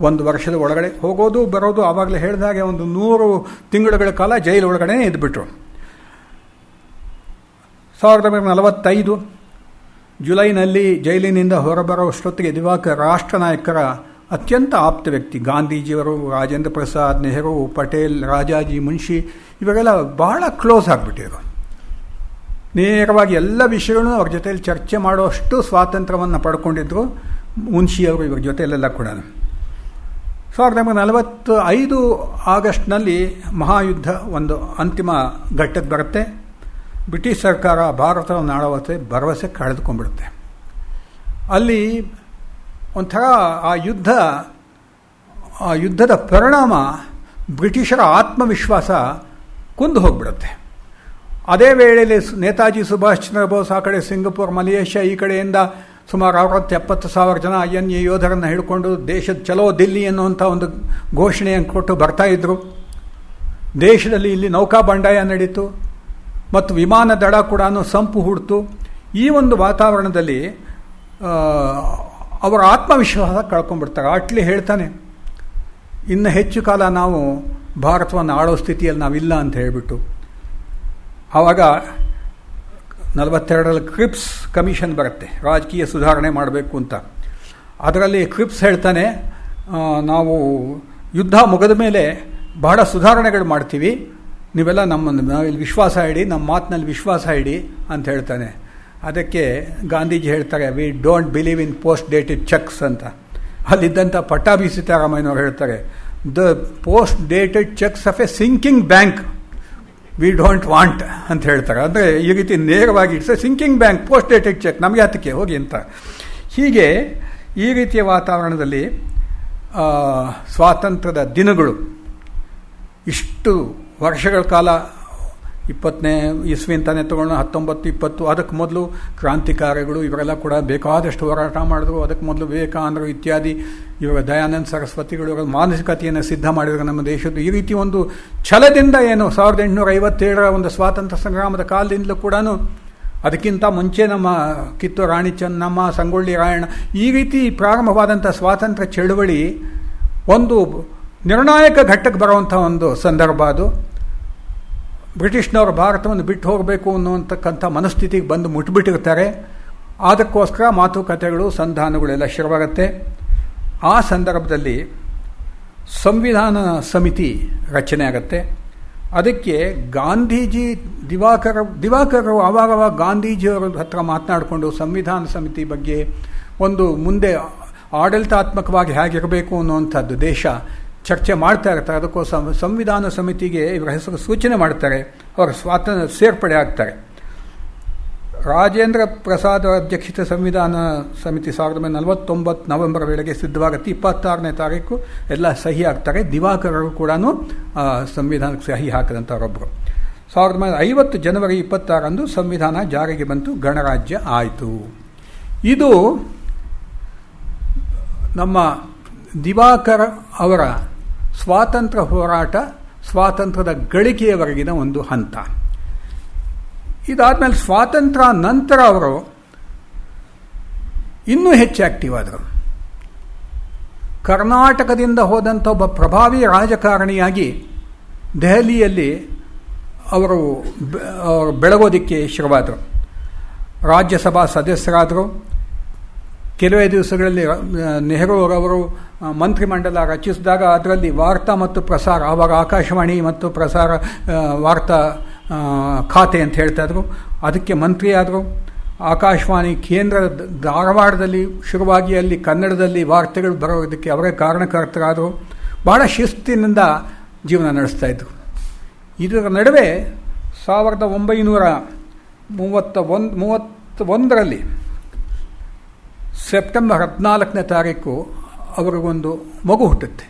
1 ವರ್ಷದ ಒಳಗಡೆ ಹೋಗೋದು ಬರೋದು. ಆವಾಗಲೇ ಹೇಳಿದಾಗೆ ಒಂದು 100 ತಿಂಗಳುಗಳ ಕಾಲ ಜೈಲು ಒಳಗಡೆ ಇದ್ಬಿಟ್ರು. 1945 ಜುಲೈನಲ್ಲಿ ಜೈಲಿನಿಂದ ಹೊರಬರೋ ಅಷ್ಟೊತ್ತಿಗೆ ದಿವಾಕರ್ ರಾಷ್ಟ್ರ ನಾಯಕರ ಅತ್ಯಂತ ಆಪ್ತ ವ್ಯಕ್ತಿ. ಗಾಂಧೀಜಿಯವರು, ರಾಜೇಂದ್ರ ಪ್ರಸಾದ್, ನೆಹರು, ಪಟೇಲ್, ರಾಜಾಜಿ, ಮುನ್ಷಿ ಇವರೆಲ್ಲ ಬಹಳ ಕ್ಲೋಸ್ ಆಗಿಬಿಟ್ಟಿದ್ರು. ನೇರವಾಗಿ ಎಲ್ಲ ವಿಷಯಗಳನ್ನು ಅವ್ರ ಜೊತೆಯಲ್ಲಿ ಚರ್ಚೆ ಮಾಡುವಷ್ಟು ಸ್ವಾತಂತ್ರ್ಯವನ್ನು ಪಡ್ಕೊಂಡಿದ್ರು ಮುನ್ಷಿಯವರು ಇವರ ಜೊತೆಯಲ್ಲೆಲ್ಲ ಕೂಡ. 1945 ಆಗಸ್ಟ್ನಲ್ಲಿ ಮಹಾಯುದ್ಧ ಒಂದು ಅಂತಿಮ ಘಟ್ಟಕ್ಕೆ ಬರುತ್ತೆ. ಬ್ರಿಟಿಷ್ ಸರ್ಕಾರ ಭಾರತವನ್ನು ಆಳುವಂತೆ ಭರವಸೆ ಕಳೆದುಕೊಂಡ್ಬಿಡುತ್ತೆ. ಅಲ್ಲಿ ಒಂಥರ ಆ ಯುದ್ಧದ ಪರಿಣಾಮ ಬ್ರಿಟಿಷರ ಆತ್ಮವಿಶ್ವಾಸ ಕುಂದು ಹೋಗ್ಬಿಡುತ್ತೆ. ಅದೇ ವೇಳೆಯಲ್ಲಿ ನೇತಾಜಿ ಸುಭಾಷ್ ಚಂದ್ರ ಬೋಸ್ ಆ ಕಡೆ ಸಿಂಗಪುರ್, ಮಲೇಷ್ಯಾ ಈ ಕಡೆಯಿಂದ ಸುಮಾರು 60,000-70,000 ಜನ INA ಯೋಧರನ್ನು ಹಿಡ್ಕೊಂಡು ದೇಶದ ಚಲೋ ದಿಲ್ಲಿ ಅನ್ನುವಂಥ ಒಂದು ಘೋಷಣೆಯನ್ನು ಕೊಟ್ಟು ಬರ್ತಾಯಿದ್ರು. ದೇಶದಲ್ಲಿ ಇಲ್ಲಿ ನೌಕಾ ಬಂಡಾಯ ನಡೀತು ಮತ್ತು ವಿಮಾನ ದಳ ಕೂಡ ಸಂಪು ಹುಡ್ತು. ಈ ಒಂದು ವಾತಾವರಣದಲ್ಲಿ ಅವರ ಆತ್ಮವಿಶ್ವಾಸ ಕಳ್ಕೊಂಡ್ಬಿಡ್ತಾರೆ. ಅಟ್ಲಿ ಹೇಳ್ತಾನೆ, ಇನ್ನು ಹೆಚ್ಚು ಕಾಲ ನಾವು ಭಾರತವನ್ನು ಆಳೋ ಸ್ಥಿತಿಯಲ್ಲಿ ನಾವಿಲ್ಲ ಅಂತ ಹೇಳಿಬಿಟ್ಟು. ಆವಾಗ 42ರಲ್ಲಿ ಕ್ರಿಪ್ಸ್ ಕಮಿಷನ್ ಬರುತ್ತೆ, ರಾಜಕೀಯ ಸುಧಾರಣೆ ಮಾಡಬೇಕು ಅಂತ. ಅದರಲ್ಲಿ ಕ್ರಿಪ್ಸ್ ಹೇಳ್ತಾನೆ, ನಾವು ಯುದ್ಧ ಮುಗಿದ ಮೇಲೆ ಬಹಳ ಸುಧಾರಣೆಗಳು ಮಾಡ್ತೀವಿ, ನೀವೆಲ್ಲ ನಾವಿಲ್ಲಿ ವಿಶ್ವಾಸ ಇಡಿ, ನಮ್ಮ ಮಾತಿನಲ್ಲಿ ವಿಶ್ವಾಸ ಇಡಿ ಅಂತ ಹೇಳ್ತಾನೆ. ಅದಕ್ಕೆ ಗಾಂಧೀಜಿ ಹೇಳ್ತಾರೆ, we don't believe in post dated cheques ಅಂತ. ಅಲ್ಲಿದ್ದಂಥ ಪಟ್ಟಾಭಿ ಸೀತಾರಾಮಯ್ಯನವರು ಹೇಳ್ತಾರೆ, the post dated cheques of A sinking bank we don't want ಅಂತ ಹೇಳ್ತಾರೆ. ಅಂದರೆ ಈ ರೀತಿ ನೇರವಾಗಿ it's A sinking bank, post dated check ನಮಗೆ ಹತ್ತಕ್ಕೆ ಹೋಗಿ ಅಂತ. ಹೀಗೆ ಈ ರೀತಿಯ ವಾತಾವರಣದಲ್ಲಿ ಸ್ವಾತಂತ್ರ್ಯದ ದಿನಗಳು ಇಷ್ಟು ವರ್ಷಗಳ ಕಾಲ 20ನೇ ಇಸ್ವಿ ಅಂತಾನೆ ತಗೊಂಡು 1920 ಅದಕ್ಕೆ ಮೊದಲು ಕ್ರಾಂತಿಕಾರಿಗಳು ಇವರೆಲ್ಲ ಕೂಡ ಬೇಕಾದಷ್ಟು ಹೋರಾಟ ಮಾಡಿದ್ರು. ಅದಕ್ಕೆ ಮೊದಲು ವಿವೇಕಾನಂದರು ಇತ್ಯಾದಿ ಇವಾಗ ದಯಾನಂದ ಸರಸ್ವತಿಗಳು ಮಾನಸಿಕತೆಯನ್ನು ಸಿದ್ಧ ಮಾಡಿದ್ರು ನಮ್ಮ ದೇಶದ್ದು. ಈ ರೀತಿ ಒಂದು ಛಲದಿಂದ ಏನು 1857ರ ಒಂದು ಸ್ವಾತಂತ್ರ್ಯ ಸಂಗ್ರಾಮದ ಕಾಲದಿಂದಲೂ ಕೂಡ, ಅದಕ್ಕಿಂತ ಮುಂಚೆ ನಮ್ಮ ಕಿತ್ತೂರು ರಾಣಿ ಚೆನ್ನಮ್ಮ, ಸಂಗೊಳ್ಳಿ ರಾಯಣ್ಣ ಈ ರೀತಿ ಪ್ರಾರಂಭವಾದಂಥ ಸ್ವಾತಂತ್ರ್ಯ ಚಳುವಳಿ ಒಂದು ನಿರ್ಣಾಯಕ ಘಟ್ಟಕ್ಕೆ ಬರುವಂಥ ಒಂದು ಸಂದರ್ಭ ಅದು. ಬ್ರಿಟಿಷ್ನವರು ಭಾರತವನ್ನು ಬಿಟ್ಟು ಹೋಗಬೇಕು ಅನ್ನುವಂತಕ್ಕಂಥ ಮನಸ್ಥಿತಿಗೆ ಬಂದು ಮುಟ್ಬಿಟ್ಟಿರ್ತಾರೆ. ಅದಕ್ಕೋಸ್ಕರ ಮಾತುಕತೆಗಳು, ಸಂಧಾನಗಳೆಲ್ಲ ಶುರುವಾಗುತ್ತೆ. ಆ ಸಂದರ್ಭದಲ್ಲಿ ಸಂವಿಧಾನ ಸಮಿತಿ ರಚನೆ ಆಗುತ್ತೆ. ಅದಕ್ಕೆ ಗಾಂಧೀಜಿ ದಿವಾಕರರು ಆವಾಗವಾಗ ಗಾಂಧೀಜಿಯವರ ಹತ್ರ ಮಾತನಾಡಿಕೊಂಡು ಸಂವಿಧಾನ ಸಮಿತಿ ಬಗ್ಗೆ ಒಂದು ಮುಂದೆ ಆಡಳಿತಾತ್ಮಕವಾಗಿ ಹೇಗಿರಬೇಕು ಅನ್ನುವಂಥದ್ದು ದೇಶ ಚರ್ಚೆ ಮಾಡ್ತಾ ಇರ್ತಾರೆ. ಅದಕ್ಕೋಸ್ಕರ ಸಂವಿಧಾನ ಸಮಿತಿಗೆ ಇವರ ಹೆಸರು ಸೂಚನೆ ಮಾಡ್ತಾರೆ. ಅವರ ಸೇರ್ಪಡೆ ಆಗ್ತಾರೆ. ರಾಜೇಂದ್ರ ಪ್ರಸಾದ್ ಅಧ್ಯಕ್ಷಿತ ಸಂವಿಧಾನ ಸಮಿತಿ 1949 ನವೆಂಬರ್ ವೇಳೆಗೆ ಸಿದ್ಧವಾಗುತ್ತೆ. 26ನೇ ತಾರೀಕು ಎಲ್ಲ ಸಹಿ ಆಗ್ತಾರೆ. ದಿವಾಕರರು ಕೂಡ ಸಂವಿಧಾನಕ್ಕೆ ಸಹಿ ಹಾಕಿದಂಥವರೊಬ್ಬರು. 1950 ಜನವರಿ 26ರಂದು ಸಂವಿಧಾನ ಜಾರಿಗೆ ಬಂತು, ಗಣರಾಜ್ಯ ಆಯಿತು. ಇದು ನಮ್ಮ ದಿವಾಕರ್ ಅವರ ಸ್ವಾತಂತ್ರ್ಯ ಹೋರಾಟ, ಸ್ವಾತಂತ್ರ್ಯದ ಗಳಿಕೆಯವರೆಗಿನ ಒಂದು ಹಂತ. ಇದಾದಮೇಲೆ ಸ್ವಾತಂತ್ರ್ಯ ನಂತರ ಅವರು ಇನ್ನೂ ಹೆಚ್ಚು ಆಕ್ಟಿವ್ ಆದರು. ಕರ್ನಾಟಕದಿಂದ ಹೋದಂಥ ಒಬ್ಬ ಪ್ರಭಾವಿ ರಾಜಕಾರಣಿಯಾಗಿ ದೆಹಲಿಯಲ್ಲಿ ಅವರು ಬೆಳಗೋದಕ್ಕೆ ಶುರುವಾದರು. ರಾಜ್ಯಸಭಾ ಸದಸ್ಯರಾದರು. ಕೆಲವೇ ದಿವಸಗಳಲ್ಲಿ ನೆಹರು ಅವರು ಮಂತ್ರಿಮಂಡಲ ರಚಿಸಿದಾಗ ಅದರಲ್ಲಿ ವಾರ್ತಾ ಮತ್ತು ಪ್ರಸಾರ, ಆವಾಗ ಆಕಾಶವಾಣಿ ಮತ್ತು ಪ್ರಸಾರ ವಾರ್ತಾ ಖಾತೆ ಅಂತ ಹೇಳ್ತಾ ಇದ್ರು, ಅದಕ್ಕೆ ಮಂತ್ರಿಯಾದರು. ಆಕಾಶವಾಣಿ ಕೇಂದ್ರ ಧಾರವಾಡದಲ್ಲಿ ಶುರುವಾಗಿ ಅಲ್ಲಿ ಕನ್ನಡದಲ್ಲಿ ವಾರ್ತೆಗಳು ಬರೋದಕ್ಕೆ ಅವರೇ ಕಾರಣಕರ್ತರಾದರು. ಬಹಳ ಶಿಸ್ತಿನಿಂದ ಜೀವನ ನಡೆಸ್ತಾ ಇದ್ದರು. ಇದರ ನಡುವೆ 1931ರಲ್ಲಿ ಸೆಪ್ಟೆಂಬರ್ 14ನೇ ತಾರೀಕು ಅವರಿಗೊಂದು ಮಗು ಹುಟ್ಟುತ್ತೆ.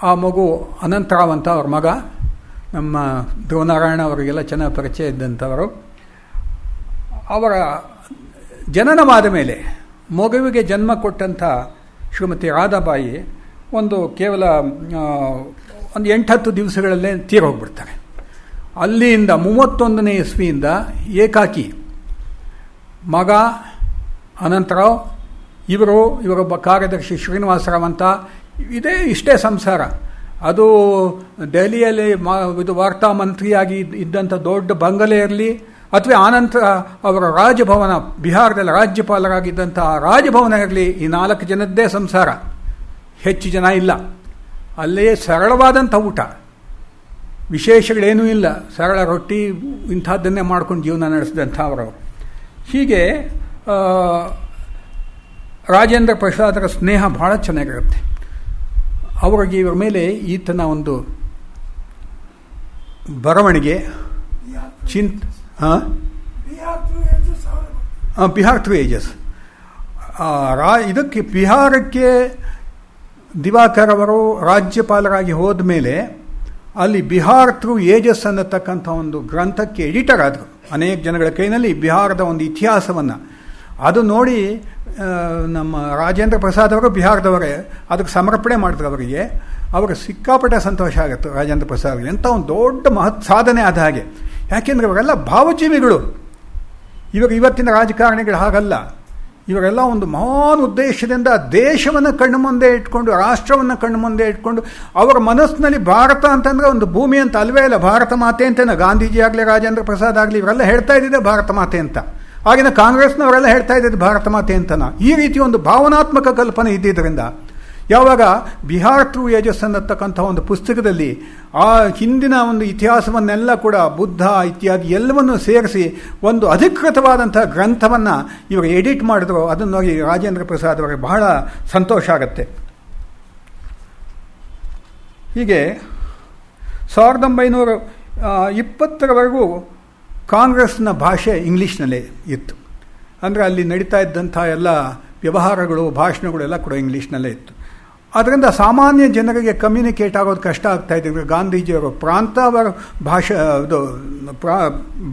ಆ ಮಗು ಅನಂತರಾವ್ ಅಂತ ಅವ್ರ ಮಗ. ನಮ್ಮ ಧ್ರುವನಾರಾಯಣ ಅವರಿಗೆಲ್ಲ ಚೆನ್ನಾಗಿ ಪರಿಚಯ ಇದ್ದಂಥವರು. ಅವರ ಜನನವಾದ ಮೇಲೆ ಮಗುವಿಗೆ ಜನ್ಮ ಕೊಟ್ಟಂಥ ಶ್ರೀಮತಿ ರಾಧಾಬಾಯಿ ಕೇವಲ ಒಂದು 8-10 ದಿವಸಗಳಲ್ಲೇ ತೀರೋಗ್ಬಿಡ್ತಾರೆ. ಅಲ್ಲಿಂದ 31ನೇ ಇಸ್ವಿಯಿಂದ ಏಕಾಕಿ ಮಗ ಅನಂತರಾವ್, ಇವರೊಬ್ಬ ಕಾರ್ಯದರ್ಶಿ ಶ್ರೀನಿವಾಸರಾವ್ ಅಂತ, ಇಷ್ಟೇ ಸಂಸಾರ. ಅದು ದೆಹಲಿಯಲ್ಲಿ ಇದು ವಾರ್ತಾ ಮಂತ್ರಿಯಾಗಿ ಇದ್ದಂಥ ದೊಡ್ಡ ಬಂಗಲೆ ಇರಲಿ, ಅಥವಾ ಆನಂತರ ಅವರ ರಾಜಭವನ, ಬಿಹಾರದಲ್ಲಿ ರಾಜ್ಯಪಾಲರಾಗಿದ್ದಂಥ ರಾಜಭವನ ಇರಲಿ, ಈ 4 ಜನದ್ದೇ ಸಂಸಾರ, ಹೆಚ್ಚು ಜನ ಇಲ್ಲ. ಅಲ್ಲೇ ಸರಳವಾದಂಥ ಊಟ, ವಿಶೇಷಗಳೇನೂ ಇಲ್ಲ, ಸರಳ ರೊಟ್ಟಿ ಇಂಥದ್ದನ್ನೇ ಮಾಡ್ಕೊಂಡು ಜೀವನ ನಡೆಸಿದಂಥ ಅವರವರು. ಹೀಗೆ ರಾಜೇಂದ್ರ ಪ್ರಸಾದರ ಸ್ನೇಹ ಭಾಳ ಚೆನ್ನಾಗಿರುತ್ತೆ. ಅವರಿಗೆ ಇವರ ಮೇಲೆ ಈತನ ಒಂದು ಬರವಣಿಗೆ ಬಿಹಾರ್ ಥ್ರೂ ಏಜಸ್. ಇದಕ್ಕೆ ಬಿಹಾರಕ್ಕೆ ದಿವಾಕರ್ ಅವರು ರಾಜ್ಯಪಾಲರಾಗಿ ಹೋದ ಮೇಲೆ ಅಲ್ಲಿ ಬಿಹಾರ್ ಥ್ರೂ ಏಜಸ್ ಅನ್ನತಕ್ಕಂಥ ಒಂದು ಗ್ರಂಥಕ್ಕೆ ಎಡಿಟರ್ ಆದರು. ಅನೇಕ ಜನಗಳ ಕೈನಲ್ಲಿ ಬಿಹಾರದ ಒಂದು ಇತಿಹಾಸವನ್ನು ಅದು ನೋಡಿ ನಮ್ಮ ರಾಜೇಂದ್ರ ಪ್ರಸಾದ್ ಅವರು ಬಿಹಾರದವರೇ ಅದಕ್ಕೆ ಸಮರ್ಪಣೆ ಮಾಡಿದ್ರು. ಅವರಿಗೆ ಸಿಕ್ಕಾಪಟ್ಟೆ ಸಂತೋಷ ಆಗುತ್ತೆ ರಾಜೇಂದ್ರ ಪ್ರಸಾದ್ಗೆ. ಎಂಥ ಒಂದು ದೊಡ್ಡ ಮಹತ್ ಸಾಧನೆ ಆದ ಹಾಗೆ. ಯಾಕೆಂದರೆ ಅವರೆಲ್ಲ ಭಾವಜೀವಿಗಳು. ಇವತ್ತಿನ ರಾಜಕಾರಣಿಗಳು ಹಾಗಲ್ಲ. ಇವರೆಲ್ಲ ಒಂದು ಮಹಾನ್ ಉದ್ದೇಶದಿಂದ ದೇಶವನ್ನು ಕಣ್ಣು ಮುಂದೆ ಇಟ್ಕೊಂಡು, ರಾಷ್ಟ್ರವನ್ನು ಕಣ್ಣು ಮುಂದೆ ಇಟ್ಕೊಂಡು, ಅವರ ಮನಸ್ಸಿನಲ್ಲಿ ಭಾರತ ಅಂತಂದರೆ ಒಂದು ಭೂಮಿ ಅಂತ ಅಲ್ವೇ ಇಲ್ಲ, ಭಾರತ ಮಾತೆ ಅಂತೇನೆ. ಗಾಂಧೀಜಿ ಆಗಲಿ, ರಾಜೇಂದ್ರ ಪ್ರಸಾದ್ ಆಗಲಿ, ಇವರೆಲ್ಲ ಹೇಳ್ತಾ ಇದ್ದಿದ್ದೆ ಭಾರತ ಮಾತೆ ಅಂತ. ಆಗಿನ ಕಾಂಗ್ರೆಸ್ನವರೆಲ್ಲ ಹೇಳ್ತಾ ಇದ್ದಿದ್ದು ಭಾರತ ಮಾತೆ ಅಂತನ. ಈ ರೀತಿ ಒಂದು ಭಾವನಾತ್ಮಕ ಕಲ್ಪನೆ ಇದ್ದಿದ್ದರಿಂದ ಯಾವಾಗ ಬಿಹಾರ್ ಥ್ರೂ ಏಜಸ್ ಅನ್ನತಕ್ಕಂಥ ಒಂದು ಪುಸ್ತಕದಲ್ಲಿ ಆ ಹಿಂದಿನ ಒಂದು ಇತಿಹಾಸವನ್ನೆಲ್ಲ ಕೂಡ ಬುದ್ಧ ಇತ್ಯಾದಿ ಎಲ್ಲವನ್ನು ಸೇರಿಸಿ ಒಂದು ಅಧಿಕೃತವಾದಂಥ ಗ್ರಂಥವನ್ನು ಇವರು ಎಡಿಟ್ ಮಾಡಿದ್ರು, ಅದನ್ನು ನೋಡಿ ರಾಜೇಂದ್ರ ಪ್ರಸಾದ್ ಅವರಿಗೆ ಬಹಳ ಸಂತೋಷ ಆಗುತ್ತೆ. ಹೀಗೆ 1920ರವರೆಗೂ ಕಾಂಗ್ರೆಸ್ನ ಭಾಷೆ ಇಂಗ್ಲೀಷ್ನಲ್ಲೇ ಇತ್ತು. ಅಂದರೆ ಅಲ್ಲಿ ನಡೀತಾ ಇದ್ದಂಥ ಎಲ್ಲ ವ್ಯವಹಾರಗಳು, ಭಾಷಣಗಳು ಎಲ್ಲ ಕೂಡ ಇಂಗ್ಲೀಷ್ನಲ್ಲೇ ಇತ್ತು. ಅದರಿಂದ ಸಾಮಾನ್ಯ ಜನರಿಗೆ ಕಮ್ಯುನಿಕೇಟ್ ಆಗೋದು ಕಷ್ಟ ಆಗ್ತಾಯಿದ್ರು. ಗಾಂಧೀಜಿಯವರು ಪ್ರಾಂತವಾರ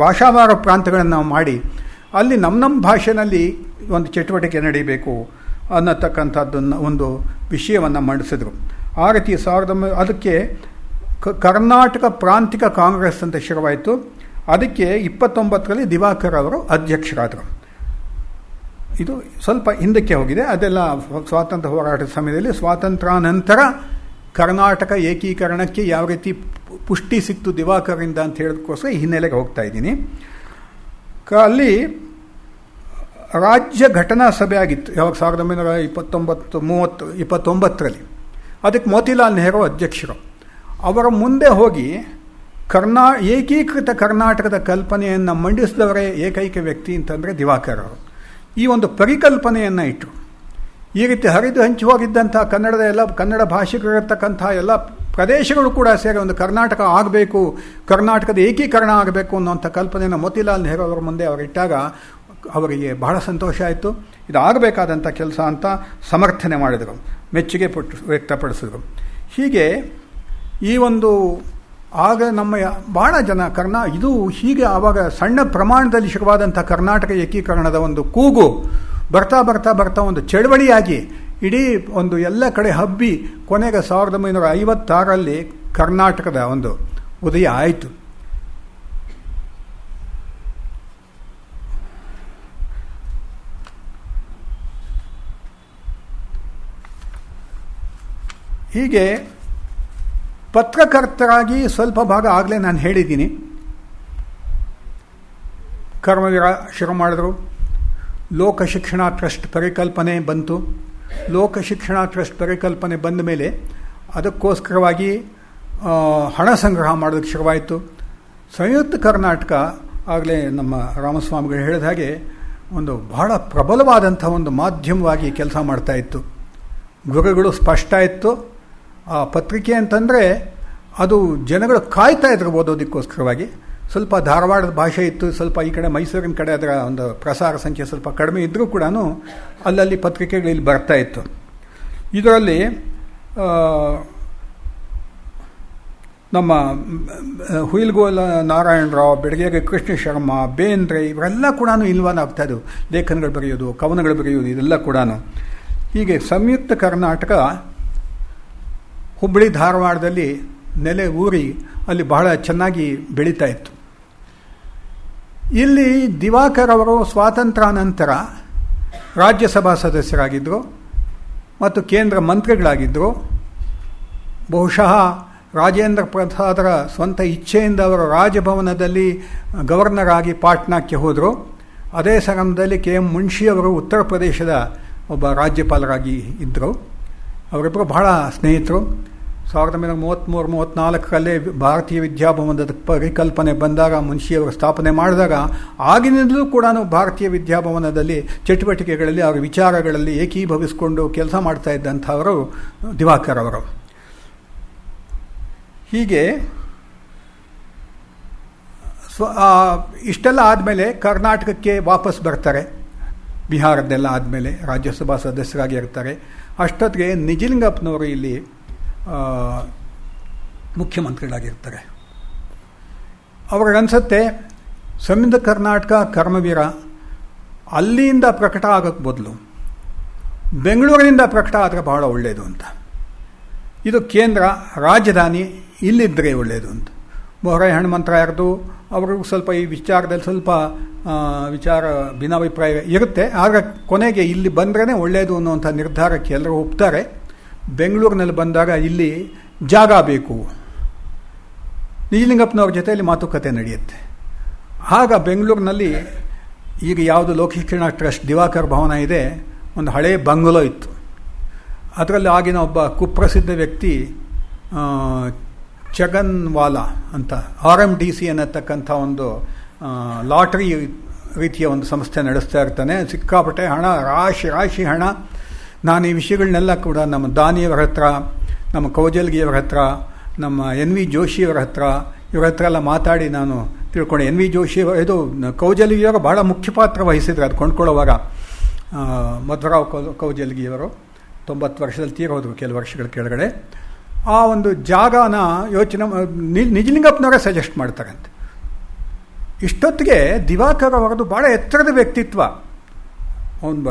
ಭಾಷಾವಾರ ಪ್ರಾಂತಗಳನ್ನು ನಾವು ಮಾಡಿ ಅಲ್ಲಿ ನಮ್ಮ ಭಾಷೆಯಲ್ಲಿ ಒಂದು ಚಟುವಟಿಕೆ ನಡೀಬೇಕು ಅನ್ನತಕ್ಕಂಥದ್ದನ್ನು ಒಂದು ವಿಷಯವನ್ನು ಮಂಡಿಸಿದ್ರು. ಆ ರೀತಿ ಅದಕ್ಕೆ ಕರ್ನಾಟಕ ಪ್ರಾಂತಿಕ ಕಾಂಗ್ರೆಸ್ ಅಂತ ಶುರುವಾಯಿತು. ಅದಕ್ಕೆ 19ರಲ್ಲಿ ದಿವಾಕರ್ ಅವರು ಅಧ್ಯಕ್ಷರಾದರು. ಇದು ಸ್ವಲ್ಪ ಹಿಂದಕ್ಕೆ ಹೋಗಿದೆ. ಅದೆಲ್ಲ ಸ್ವಾತಂತ್ರ್ಯ ಹೋರಾಟದ ಸಮಯದಲ್ಲಿ, ಸ್ವಾತಂತ್ರ್ಯಾನಂತರ ಕರ್ನಾಟಕ ಏಕೀಕರಣಕ್ಕೆ ಯಾವ ರೀತಿ ಪುಷ್ಟಿ ಸಿಕ್ತು ದಿವಾಕರಿಂದ ಅಂತ ಹೇಳೋದಕ್ಕೋಸ್ಕರ ಈ ಹಿನ್ನೆಲೆಗೆ ಹೋಗ್ತಾ ಇದ್ದೀನಿ. ಅಲ್ಲಿ ರಾಜ್ಯ ಘಟನಾ ಸಭೆ ಆಗಿತ್ತು ಯಾವಾಗ 1929ರಲ್ಲಿ. ಅದಕ್ಕೆ ಮೋತಿಲಾಲ್ ನೆಹರು ಅಧ್ಯಕ್ಷರು. ಅವರ ಮುಂದೆ ಹೋಗಿ ಏಕೀಕೃತ ಕರ್ನಾಟಕದ ಕಲ್ಪನೆಯನ್ನು ಮಂಡಿಸಿದವರೇ ಏಕೈಕ ವ್ಯಕ್ತಿ ಅಂತಂದರೆ ದಿವಾಕರ್ ಅವರು. ಈ ಒಂದು ಪರಿಕಲ್ಪನೆಯನ್ನು ಇಟ್ಟರು. ಈ ರೀತಿ ಹರಿದು ಹಂಚಿ ಹೋಗಿದ್ದಂಥ ಕನ್ನಡ ಭಾಷಿಕರಿರ್ತಕ್ಕಂಥ ಎಲ್ಲ ಪ್ರದೇಶಗಳು ಕೂಡ ಸೇರಿ ಒಂದು ಕರ್ನಾಟಕ ಆಗಬೇಕು, ಕರ್ನಾಟಕದ ಏಕೀಕರಣ ಆಗಬೇಕು ಅನ್ನೋಂಥ ಕಲ್ಪನೆಯನ್ನು ಮೋತಿಲಾಲ್ ನೆಹರು ಅವರ ಮುಂದೆ ಅವರಿಟ್ಟಾಗ ಅವರಿಗೆ ಬಹಳ ಸಂತೋಷ ಆಯಿತು. ಇದು ಆಗಬೇಕಾದಂಥ ಕೆಲಸ ಅಂತ ಸಮರ್ಥನೆ ಮಾಡಿದರು, ಮೆಚ್ಚುಗೆ ವ್ಯಕ್ತಪಡಿಸಿದರು. ಹೀಗೆ ಈ ಒಂದು ಆಗ ನಮ್ಮ ಭಾಳ ಜನ ಇದು ಹೀಗೆ ಆವಾಗ ಸಣ್ಣ ಪ್ರಮಾಣದಲ್ಲಿ ಶುರುವಾದಂಥ ಕರ್ನಾಟಕ ಏಕೀಕರಣದ ಒಂದು ಕೂಗು ಬರ್ತಾ ಬರ್ತಾ ಬರ್ತಾ ಒಂದು ಚಳವಳಿಯಾಗಿ ಇಡೀ ಒಂದು ಎಲ್ಲ ಕಡೆ ಹಬ್ಬಿ ಕೊನೆಗೆ 1956ರಲ್ಲಿ ಕರ್ನಾಟಕದ ಒಂದು ಉದಯ ಆಯಿತು. ಹೀಗೆ ಪತ್ರಕರ್ತರಾಗಿ ಸ್ವಲ್ಪ ಭಾಗ ಆಗಲೇ ನಾನು ಹೇಳಿದ್ದೀನಿ. ಕರ್ಮವೀರ ಶುರು ಮಾಡಿದ್ರು. ಲೋಕ ಶಿಕ್ಷಣ ಟ್ರಸ್ಟ್ ಪರಿಕಲ್ಪನೆ ಬಂತು. ಲೋಕ ಶಿಕ್ಷಣ ಟ್ರಸ್ಟ್ ಪರಿಕಲ್ಪನೆ ಬಂದ ಮೇಲೆ ಅದಕ್ಕೋಸ್ಕರವಾಗಿ ಹಣ ಸಂಗ್ರಹ ಮಾಡೋದಕ್ಕೆ ಶುರುವಾಯಿತು. ಸಂಯುಕ್ತ ಕರ್ನಾಟಕ ಆಗಲೇ ನಮ್ಮ ರಾಮಸ್ವಾಮಿಗಳು ಹೇಳಿದ ಹಾಗೆ ಒಂದು ಬಹಳ ಪ್ರಬಲವಾದಂಥ ಒಂದು ಮಾಧ್ಯಮವಾಗಿ ಕೆಲಸ ಮಾಡ್ತಾ ಇತ್ತು. ಗುರುಗಳು ಸ್ಪಷ್ಟ ಇತ್ತು, ಆ ಪತ್ರಿಕೆ ಅಂತಂದರೆ ಅದು ಜನಗಳು ಕಾಯ್ತಾ ಇದ್ರು ಓದೋದಕ್ಕೋಸ್ಕರವಾಗಿ. ಸ್ವಲ್ಪ ಧಾರವಾಡದ ಭಾಷೆ ಇತ್ತು, ಸ್ವಲ್ಪ ಈ ಕಡೆ ಮೈಸೂರಿನ ಕಡೆ ಅದರ ಒಂದು ಪ್ರಸಾರ ಸಂಖ್ಯೆ ಸ್ವಲ್ಪ ಕಡಿಮೆ ಇದ್ದರೂ ಕೂಡ ಅಲ್ಲಲ್ಲಿ ಪತ್ರಿಕೆಗಳು ಇಲ್ಲಿ ಬರ್ತಾ ಇತ್ತು. ಇದರಲ್ಲಿ ನಮ್ಮ ಹುಯಿಲ್ಗೋಲ ನಾರಾಯಣರಾವ್, ಬೆಳಗೆರೆ ಕೃಷ್ಣ ಶರ್ಮಾ, ಬೇಂದ್ರೆ ಇವರೆಲ್ಲ ಕೂಡ ಇನ್ವಾಲ್ವ್ ಆಗ್ತಾಯಿದ್ರು. ಲೇಖನಗಳು ಬರೆಯೋದು, ಕವನಗಳು ಬರೆಯೋದು, ಇದೆಲ್ಲ ಕೂಡ. ಹೀಗೆ ಸಂಯುಕ್ತ ಕರ್ನಾಟಕ ಹುಬ್ಬಳ್ಳಿ ಧಾರವಾಡದಲ್ಲಿ ನೆಲೆ ಊರಿ ಅಲ್ಲಿ ಬಹಳ ಚೆನ್ನಾಗಿ ಬೆಳೀತಾ ಇತ್ತು. ಇಲ್ಲಿ ದಿವಾಕರ್ ಅವರು ಸ್ವಾತಂತ್ರ್ಯಾನಂತರ ರಾಜ್ಯಸಭಾ ಸದಸ್ಯರಾಗಿದ್ದರು ಮತ್ತು ಕೇಂದ್ರ ಮಂತ್ರಿಗಳಾಗಿದ್ದರು. ಬಹುಶಃ ರಾಜೇಂದ್ರ ಪ್ರಸಾದರ ಸ್ವಂತ ಇಚ್ಛೆಯಿಂದ ಅವರು ರಾಜಭವನದಲ್ಲಿ ಗವರ್ನರ್ ಆಗಿ ಪಾಟ್ನಾಕ್ಕೆ ಹೋದರು. ಅದೇ ಸಮಯದಲ್ಲಿ KM ಮುನ್ಷಿ ಅವರು ಉತ್ತರ ಪ್ರದೇಶದ ಒಬ್ಬ ರಾಜ್ಯಪಾಲರಾಗಿ ಇದ್ದರು. ಅವರಿಬ್ಬರು ಬಹಳ ಸ್ನೇಹಿತರು. 1933-34 ಭಾರತೀಯ ವಿದ್ಯಾಭವನದ ಪರಿಕಲ್ಪನೆ ಬಂದಾಗ, ಮುನ್ಷಿಯವರು ಸ್ಥಾಪನೆ ಮಾಡಿದಾಗ, ಆಗಿನಿಂದಲೂ ಕೂಡ ಭಾರತೀಯ ವಿದ್ಯಾಭವನದಲ್ಲಿ ಚಟುವಟಿಕೆಗಳಲ್ಲಿ ಅವರ ವಿಚಾರಗಳಲ್ಲಿ ಏಕೀಭವಿಸಿಕೊಂಡು ಕೆಲಸ ಮಾಡ್ತಾ ಇದ್ದಂಥವರು ದಿವಾಕರ್ ಅವರು. ಹೀಗೆ ಇಷ್ಟೆಲ್ಲ ಆದಮೇಲೆ ಕರ್ನಾಟಕಕ್ಕೆ ವಾಪಸ್ ಬರ್ತಾರೆ. ಬಿಹಾರದ್ದೆಲ್ಲ ಆದಮೇಲೆ ರಾಜ್ಯಸಭಾ ಸದಸ್ಯರಾಗಿ ಇರ್ತಾರೆ. ಅಷ್ಟೊತ್ತಿಗೆ ನಿಜಲಿಂಗಪ್ಪನವರು ಇಲ್ಲಿ ಮುಖ್ಯಮಂತ್ರಿಗಳಾಗಿರ್ತಾರೆ. ಅವ್ರಿಗನ್ಸುತ್ತೆ ಸಂಯುಕ್ತ ಕರ್ನಾಟಕ ಕರ್ಮವೀರ ಅಲ್ಲಿಂದ ಪ್ರಕಟ ಆಗೋಕ್ಕೆ ಬದಲು ಬೆಂಗಳೂರಿನಿಂದ ಪ್ರಕಟ ಆದರೆ ಬಹಳ ಒಳ್ಳೆಯದು ಅಂತ. ಇದು ಕೇಂದ್ರ ರಾಜಧಾನಿ ಇಲ್ಲಿದ್ದರೆ ಒಳ್ಳೆಯದು ಅಂತ. ಮೊಹರೈ ಹನುಮಂತರಾಯರದು ಅವ್ರಿಗೂ ಸ್ವಲ್ಪ ಈ ವಿಚಾರದಲ್ಲಿ ಸ್ವಲ್ಪ ವಿಚಾರ ಭಿನ್ನಾಭಿಪ್ರಾಯ ಇರುತ್ತೆ. ಆಗ ಕೊನೆಗೆ ಇಲ್ಲಿ ಬಂದ್ರೇ ಒಳ್ಳೆಯದು ಅನ್ನುವಂಥ ನಿರ್ಧಾರಕ್ಕೆ ಎಲ್ಲರೂ ಒಪ್ತಾರೆ. ಬೆಂಗಳೂರಿನಲ್ಲಿ ಬಂದಾಗ ಇಲ್ಲಿ ಜಾಗ ಬೇಕು. ನಿಜಲಿಂಗಪ್ಪನವ್ರ ಜೊತೆಯಲ್ಲಿ ಮಾತುಕತೆ ನಡೆಯುತ್ತೆ. ಆಗ ಬೆಂಗಳೂರಿನಲ್ಲಿ ಈಗ ಯಾವುದು ಲೋಕಶಿಕ್ಷಣ ಟ್ರಸ್ಟ್ ದಿವಾಕರ್ ಭವನ ಇದೆ, ಒಂದು ಹಳೆಯ ಬಂಗಲೋ ಇತ್ತು. ಅದರಲ್ಲಿ ಆಗಿನ ಒಬ್ಬ ಕುಪ್ರಸಿದ್ಧ ವ್ಯಕ್ತಿ ಛಗನ್ವಾಲಾ ಅಂತ RMDC ಅನ್ನತಕ್ಕಂಥ ಒಂದು ಲಾಟ್ರಿ ರೀತಿಯ ಒಂದು ಸಂಸ್ಥೆ ನಡೆಸ್ತಾ ಇರ್ತಾನೆ. ಸಿಕ್ಕಾಪಟ್ಟೆ ಹಣ, ರಾಶಿ ಹಣ. ನಾನು ಈ ವಿಷಯಗಳನ್ನೆಲ್ಲ ಕೂಡ ನಮ್ಮ ದಾನಿಯವರ ಹತ್ರ, ನಮ್ಮ ಕೌಜಲ್ಗಿಯವರ ಹತ್ರ, ನಮ್ಮ NV ಜೋಶಿಯವರ ಹತ್ರ, ಇವರ ಹತ್ರ ಎಲ್ಲ ಮಾತಾಡಿ ನಾನು ತಿಳ್ಕೊಂಡೆ. NV ಜೋಶಿ ಇದು ಕೌಜಲ್ಗಿಯವರು ಬಹಳ ಮುಖ್ಯ ಪಾತ್ರ ವಹಿಸಿದ್ರು ಅದು ಕೊಂಡ್ಕೊಳ್ಳುವಾಗ. ಮಧ್ವರಾವ್ ಕೌಜಲ್ಗಿಯವರು 90 ವರ್ಷದಲ್ಲಿ ತೀರೋದ್ರು, ಕೆಲವು ವರ್ಷಗಳ ಕೆಳಗಡೆ. ಆ ಒಂದು ಜಾಗನ ಯೋಚನೆ ನಿಜಲಿಂಗಪ್ಪನವರೇ ಸಜೆಸ್ಟ್ ಮಾಡ್ತಾರಂತೆ. ಇಷ್ಟೊತ್ತಿಗೆ ದಿವಾಕರ್ ಅವರದು ಭಾಳ ಎತ್ತರದ ವ್ಯಕ್ತಿತ್ವ. ಅವನು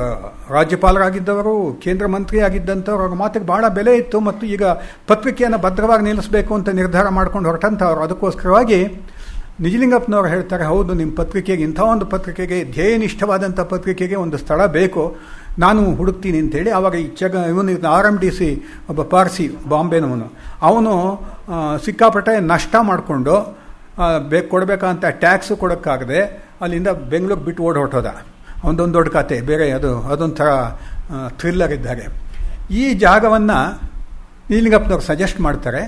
ರಾಜ್ಯಪಾಲರಾಗಿದ್ದವರು, ಕೇಂದ್ರ ಮಂತ್ರಿ ಆಗಿದ್ದಂಥವ್ರು, ಅವ್ರ ಮಾತಿಗೆ ಭಾಳ ಬೆಲೆ ಇತ್ತು. ಮತ್ತು ಈಗ ಪತ್ರಿಕೆಯನ್ನು ಭದ್ರವಾಗಿ ನಿಲ್ಲಿಸಬೇಕು ಅಂತ ನಿರ್ಧಾರ ಮಾಡ್ಕೊಂಡು ಹೊರಟಂಥವ್ರು. ಅದಕ್ಕೋಸ್ಕರವಾಗಿ ನಿಜಲಿಂಗಪ್ಪನವರು ಹೇಳ್ತಾರೆ, ಹೌದು, ನಿಮ್ಮ ಪತ್ರಿಕೆಗೆ, ಇಂಥ ಒಂದು ಪತ್ರಿಕೆಗೆ, ಧ್ಯೇಯನಿಷ್ಠವಾದಂಥ ಪತ್ರಿಕೆಗೆ ಒಂದು ಸ್ಥಳ ಬೇಕು, ನಾನು ಹುಡುಕ್ತೀನಿ ಅಂತೇಳಿ. ಆವಾಗ ಈ ಇವನು RMDC ಒಬ್ಬ ಪಾರ್ಸಿ, ಬಾಂಬೆನವನು, ಅವನು ಸಿಕ್ಕಾಪಟ್ಟೆ ನಷ್ಟ ಮಾಡಿಕೊಂಡು ಕೊಡಬೇಕಂತ ಟ್ಯಾಕ್ಸು ಕೊಡೋಕ್ಕಾಗದೆ ಅಲ್ಲಿಂದ ಬೆಂಗಳೂರು ಬಿಟ್ಟು ಹೊರಟೋದ. ಅವನದೊಂದು ದೊಡ್ಡ ಕತೆ ಬೇರೆ. ಅದೊಂಥರ ಥ್ರಿಲ್ಲರ್ ಇದ್ದಾರೆ. ಈ ಜಾಗವನ್ನು ನಿಜಲಿಂಗಪ್ಪನವ್ರು ಸಜೆಸ್ಟ್ ಮಾಡ್ತಾರೆ.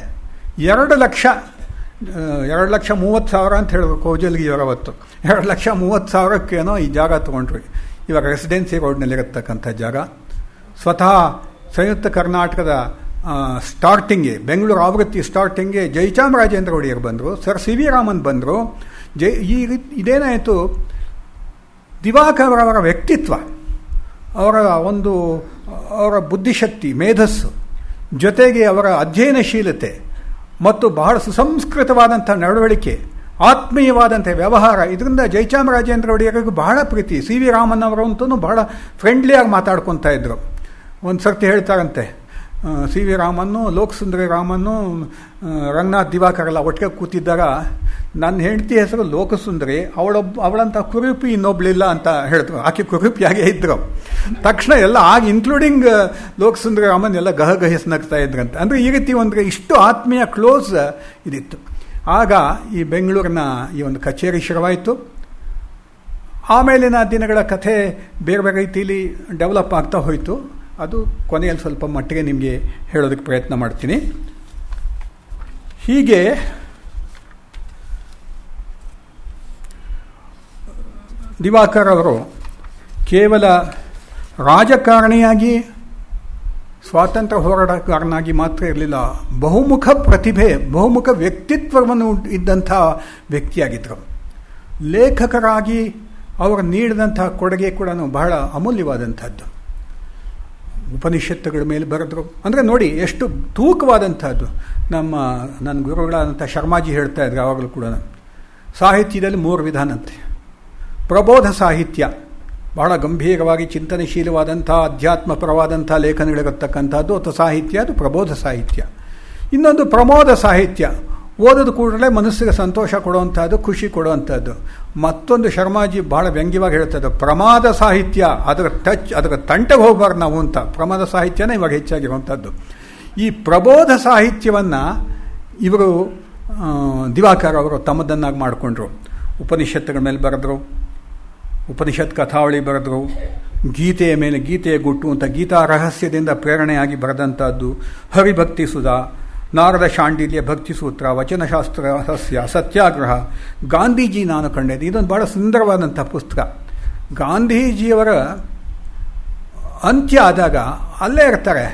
2,30,000 ಅಂತ ಹೇಳಿದ್ರು ಕೌಜಲ್ಗಿಯವರ ಅವತ್ತು. 2,30,000 ಈ ಜಾಗ ತೊಗೊಂಡ್ರಿ. ಇವಾಗ ರೆಸಿಡೆನ್ಸಿ ರೋಡ್ನಲ್ಲಿರತಕ್ಕಂಥ ಜಾಗ. ಸ್ವತಃ ಸಂಯುಕ್ತ ಕರ್ನಾಟಕದ ಸ್ಟಾರ್ಟಿಂಗ್ಗೆ, ಬೆಂಗಳೂರು ಆವೃತ್ತಿ ಸ್ಟಾರ್ಟಿಂಗ್ಗೆ ಜಯಚಾಮರಾಜೇಂದ್ರ ಒಡೆಯರ್ ಬಂದರು, ಸರ್ CV ರಾಮನ್ ಬಂದರು. ಇದೇನಾಯಿತು, ದಿವಾಕರ್ ಅವರ ವ್ಯಕ್ತಿತ್ವ, ಅವರ ಬುದ್ಧಿಶಕ್ತಿ, ಮೇಧಸ್ಸು, ಜೊತೆಗೆ ಅವರ ಅಧ್ಯಯನಶೀಲತೆ ಮತ್ತು ಬಹಳ ಸುಸಂಸ್ಕೃತವಾದಂಥ ನಡವಳಿಕೆ, ಆತ್ಮೀಯವಾದಂಥ ವ್ಯವಹಾರ, ಇದರಿಂದ ಜಯಚಾಮರಾಜೇಂದ್ರ ಒಡೆಯರಿಗೂ ಬಹಳ ಪ್ರೀತಿ. CV ರಾಮನ್ ಅವರಂತೂ ಬಹಳ ಫ್ರೆಂಡ್ಲಿಯಾಗಿ ಮಾತಾಡ್ಕೊತಾ ಇದ್ರು. ಒಂದು ಸರ್ತಿ ಹೇಳ್ತಾರಂತೆ, CV ರಾಮನ್ನು, ಲೋಕಸುಂದರಿ ರಾಮನ್ನು, ರಂಗನಾಥ್ ದಿವಾಕರ್ ಎಲ್ಲ ಒಟ್ಟಿಗೆ ಕೂತಿದ್ದಾಗ, ನನ್ನ ಹೆಂಡತಿ ಹೆಸರು ಲೋಕಸುಂದರಿ, ಅವಳಂತ ಕುರುಪಿ ಇನ್ನೊಬ್ಳಿಲ್ಲ ಅಂತ ಹೇಳಿದ್ರು. ಆಕೆ ಕುರುಪಿಯಾಗೇ ಇದ್ರು. ತಕ್ಷಣ ಎಲ್ಲ ಇನ್ಕ್ಲೂಡಿಂಗ್ ಲೋಕಸುಂದರಿ ರಾಮನ್ ಎಲ್ಲ ಗಹಗಹಿಸ್ ನಗ್ತಾ ಇದ್ರಂತೆ. ಅಂದರೆ ಈ ರೀತಿ ಒಂದು ಇಷ್ಟು ಆತ್ಮೀಯ ಕ್ಲೋಸ್ ಇದಿತ್ತು. ಆಗ ಈ ಬೆಂಗಳೂರಿನ ಈ ಒಂದು ಕಚೇರಿ ಶುರುವಾಯಿತು. ಆಮೇಲಿನ ದಿನಗಳ ಕಥೆ ಬೇರೆ ಬೇರೆ ರೀತಿಯಲ್ಲಿ ಡೆವಲಪ್ ಆಗ್ತಾ ಹೋಯಿತು. ಅದು ಕೊನೆಯಲ್ಲಿ ಸ್ವಲ್ಪ ಮಟ್ಟಿಗೆ ನಿಮಗೆ ಹೇಳೋದಕ್ಕೆ ಪ್ರಯತ್ನ ಮಾಡ್ತೀನಿ. ಹೀಗೆ ದಿವಾಕರ್ ಅವರು ಕೇವಲ ರಾಜಕಾರಣಿಯಾಗಿ ಸ್ವಾತಂತ್ರ್ಯ ಹೋರಾಟಗಾರನಾಗಿ ಮಾತ್ರ ಇರಲಿಲ್ಲ, ಬಹುಮುಖ ಪ್ರತಿಭೆ, ಬಹುಮುಖ ವ್ಯಕ್ತಿತ್ವವನ್ನು ಇದ್ದಂಥ ವ್ಯಕ್ತಿಯಾಗಿದ್ದರು. ಲೇಖಕರಾಗಿ ಅವರು ನೀಡಿದಂಥ ಕೊಡುಗೆ ಕೂಡ ಬಹಳ ಅಮೂಲ್ಯವಾದಂಥದ್ದು. ಉಪನಿಷತ್ತುಗಳ ಮೇಲೆ ಬರೆದ್ರು. ಅಂದರೆ ನೋಡಿ ಎಷ್ಟು ತೂಕವಾದಂಥದ್ದು. ನನ್ನ ಗುರುಗಳಾದಂಥ ಶರ್ಮಾಜಿ ಹೇಳ್ತಾ ಇದ್ರು ಯಾವಾಗಲೂ ಕೂಡ, ಸಾಹಿತ್ಯದಲ್ಲಿ 3 ವಿಧಾನಂತೆ. ಪ್ರಬೋಧ ಸಾಹಿತ್ಯ, ಬಹಳ ಗಂಭೀರವಾಗಿ ಚಿಂತನಶೀಲವಾದಂಥ ಅಧ್ಯಾತ್ಮಪರವಾದಂಥ ಲೇಖನಗಳಿರತಕ್ಕಂಥದ್ದು ಅಥವಾ ಸಾಹಿತ್ಯ, ಅದು ಪ್ರಬೋಧ ಸಾಹಿತ್ಯ. ಇನ್ನೊಂದು ಪ್ರಮೋದ ಸಾಹಿತ್ಯ, ಓದೋದು ಕೂಡಲೇ ಮನಸ್ಸಿಗೆ ಸಂತೋಷ ಕೊಡುವಂಥದ್ದು, ಖುಷಿ ಕೊಡುವಂಥದ್ದು. ಮತ್ತೊಂದು ಶರ್ಮಾಜಿ ಬಹಳ ವ್ಯಂಗ್ಯವಾಗಿ ಹೇಳ್ತದ್ದು, ಪ್ರಮಾದ ಸಾಹಿತ್ಯ, ಅದರ ತಂಟೆಗೆ ಹೋಗಬಾರ್ದು ನಾವು ಅಂತ. ಪ್ರಮಾದ ಸಾಹಿತ್ಯನೇ ಇವಾಗ ಹೆಚ್ಚಾಗಿರುವಂಥದ್ದು. ಈ ಪ್ರಬೋಧ ಸಾಹಿತ್ಯವನ್ನು ಇವರು ದಿವಾಕರ್ ಅವರು ತಮ್ಮದನ್ನಾಗಿ ಮಾಡಿಕೊಂಡ್ರು. ಉಪನಿಷತ್ತುಗಳ ಮೇಲೆ ಬರೆದ್ರು, ಉಪನಿಷತ್ ಕಥಾವಳಿ ಬರೆದ್ರು, ಗೀತೆಯ ಮೇಲೆ ಗೀತೆಯ ಗುಟ್ಟು ಅಂತ ಗೀತಾ ರಹಸ್ಯದಿಂದ ಪ್ರೇರಣೆಯಾಗಿ ಬರೆದಂಥದ್ದು, ಹರಿಭಕ್ತಿ ಸುಧಾ, ನಾರದ ಶಾಂಡಿಲ್ಯ ಭಕ್ತಿ ಸೂತ್ರ, ವಚನಶಾಸ್ತ್ರ ರಹಸ್ಯ, ಸತ್ಯಾಗ್ರಹ, ಗಾಂಧೀಜಿ ನಾನು ಕಂಡಿದ್ದೆ. ಇದೊಂದು ಬಹಳ ಸುಂದರವಾದಂಥ ಪುಸ್ತಕ. ಗಾಂಧೀಜಿಯವರ ಅಂತ್ಯ ಆದಾಗ ಅಲ್ಲೇ ಇರ್ತಾರೆ.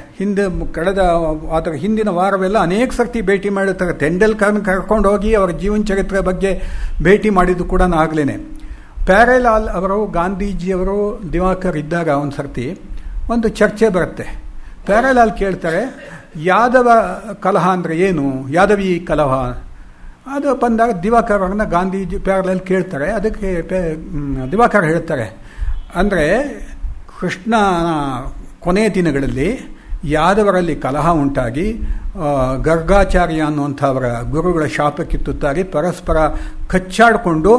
ಅದರ ಹಿಂದಿನ ವಾರವೆಲ್ಲ ಅನೇಕ ಸರ್ತಿ ಭೇಟಿ ಮಾಡಿರ್ತಾರೆ. ತೆಂಡೂಲ್ಕರ್ನ ಕರ್ಕೊಂಡು ಹೋಗಿ ಅವರ ಜೀವನ ಚರಿತ್ರೆ ಬಗ್ಗೆ ಭೇಟಿ ಮಾಡಿದ್ದು ಕೂಡ ಆಗಲೇ. ಪ್ಯಾರೇಲಾಲ್ ಅವರು, ಗಾಂಧೀಜಿಯವರು, ದಿವಾಕರ್ ಇದ್ದಾಗ ಒಂದು ಸರ್ತಿ ಒಂದು ಚರ್ಚೆ ಬರುತ್ತೆ. ಪ್ಯಾರೇಲಾಲ್ ಕೇಳ್ತಾರೆ, ಯಾದವ ಕಲಹ ಅಂದರೆ ಏನು, ಯಾದವಿ ಕಲಹ ಅದು ಬಂದಾಗ ದಿವಾಕರ್ ಅವ್ರನ್ನ ಗಾಂಧೀಜಿ ಪ್ಯಾರೇಲಾಲ್ ಕೇಳ್ತಾರೆ. ಅದಕ್ಕೆ ದಿವಾಕರ್ ಹೇಳ್ತಾರೆ, ಅಂದರೆ ಕೃಷ್ಣನ ಕೊನೆಯ ದಿನಗಳಲ್ಲಿ ಯಾದವರಲ್ಲಿ ಕಲಹ ಉಂಟಾಗಿ ಗರ್ಗಾಚಾರ್ಯ ಅನ್ನುವಂಥವರ ಗುರುಗಳ ಶಾಪಕ್ಕೆ ತುತ್ತಾಗಿ ಪರಸ್ಪರ ಕಚ್ಚಾಡಿಕೊಂಡು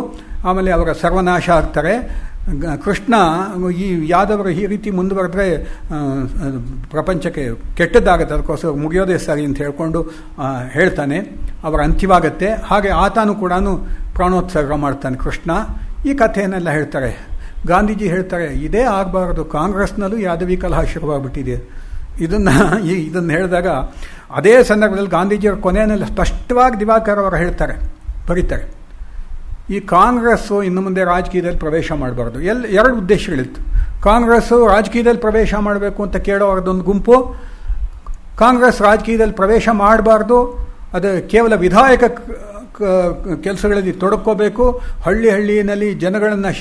ಆಮೇಲೆ ಅವರ ಸರ್ವನಾಶ ಆಗ್ತಾರೆ. ಕೃಷ್ಣ ಈ ಯಾದವರು ಈ ರೀತಿ ಮುಂದುವರೆದ್ರೆ ಪ್ರಪಂಚಕ್ಕೆ ಕೆಟ್ಟದ್ದಾಗುತ್ತೆ, ಅದಕ್ಕೋಸ್ಕರ ಮುಗಿಯೋದೇ ಸರಿ ಅಂತ ಹೇಳ್ಕೊಂಡು ಹೇಳ್ತಾನೆ. ಅವರ ಅಂತ್ಯವಾಗತ್ತೆ. ಹಾಗೆ ಆತನೂ ಕೂಡ ಪ್ರಾಣೋತ್ಸರ್ಗ ಮಾಡ್ತಾನೆ ಕೃಷ್ಣ. ಈ ಕಥೆಯನ್ನೆಲ್ಲ ಹೇಳ್ತಾರೆ. ಗಾಂಧೀಜಿ ಹೇಳ್ತಾರೆ, ಇದೇ ಆಗಬಾರ್ದು, ಕಾಂಗ್ರೆಸ್ನಲ್ಲೂ ಯಾದವಿ ಕಲಹ ಶುರುವಾಗ್ಬಿಟ್ಟಿದೆ. ಇದನ್ನು ಹೇಳಿದಾಗ ಅದೇ ಸಂದರ್ಭದಲ್ಲಿ ಗಾಂಧೀಜಿಯವರ ಕೊನೆಯಲ್ಲಿ ಸ್ಪಷ್ಟವಾಗಿ ದಿವಾಕರ್ ಅವರು ಹೇಳ್ತಾರೆ, ಬರೀತಾರೆ, ಈ ಕಾಂಗ್ರೆಸ್ಸು ಇನ್ನು ಮುಂದೆ ರಾಜಕೀಯದಲ್ಲಿ ಪ್ರವೇಶ ಮಾಡಬಾರ್ದು. 2 ಉದ್ದೇಶಗಳಿತ್ತು. ಕಾಂಗ್ರೆಸ್ಸು ರಾಜಕೀಯದಲ್ಲಿ ಪ್ರವೇಶ ಮಾಡಬೇಕು ಅಂತ ಕೇಳೋರದೊಂದು ಗುಂಪು, ಕಾಂಗ್ರೆಸ್ ರಾಜಕೀಯದಲ್ಲಿ ಪ್ರವೇಶ ಮಾಡಬಾರ್ದು, ಅದು ಕೇವಲ ವಿಧಾಯಕ ಕೆಲಸಗಳಲ್ಲಿ ತೊಡಕೋಬೇಕು, ಹಳ್ಳಿಯಲ್ಲಿ ಜನಗಳನ್ನು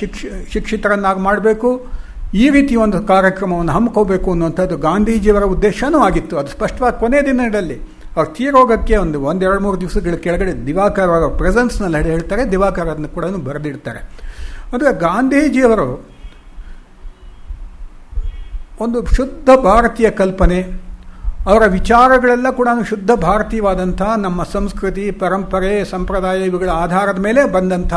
ಶಿಕ್ಷಿತರನ್ನಾಗಿ ಮಾಡಬೇಕು, ಈ ರೀತಿ ಒಂದು ಕಾರ್ಯಕ್ರಮವನ್ನು ಹಮ್ಮಿಕೋಬೇಕು ಅನ್ನುವಂಥದ್ದು ಗಾಂಧೀಜಿಯವರ ಉದ್ದೇಶನೂ ಆಗಿತ್ತು. ಅದು ಸ್ಪಷ್ಟವಾಗಿ ಕೊನೆಯ ದಿನಗಳಲ್ಲಿ ಅವ್ರು ತೀರೋಗಕ್ಕೆ ಒಂದು 2-3 ದಿವಸಗಳ ಕೆಳಗಡೆ ದಿವಾಕರ್ ಅವರ ಪ್ರೆಸೆನ್ಸ್ನಲ್ಲಿ ಹೇಳ್ತಾರೆ. ದಿವಾಕರ್ ಅದನ್ನು ಕೂಡ ಬರೆದಿಡ್ತಾರೆ. ಅಂದರೆ ಗಾಂಧೀಜಿಯವರು ಒಂದು ಶುದ್ಧ ಭಾರತೀಯ ಕಲ್ಪನೆ, ಅವರ ವಿಚಾರಗಳೆಲ್ಲ ಕೂಡ ಶುದ್ಧ ಭಾರತೀಯವಾದಂಥ ನಮ್ಮ ಸಂಸ್ಕೃತಿ, ಪರಂಪರೆ, ಸಂಪ್ರದಾಯ ಇವುಗಳ ಆಧಾರದ ಮೇಲೆ ಬಂದಂಥ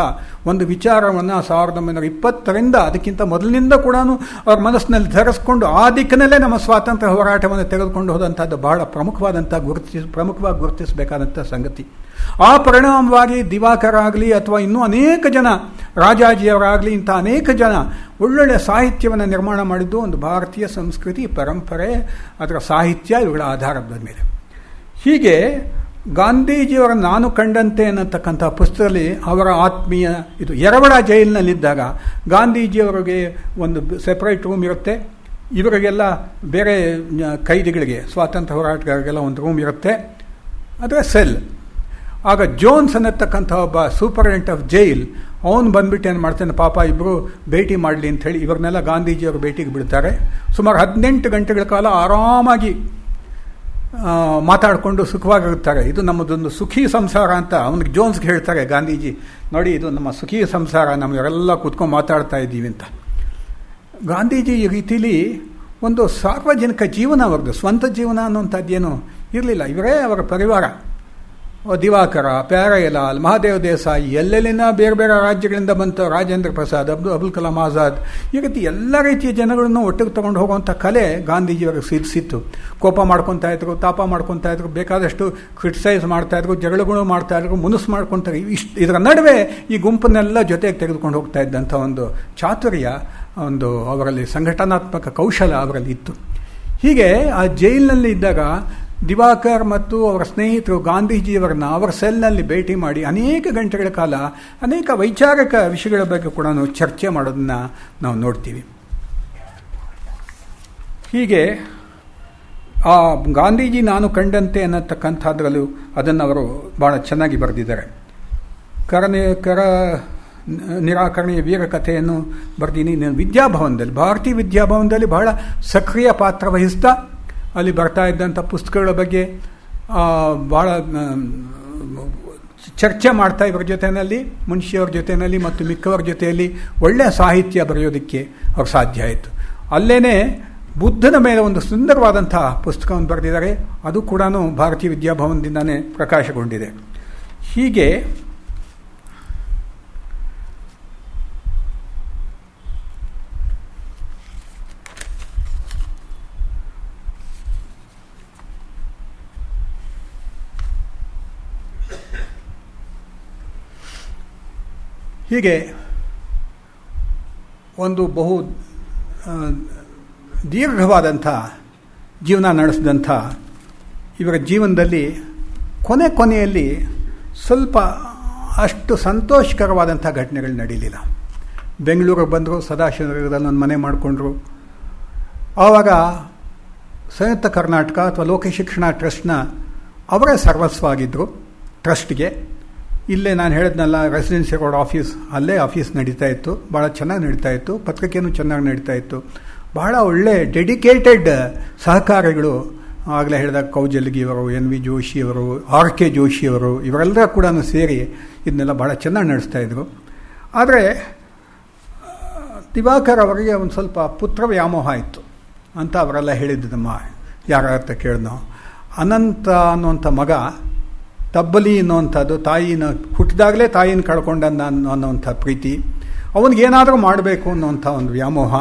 ಒಂದು ವಿಚಾರವನ್ನು 1920ರಿಂದ ಅದಕ್ಕಿಂತ ಮೊದಲಿನಿಂದ ಕೂಡ ಅವ್ರ ಮನಸ್ಸಿನಲ್ಲಿ ಧರಿಸ್ಕೊಂಡು ಆ ದಿಕ್ಕಿನಲ್ಲೇ ನಮ್ಮ ಸ್ವಾತಂತ್ರ್ಯ ಹೋರಾಟವನ್ನು ತೆಗೆದುಕೊಂಡು ಹೋದಂಥದ್ದು ಬಹಳ ಪ್ರಮುಖವಾಗಿ ಗುರುತಿಸಬೇಕಾದಂಥ ಸಂಗತಿ. ಆ ಪರಿಣಾಮವಾಗಿ ದಿವಾಕರ್ ಆಗಲಿ ಅಥವಾ ಇನ್ನೂ ಅನೇಕ ಜನ, ರಾಜಾಜಿಯವರಾಗಲಿ, ಇಂಥ ಅನೇಕ ಜನ ಒಳ್ಳೊಳ್ಳೆಯ ಸಾಹಿತ್ಯವನ್ನು ನಿರ್ಮಾಣ ಮಾಡಿದ್ದು ಒಂದು ಭಾರತೀಯ ಸಂಸ್ಕೃತಿ, ಪರಂಪರೆ, ಅದರ ಸಾಹಿತ್ಯ ಇವುಗಳ ಆಧಾರದ ಮೇಲೆ. ಹೀಗೆ ಗಾಂಧೀಜಿಯವರ ನಾನು ಕಂಡಂತೆ ಅನ್ನತಕ್ಕಂಥ ಪುಸ್ತಕದಲ್ಲಿ ಅವರ ಆತ್ಮೀಯ ಇದು ಯರವಡ ಜೈಲಿನಲ್ಲಿದ್ದಾಗ ಗಾಂಧೀಜಿಯವರಿಗೆ ಒಂದು ಸೆಪರೇಟ್ ರೂಮ್ ಇರುತ್ತೆ, ಇವರಿಗೆಲ್ಲ ಬೇರೆ ಕೈದಿಗಳಿಗೆ, ಸ್ವಾತಂತ್ರ್ಯ ಹೋರಾಟಗಾರರಿಗೆಲ್ಲ ಒಂದು ರೂಮ್ ಇರುತ್ತೆ, ಅದರ ಸೆಲ್. ಆಗ ಜೋನ್ಸ್ ಅನ್ನತಕ್ಕಂಥ ಒಬ್ಬ ಸೂಪರಿಂಟೆಂಡೆಂಟ್ ಆಫ್ ಜೈಲ್ ಅವನು ಬಂದ್ಬಿಟ್ಟು ಏನು ಮಾಡ್ತಾನೆ, ಪಾಪ ಇಬ್ಬರು ಭೇಟಿ ಮಾಡಲಿ ಅಂಥೇಳಿ ಇವ್ರನ್ನೆಲ್ಲ ಗಾಂಧೀಜಿಯವರು ಭೇಟಿಗೆ ಬಿಡ್ತಾರೆ. ಸುಮಾರು 18 ಗಂಟೆಗಳ ಕಾಲ ಆರಾಮಾಗಿ ಮಾತಾಡಿಕೊಂಡು ಸುಖವಾಗಿರುತ್ತಾರೆ. ಇದು ನಮ್ಮದೊಂದು ಸುಖಿ ಸಂಸಾರ ಅಂತ ಅವನಿಗೆ ಜೋನ್ಸ್ಗೆ ಹೇಳ್ತಾರೆ ಗಾಂಧೀಜಿ, ನೋಡಿ ಇದು ನಮ್ಮ ಸುಖಿ ಸಂಸಾರ, ನಮಗೆಲ್ಲ ಕೂತ್ಕೊಂಡು ಮಾತಾಡ್ತಾ ಇದ್ದೀವಿ ಅಂತ. ಗಾಂಧೀಜಿ ಈ ರೀತಿಲಿ ಒಂದು ಸಾರ್ವಜನಿಕ ಜೀವನ, ಅವ್ರದ್ದು ಸ್ವಂತ ಜೀವನ ಅನ್ನುವಂಥದ್ದೇನು ಇರಲಿಲ್ಲ. ಇವರೇ ಅವರ ಪರಿವಾರ, ದಿವಾಕರ, ಪ್ಯಾರೇಲಾಲ್, ಮಹಾದೇವ್ ದೇಸಾಯಿ, ಎಲ್ಲೆಲ್ಲಿನ ಬೇರೆ ಬೇರೆ ರಾಜ್ಯಗಳಿಂದ ಬಂತು, ರಾಜೇಂದ್ರ ಪ್ರಸಾದ್, ಅಬ್ದುಲ್ ಕಲಾಂ ಆಜಾದ್, ಈ ರೀತಿ ಎಲ್ಲ ರೀತಿಯ ಜನಗಳನ್ನು ಒಟ್ಟಿಗೆ ತೊಗೊಂಡು ಹೋಗುವಂಥ ಕಲೆ ಗಾಂಧೀಜಿಯವರಿಗೆ ಸಿದ್ಧಿಸಿತ್ತು. ಕೋಪ ಮಾಡ್ಕೊತಾ ಇದ್ರು, ತಾಪ ಮಾಡ್ಕೊತಾ ಇದ್ರು, ಬೇಕಾದಷ್ಟು ಕ್ರಿಟಿಸೈಸ್ ಮಾಡ್ತಾಯಿದ್ರು, ಜಗಳಗಳು ಮಾಡ್ತಾಯಿದ್ರು, ಮುನಿಸು ಮಾಡ್ಕೊತಾರೆ. ಇದರ ನಡುವೆ ಈ ಗುಂಪನ್ನೆಲ್ಲ ಜೊತೆಗೆ ತೆಗೆದುಕೊಂಡು ಹೋಗ್ತಾ ಇದ್ದಂಥ ಒಂದು ಚಾತುರ್ಯ, ಒಂದು ಅವರಲ್ಲಿ ಸಂಘಟನಾತ್ಮಕ ಕೌಶಲ ಅವರಲ್ಲಿ ಇತ್ತು. ಹೀಗೆ ಆ ಜೈಲಿನಲ್ಲಿ ಇದ್ದಾಗ ದಿವಾಕರ್ ಮತ್ತು ಅವರ ಸ್ನೇಹಿತರು ಗಾಂಧೀಜಿಯವರನ್ನು ಅವರ ಸೆಲ್ನಲ್ಲಿ ಭೇಟಿ ಮಾಡಿ ಅನೇಕ ಗಂಟೆಗಳ ಕಾಲ ಅನೇಕ ವೈಚಾರಿಕ ವಿಷಯಗಳ ಬಗ್ಗೆ ಕೂಡ ಚರ್ಚೆ ಮಾಡೋದನ್ನು ನಾವು ನೋಡ್ತೀವಿ. ಹೀಗೆ ಆ ಗಾಂಧೀಜಿ ನಾನು ಕಂಡಂತೆ ಅನ್ನತಕ್ಕಂಥದ್ರಲ್ಲೂ ಅದನ್ನು ಅವರು ಭಾಳ ಚೆನ್ನಾಗಿ ಬರೆದಿದ್ದಾರೆ. ನಿರಾಕರಣೆಯ ವೀರ ಕಥೆಯನ್ನು ಬರ್ತೀನಿ. ವಿದ್ಯಾಭವನದಲ್ಲಿ, ಭಾರತೀಯ ವಿದ್ಯಾಭವನದಲ್ಲಿ ಬಹಳ ಸಕ್ರಿಯ ಪಾತ್ರ ವಹಿಸ್ತಾ ಅಲ್ಲಿ ಬರ್ತಾ ಇದ್ದಂಥ ಪುಸ್ತಕಗಳ ಬಗ್ಗೆ ಭಾಳ ಚರ್ಚೆ ಮಾಡ್ತಾ ಇವರ ಜೊತೆಯಲ್ಲಿ, ಮುನ್ಷಿಯವ್ರ ಜೊತೆಯಲ್ಲಿ ಮತ್ತು ಮಿಕ್ಕವರ ಜೊತೆಯಲ್ಲಿ ಒಳ್ಳೆಯ ಸಾಹಿತ್ಯ ಬರೆಯೋದಕ್ಕೆ ಅವ್ರು ಸಾಧ್ಯ ಆಯಿತು. ಅಲ್ಲೇ ಬುದ್ಧನ ಮೇಲೆ ಒಂದು ಸುಂದರವಾದಂಥ ಪುಸ್ತಕವನ್ನು ಬರೆದಿದ್ದಾರೆ. ಅದು ಕೂಡ ಭಾರತೀಯ ವಿದ್ಯಾಭವನದಿಂದನೇ ಪ್ರಕಾಶಗೊಂಡಿದೆ. ಹೀಗೆ ಒಂದು ಬಹು ದೀರ್ಘವಾದಂಥ ಜೀವನ ನಡೆಸಿದಂಥ ಇವರ ಜೀವನದಲ್ಲಿ ಕೊನೆಯಲ್ಲಿ ಸ್ವಲ್ಪ ಅಷ್ಟು ಸಂತೋಷಕರವಾದಂಥ ಘಟನೆಗಳು ನಡೀಲಿಲ್ಲ. ಬೆಂಗಳೂರಿಗೆ ಬಂದರು, ಸದಾಶಿವನಗರದಲ್ಲಿ ಒಂದು ಮನೆ ಮಾಡಿಕೊಂಡ್ರು. ಆವಾಗ ಸಂಯುಕ್ತ ಕರ್ನಾಟಕ ಅಥವಾ ಲೋಕಶಿಕ್ಷಣ ಟ್ರಸ್ಟ್ನ ಅವರೇ ಸರ್ವಸ್ವ ಆಗಿದ್ದರು ಟ್ರಸ್ಟ್ಗೆ. ಇಲ್ಲೇ ನಾನು ಹೇಳಿದ್ನಲ್ಲ, ರೆಸಿಡೆನ್ಸಿ ರೋಡ್ ಆಫೀಸ್, ಅಲ್ಲೇ ಆಫೀಸ್ ನಡೀತಾ ಇತ್ತು. ಭಾಳ ಚೆನ್ನಾಗಿ ನಡೀತಾ ಇತ್ತು. ಪತ್ರಿಕೆಯೂ ಚೆನ್ನಾಗಿ ನಡೀತಾ ಇತ್ತು. ಬಹಳ ಒಳ್ಳೆ ಡೆಡಿಕೇಟೆಡ್ ಸಹಕಾರಿಗಳು. ಆಗಲೇ ಹೇಳಿದಾಗ ಕೌಜಲ್ಗಿಯವರು, ಎನ್ ವಿ ಜೋಶಿಯವರು, ಆರ್ ಕೆ ಜೋಶಿಯವರು, ಇವರೆಲ್ಲರೂ ಕೂಡ ಸೇರಿ ಇದನ್ನೆಲ್ಲ ಭಾಳ ಚೆನ್ನಾಗಿ ನಡೆಸ್ತಾ ಇದ್ರು. ಆದರೆ ದಿವಾಕರ್ ಅವರಿಗೆ ಒಂದು ಸ್ವಲ್ಪ ಪುತ್ರ ವ್ಯಾಮೋಹ ಇತ್ತು ಅಂತ ಅವರೆಲ್ಲ ಹೇಳಿದ್ದಮ್ಮ. ಯಾರ ಅಂತ ಕೇಳಿದ್ನೋ, ಅನಂತ ಅನ್ನುವಂಥ ಮಗ ತಬ್ಬಲಿ ಅನ್ನುವಂಥದ್ದು, ತಾಯಿನ ಹುಟ್ಟಿದಾಗಲೇ ತಾಯಿನ ಕಳ್ಕೊಂಡನ್ನ ಅನ್ನೋವಂಥ ಪ್ರೀತಿ, ಅವನಿಗೇನಾದರೂ ಮಾಡಬೇಕು ಅನ್ನೋವಂಥ ಒಂದು ವ್ಯಾಮೋಹ,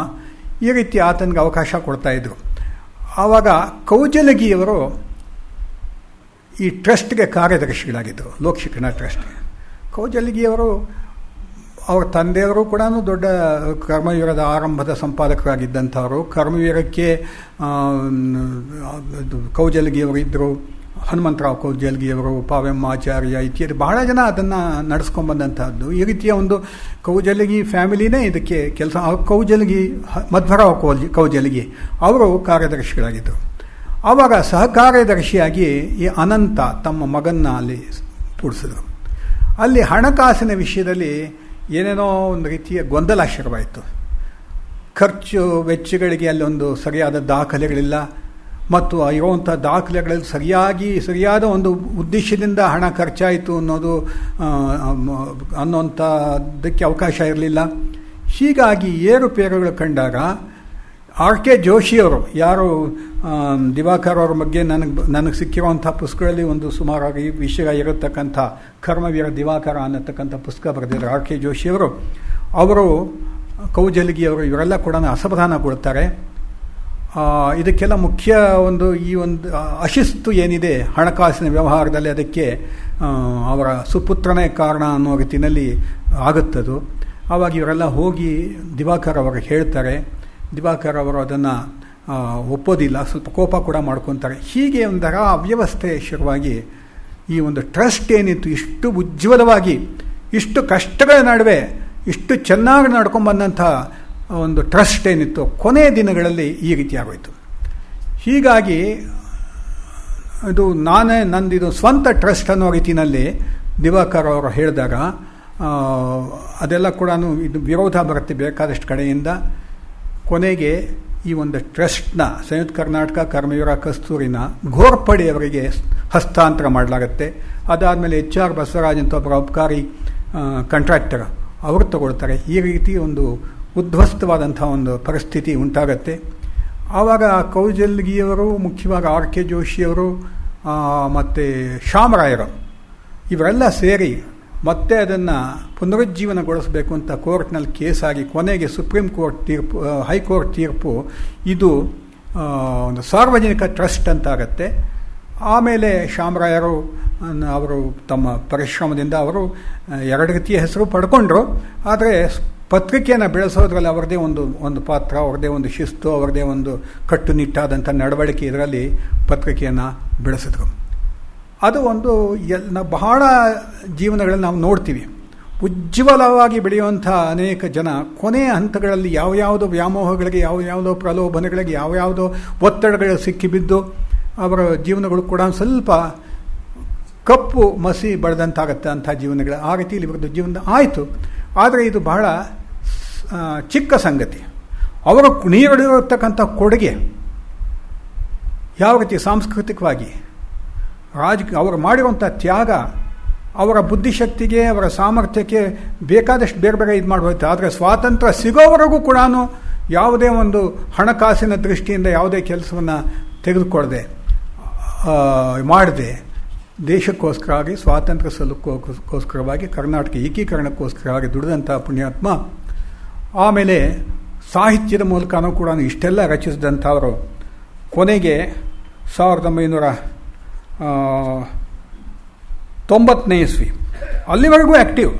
ಈ ರೀತಿ ಆತನಿಗೆ ಅವಕಾಶ ಕೊಡ್ತಾಯಿದ್ರು. ಆವಾಗ ಕೌಜಲಗಿಯವರು ಈ ಟ್ರಸ್ಟ್ಗೆ ಕಾರ್ಯದರ್ಶಿಗಳಾಗಿದ್ದರು, ಲೋಕಶಿಕ್ಷಣ ಟ್ರಸ್ಟ್ಗೆ. ಕೌಜಲಗಿಯವರು ಅವ್ರ ತಂದೆಯವರು ಕೂಡ ದೊಡ್ಡ ಕರ್ಮವೀರದ ಆರಂಭದ ಸಂಪಾದಕರಾಗಿದ್ದಂಥವರು. ಕರ್ಮವೀರಕ್ಕೆ ಕೌಜಲಗಿಯವರು ಇದ್ದರು, ಹನುಮಂತರಾವ್ ಕೌಜಲ್ಗಿಯವರು, ಪಾವೆಮ್ಮಾಚಾರ್ಯ ಇತ್ಯಾದಿ ಬಹಳ ಜನ ಅದನ್ನು ನಡೆಸ್ಕೊಂಡ್ಬಂದಂಥದ್ದು. ಈ ರೀತಿಯ ಒಂದು ಕೌಜಲಗಿ ಫ್ಯಾಮಿಲಿನೇ ಇದಕ್ಕೆ ಕೆಲಸ. ಕೌಜಲ್ಗಿ, ಮಧ್ವರಾವ್ ಕೌಜಲ್ಗಿ ಅವರು ಕಾರ್ಯದರ್ಶಿಗಳಾಗಿದ್ದರು. ಆವಾಗ ಸಹಕಾರ್ಯದರ್ಶಿಯಾಗಿ ಈ ಅನಂತ ತಮ್ಮ ಮಗನ್ನ ಅಲ್ಲಿ ಕೂಡಿಸಿದ್ರು. ಅಲ್ಲಿ ಹಣಕಾಸಿನ ವಿಷಯದಲ್ಲಿ ಏನೇನೋ ಒಂದು ರೀತಿಯ ಗೊಂದಲ ಶುರುವಾಯಿತು. ಖರ್ಚು ವೆಚ್ಚಗಳಿಗೆ ಅಲ್ಲೊಂದು ಸರಿಯಾದ ದಾಖಲೆಗಳಿಲ್ಲ, ಮತ್ತು ಇರುವಂಥ ದಾಖಲೆಗಳಲ್ಲಿ ಸರಿಯಾದ ಒಂದು ಉದ್ದೇಶದಿಂದ ಹಣ ಖರ್ಚಾಯಿತು ಅನ್ನೋಂಥದ್ದಕ್ಕೆ ಅವಕಾಶ ಇರಲಿಲ್ಲ. ಹೀಗಾಗಿ ಏರುಪೇರುಗಳು ಕಂಡಾಗ ಆರ್ ಕೆ ಜೋಶಿಯವರು, ಯಾರು ದಿವಾಕರ್ ಅವ್ರ ಬಗ್ಗೆ ನನಗೆ ಸಿಕ್ಕಿರುವಂಥ ಪುಸ್ತಕಗಳಲ್ಲಿ ಒಂದು ಸುಮಾರಾಗಿ ವಿಷಯ ಇರತಕ್ಕಂಥ ಕರ್ಮವೀರ ದಿವಾಕರ ಅನ್ನತಕ್ಕಂಥ ಪುಸ್ತಕ ಬರೆದಿದ್ದಾರೆ ಆರ್ ಕೆ ಜೋಶಿಯವರು, ಅವರು ಕೌಜಲ್ಗಿಯವರು ಇವರೆಲ್ಲ ಕೂಡ ಅಸಮಾಧಾನಗೊಳ್ತಾರೆ. ಇದಕ್ಕೆಲ್ಲ ಮುಖ್ಯ ಈ ಒಂದು ಅಶಿಸ್ತು ಏನಿದೆ ಹಣಕಾಸಿನ ವ್ಯವಹಾರದಲ್ಲಿ, ಅದಕ್ಕೆ ಅವರ ಸುಪುತ್ರನೇ ಕಾರಣ ಅನ್ನೋ ರೀತಿಯಲ್ಲಿ ಆಗುತ್ತದು. ಆವಾಗ ಇವರೆಲ್ಲ ಹೋಗಿ ದಿವಾಕರ್ ಅವರಿಗೆ ಹೇಳ್ತಾರೆ. ದಿವಾಕರ್ ಅವರು ಅದನ್ನು ಒಪ್ಪೋದಿಲ್ಲ, ಸ್ವಲ್ಪ ಕೋಪ ಕೂಡ ಮಾಡ್ಕೊತಾರೆ. ಹೀಗೆ ಒಂಥರ ಅವ್ಯವಸ್ಥೆ ಶುರುವಾಗಿ ಈ ಒಂದು ಟ್ರಸ್ಟ್ ಏನಿತ್ತು, ಇಷ್ಟು ಉಜ್ವಲವಾಗಿ, ಇಷ್ಟು ಕಷ್ಟಗಳ ನಡುವೆ ಇಷ್ಟು ಚೆನ್ನಾಗಿ ನಡ್ಕೊಂಡ್ಬಂದಂಥ ಒಂದು ಟ್ರಸ್ಟ್ ಏನಿತ್ತು, ಕೊನೆಯ ದಿನಗಳಲ್ಲಿ ಈ ರೀತಿ ಆಗೋಯಿತು. ಹೀಗಾಗಿ ನಂದಿದು ಸ್ವಂತ ಟ್ರಸ್ಟ್ ಅನ್ನೋ ರೀತಿಯಲ್ಲಿ ದಿವಾಕರ್ ಅವರು ಹೇಳಿದಾಗ ಅದೆಲ್ಲ ಕೂಡ ಇದು ವಿರೋಧ ಬರುತ್ತೆ ಬೇಕಾದಷ್ಟು ಕಡೆಯಿಂದ. ಕೊನೆಗೆ ಈ ಒಂದು ಟ್ರಸ್ಟ್ನ ಸಂಯುಕ್ತ ಕರ್ನಾಟಕ ಕರ್ಮವೀರ ಕಸ್ತೂರಿನ ಘೋರ್ಪಡೆ ಅವರಿಗೆ ಹಸ್ತಾಂತರ ಮಾಡಲಾಗುತ್ತೆ. ಅದಾದಮೇಲೆ HR ಬಸವರಾಜ್ ಅಂತ ಒಬ್ಬರ ಉಪಕಾರಿ ಕಾಂಟ್ರಾಕ್ಟರ್ ಅವರು ತಗೊಳ್ತಾರೆ. ಈ ರೀತಿ ಒಂದು ಉದ್ಧ್ವಸ್ತವಾದಂಥ ಒಂದು ಪರಿಸ್ಥಿತಿ ಉಂಟಾಗತ್ತೆ. ಆವಾಗ ಕೌಜಲ್ಗಿಯವರು, ಮುಖ್ಯವಾಗಿ ಆರ್ ಕೆ ಜೋಶಿಯವರು ಮತ್ತು ಶ್ಯಾಮರಾಯರು ಇವರೆಲ್ಲ ಸೇರಿ ಮತ್ತೆ ಅದನ್ನು ಪುನರುಜ್ಜೀವನಗೊಳಿಸಬೇಕು ಅಂತ ಕೋರ್ಟ್ನಲ್ಲಿ ಕೇಸಾಗಿ ಕೊನೆಗೆ ಸುಪ್ರೀಂ ಕೋರ್ಟ್ ತೀರ್ಪು, ಹೈಕೋರ್ಟ್ ತೀರ್ಪು ಇದು ಒಂದು ಸಾರ್ವಜನಿಕ ಟ್ರಸ್ಟ್ ಅಂತ ಆಗುತ್ತೆ. ಆಮೇಲೆ ಶ್ಯಾಮರಾಯರು ಅವರು ತಮ್ಮ ಪರಿಶ್ರಮದಿಂದ ಅವರು ಎರಡು ರೀತಿಯ ಹೆಸರು ಪಡ್ಕೊಂಡ್ರು. ಆದರೆ ಪತ್ರಿಕೆಯನ್ನು ಬೆಳೆಸೋದ್ರಲ್ಲಿ ಅವರದೇ ಒಂದು ಪಾತ್ರ, ಅವರದೇ ಒಂದು ಶಿಸ್ತು, ಅವರದೇ ಒಂದು ಕಟ್ಟುನಿಟ್ಟಾದಂಥ ನಡವಳಿಕೆ ಇದರಲ್ಲಿ ಪತ್ರಿಕೆಯನ್ನು ಬೆಳೆಸಿದ್ರು. ಅದು ಒಂದು ಬಹಳ ಜೀವನಗಳಲ್ಲಿ ನಾವು ನೋಡ್ತೀವಿ. ಉಜ್ವಲವಾಗಿ ಬೆಳೆಯುವಂಥ ಅನೇಕ ಜನ ಕೊನೆಯ ಹಂತಗಳಲ್ಲಿ ಯಾವ್ಯಾವುದೋ ವ್ಯಾಮೋಹಗಳಿಗೆ, ಯಾವ್ಯಾವುದೋ ಪ್ರಲೋಭನೆಗಳಿಗೆ, ಯಾವ್ಯಾವುದೋ ಒತ್ತಡಗಳು ಸಿಕ್ಕಿಬಿದ್ದು ಅವರ ಜೀವನಗಳು ಕೂಡ ಸ್ವಲ್ಪ ಕಪ್ಪು ಮಸಿ ಬಳೆದಂತಾಗತ್ತೆ ಅಂಥ ಜೀವನಗಳು. ಆ ರೀತಿಯಲ್ಲಿ ಇವ್ರದ್ದು ಜೀವನ ಆಯಿತು. ಆದರೆ ಇದು ಬಹಳ ಚಿಕ್ಕ ಸಂಗತಿ. ಅವರು ನೀಡಿರತಕ್ಕಂಥ ಕೊಡುಗೆ ಯಾವ ರೀತಿ ಸಾಂಸ್ಕೃತಿಕವಾಗಿ ಅವರು ಮಾಡಿರುವಂಥ ತ್ಯಾಗ ಅವರ ಬುದ್ಧಿಶಕ್ತಿಗೆ, ಅವರ ಸಾಮರ್ಥ್ಯಕ್ಕೆ ಬೇಕಾದಷ್ಟು ಬೇರೆ ಬೇರೆ ಇದು ಮಾಡಿ ಹೋಯ್ತು. ಆದರೆ ಸ್ವಾತಂತ್ರ್ಯ ಸಿಗೋವರೆಗೂ ಕೂಡ ಯಾವುದೇ ಒಂದು ಹಣಕಾಸಿನ ದೃಷ್ಟಿಯಿಂದ ಯಾವುದೇ ಕೆಲಸವನ್ನು ತೆಗೆದುಕೊಳ್ಳದೆ ಮಾಡದೆ ದೇಶಕ್ಕೋಸ್ಕರವಾಗಿ, ಸ್ವಾತಂತ್ರ್ಯ ಸಲುಕ್ಕೋಸ್ಕರವಾಗಿ, ಕರ್ನಾಟಕ ಏಕೀಕರಣಕ್ಕೋಸ್ಕರವಾಗಿ ದುಡಿದಂಥ ಪುಣ್ಯಾತ್ಮ. ಆಮೇಲೆ ಸಾಹಿತ್ಯದ ಮೂಲಕನೂ ಕೂಡ ಇಷ್ಟೆಲ್ಲ ರಚಿಸಿದಂಥವರು ಕೊನೆಗೆ 1990 ಇಸ್ವಿ ಅಲ್ಲಿವರೆಗೂ ಆ್ಯಕ್ಟಿವ್.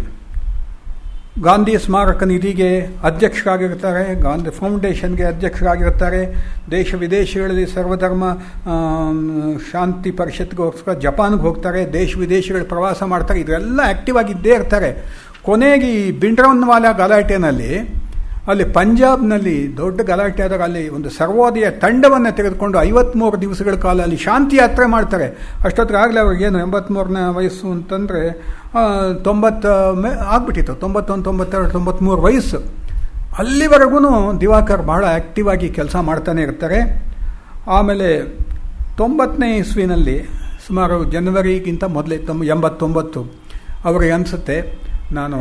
ಗಾಂಧಿ ಸ್ಮಾರಕ ನಿಧಿಗೆ ಅಧ್ಯಕ್ಷರಾಗಿರ್ತಾರೆ, ಗಾಂಧಿ ಫೌಂಡೇಶನ್ಗೆ ಅಧ್ಯಕ್ಷರಾಗಿರ್ತಾರೆ, ದೇಶ ವಿದೇಶಗಳಲ್ಲಿ ಸರ್ವಧರ್ಮ ಶಾಂತಿ ಪರಿಷತ್ಗೋಸ್ಕರ ಜಪಾನ್ಗೆ ಹೋಗ್ತಾರೆ, ದೇಶ ವಿದೇಶಗಳ ಪ್ರವಾಸ ಮಾಡ್ತಾರೆ. ಇದೆಲ್ಲ ಆ್ಯಕ್ಟಿವ್ ಆಗಿದ್ದೇ ಇರ್ತಾರೆ. ಕೊನೆಗೆ ಈ ಭಿಂಡ್ರನ್ವಾಲಾ ಗಲಾಟೆನಲ್ಲಿ ಅಲ್ಲಿ ಪಂಜಾಬ್ನಲ್ಲಿ ದೊಡ್ಡ ಗಲಾಟೆ ಆದಾಗ ಅಲ್ಲಿ ಒಂದು ಸರ್ವೋದಯ ತಂಡವನ್ನು ತೆಗೆದುಕೊಂಡು 53 ದಿವಸಗಳ ಕಾಲ ಅಲ್ಲಿ ಶಾಂತಿ ಯಾತ್ರೆ ಮಾಡ್ತಾರೆ. ಅಷ್ಟೊತ್ತಿಗಾಗಲೇ ಅವ್ರಿಗೇನು 83ನೇ ವಯಸ್ಸು ಅಂತಂದರೆ 90 ಆಗ್ಬಿಟ್ಟಿತ್ತು, 91, 92, 93 ವಯಸ್ಸು. ಅಲ್ಲಿವರೆಗೂ ದಿವಾಕರ್ ಬಹಳ ಆ್ಯಕ್ಟಿವ್ ಆಗಿ ಕೆಲಸ ಮಾಡ್ತಾನೆ ಇರ್ತಾರೆ. ಆಮೇಲೆ 90ನೇ ಇಸ್ವಿನಲ್ಲಿ ಸುಮಾರು ಜನವರಿಗಿಂತ ಮೊದಲೇ 89 ಅವರಿಗೆ ಅನಿಸುತ್ತೆ, ನಾನು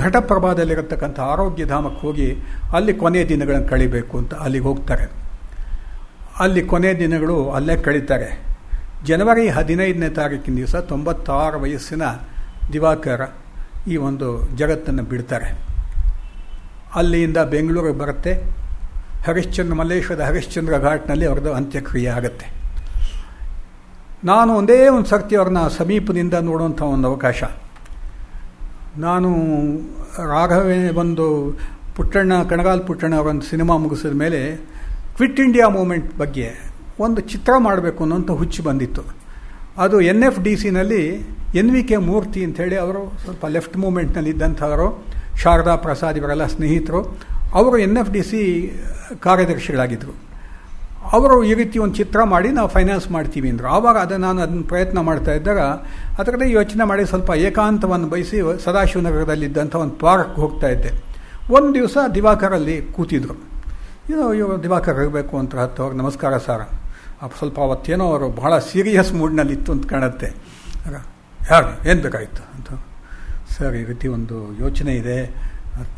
ಘಟಪ್ರಭಾದಲ್ಲಿರತಕ್ಕಂಥ ಆರೋಗ್ಯಧಾಮಕ್ಕೆ ಹೋಗಿ ಅಲ್ಲಿ ಕೊನೆಯ ದಿನಗಳನ್ನು ಕಳಿಬೇಕು ಅಂತ ಅಲ್ಲಿಗೆ ಹೋಗ್ತಾರೆ. ಅಲ್ಲಿ ಕೊನೆಯ ದಿನಗಳು ಅಲ್ಲೇ ಕಳೀತಾರೆ. ಜನವರಿ 15ನೇ ತಾರೀಕಿನ ದಿವಸ 96 ವಯಸ್ಸಿನ ದಿವಾಕರ್ ಈ ಒಂದು ಜಗತ್ತನ್ನು ಬಿಡ್ತಾರೆ. ಅಲ್ಲಿಂದ ಬೆಂಗಳೂರಿಗೆ ಬರುತ್ತೆ. ಮಲ್ಲೇಶ್ವರದ ಹರಿಶ್ಚಂದ್ರ ಘಾಟ್ನಲ್ಲಿ ಅವ್ರದ್ದು ಅಂತ್ಯಕ್ರಿಯೆ ಆಗುತ್ತೆ. ನಾನು ಒಂದೇ ಒಂದು ಸರ್ತಿ ಅವ್ರನ್ನ ಸಮೀಪದಿಂದ ನೋಡುವಂಥ ಒಂದು ಅವಕಾಶ. ನಾನು ರಾಘವೇ ಒಂದು ಕಣಗಾಲ್ ಪುಟ್ಟಣ್ಣ ಅವರೊಂದು ಸಿನಿಮಾ ಮುಗಿಸಿದ ಮೇಲೆ ಕ್ವಿಟ್ ಇಂಡಿಯಾ ಮೂಮೆಂಟ್ ಬಗ್ಗೆ ಒಂದು ಚಿತ್ರ ಮಾಡಬೇಕು ಅನ್ನೋಂಥ ಹುಚ್ಚು ಬಂದಿತ್ತು. ಅದು NFDCನಲ್ಲಿ NVK ಮೂರ್ತಿ ಅಂಥೇಳಿ ಅವರು ಸ್ವಲ್ಪ ಲೆಫ್ಟ್ ಮೂಮೆಂಟ್ನಲ್ಲಿ ಇದ್ದಂಥವರು, ಶಾರದಾ ಪ್ರಸಾದ್ ಇವರೆಲ್ಲ ಸ್ನೇಹಿತರು. ಅವರು NFDC ಕಾರ್ಯದರ್ಶಿಗಳಾಗಿದ್ದರು. ಅವರು ಈ ರೀತಿ ಒಂದು ಚಿತ್ರ ಮಾಡಿ ನಾವು ಫೈನಾನ್ಸ್ ಮಾಡ್ತೀವಿ ಅಂದರು. ಆವಾಗ ಅದನ್ನು ಪ್ರಯತ್ನ ಮಾಡ್ತಾ ಇದ್ದಾಗ ಅದರಲ್ಲೇ ಯೋಚನೆ ಮಾಡಿ ಸ್ವಲ್ಪ ಏಕಾಂತವನ್ನು ಬಯಸಿ ಸದಾಶಿವನಗರದಲ್ಲಿದ್ದಂಥ ಒಂದು ಪಾರ್ಕ್ ಹೋಗ್ತಾ ಇದ್ದೆ. ಒಂದು ದಿವಸ ದಿವಾಕರಲ್ಲಿ ಕೂತಿದ್ರು. ಇವರು ದಿವಾಕರ್ ಇರಬೇಕು ಅಂತ ಹತ್ತವ್ರು, ನಮಸ್ಕಾರ ಸರ್. ಸ್ವಲ್ಪ ಅವತ್ತೇನೋ ಅವರು ಬಹಳ ಸೀರಿಯಸ್ ಮೂಡ್ನಲ್ಲಿ ಇತ್ತು ಅಂತ ಕಾಣುತ್ತೆ. ಯಾರು ಏನು ಬೇಕಾಗಿತ್ತು ಅಂತ, ಸರ್ ಈ ರೀತಿ ಒಂದು ಯೋಚನೆ ಇದೆ,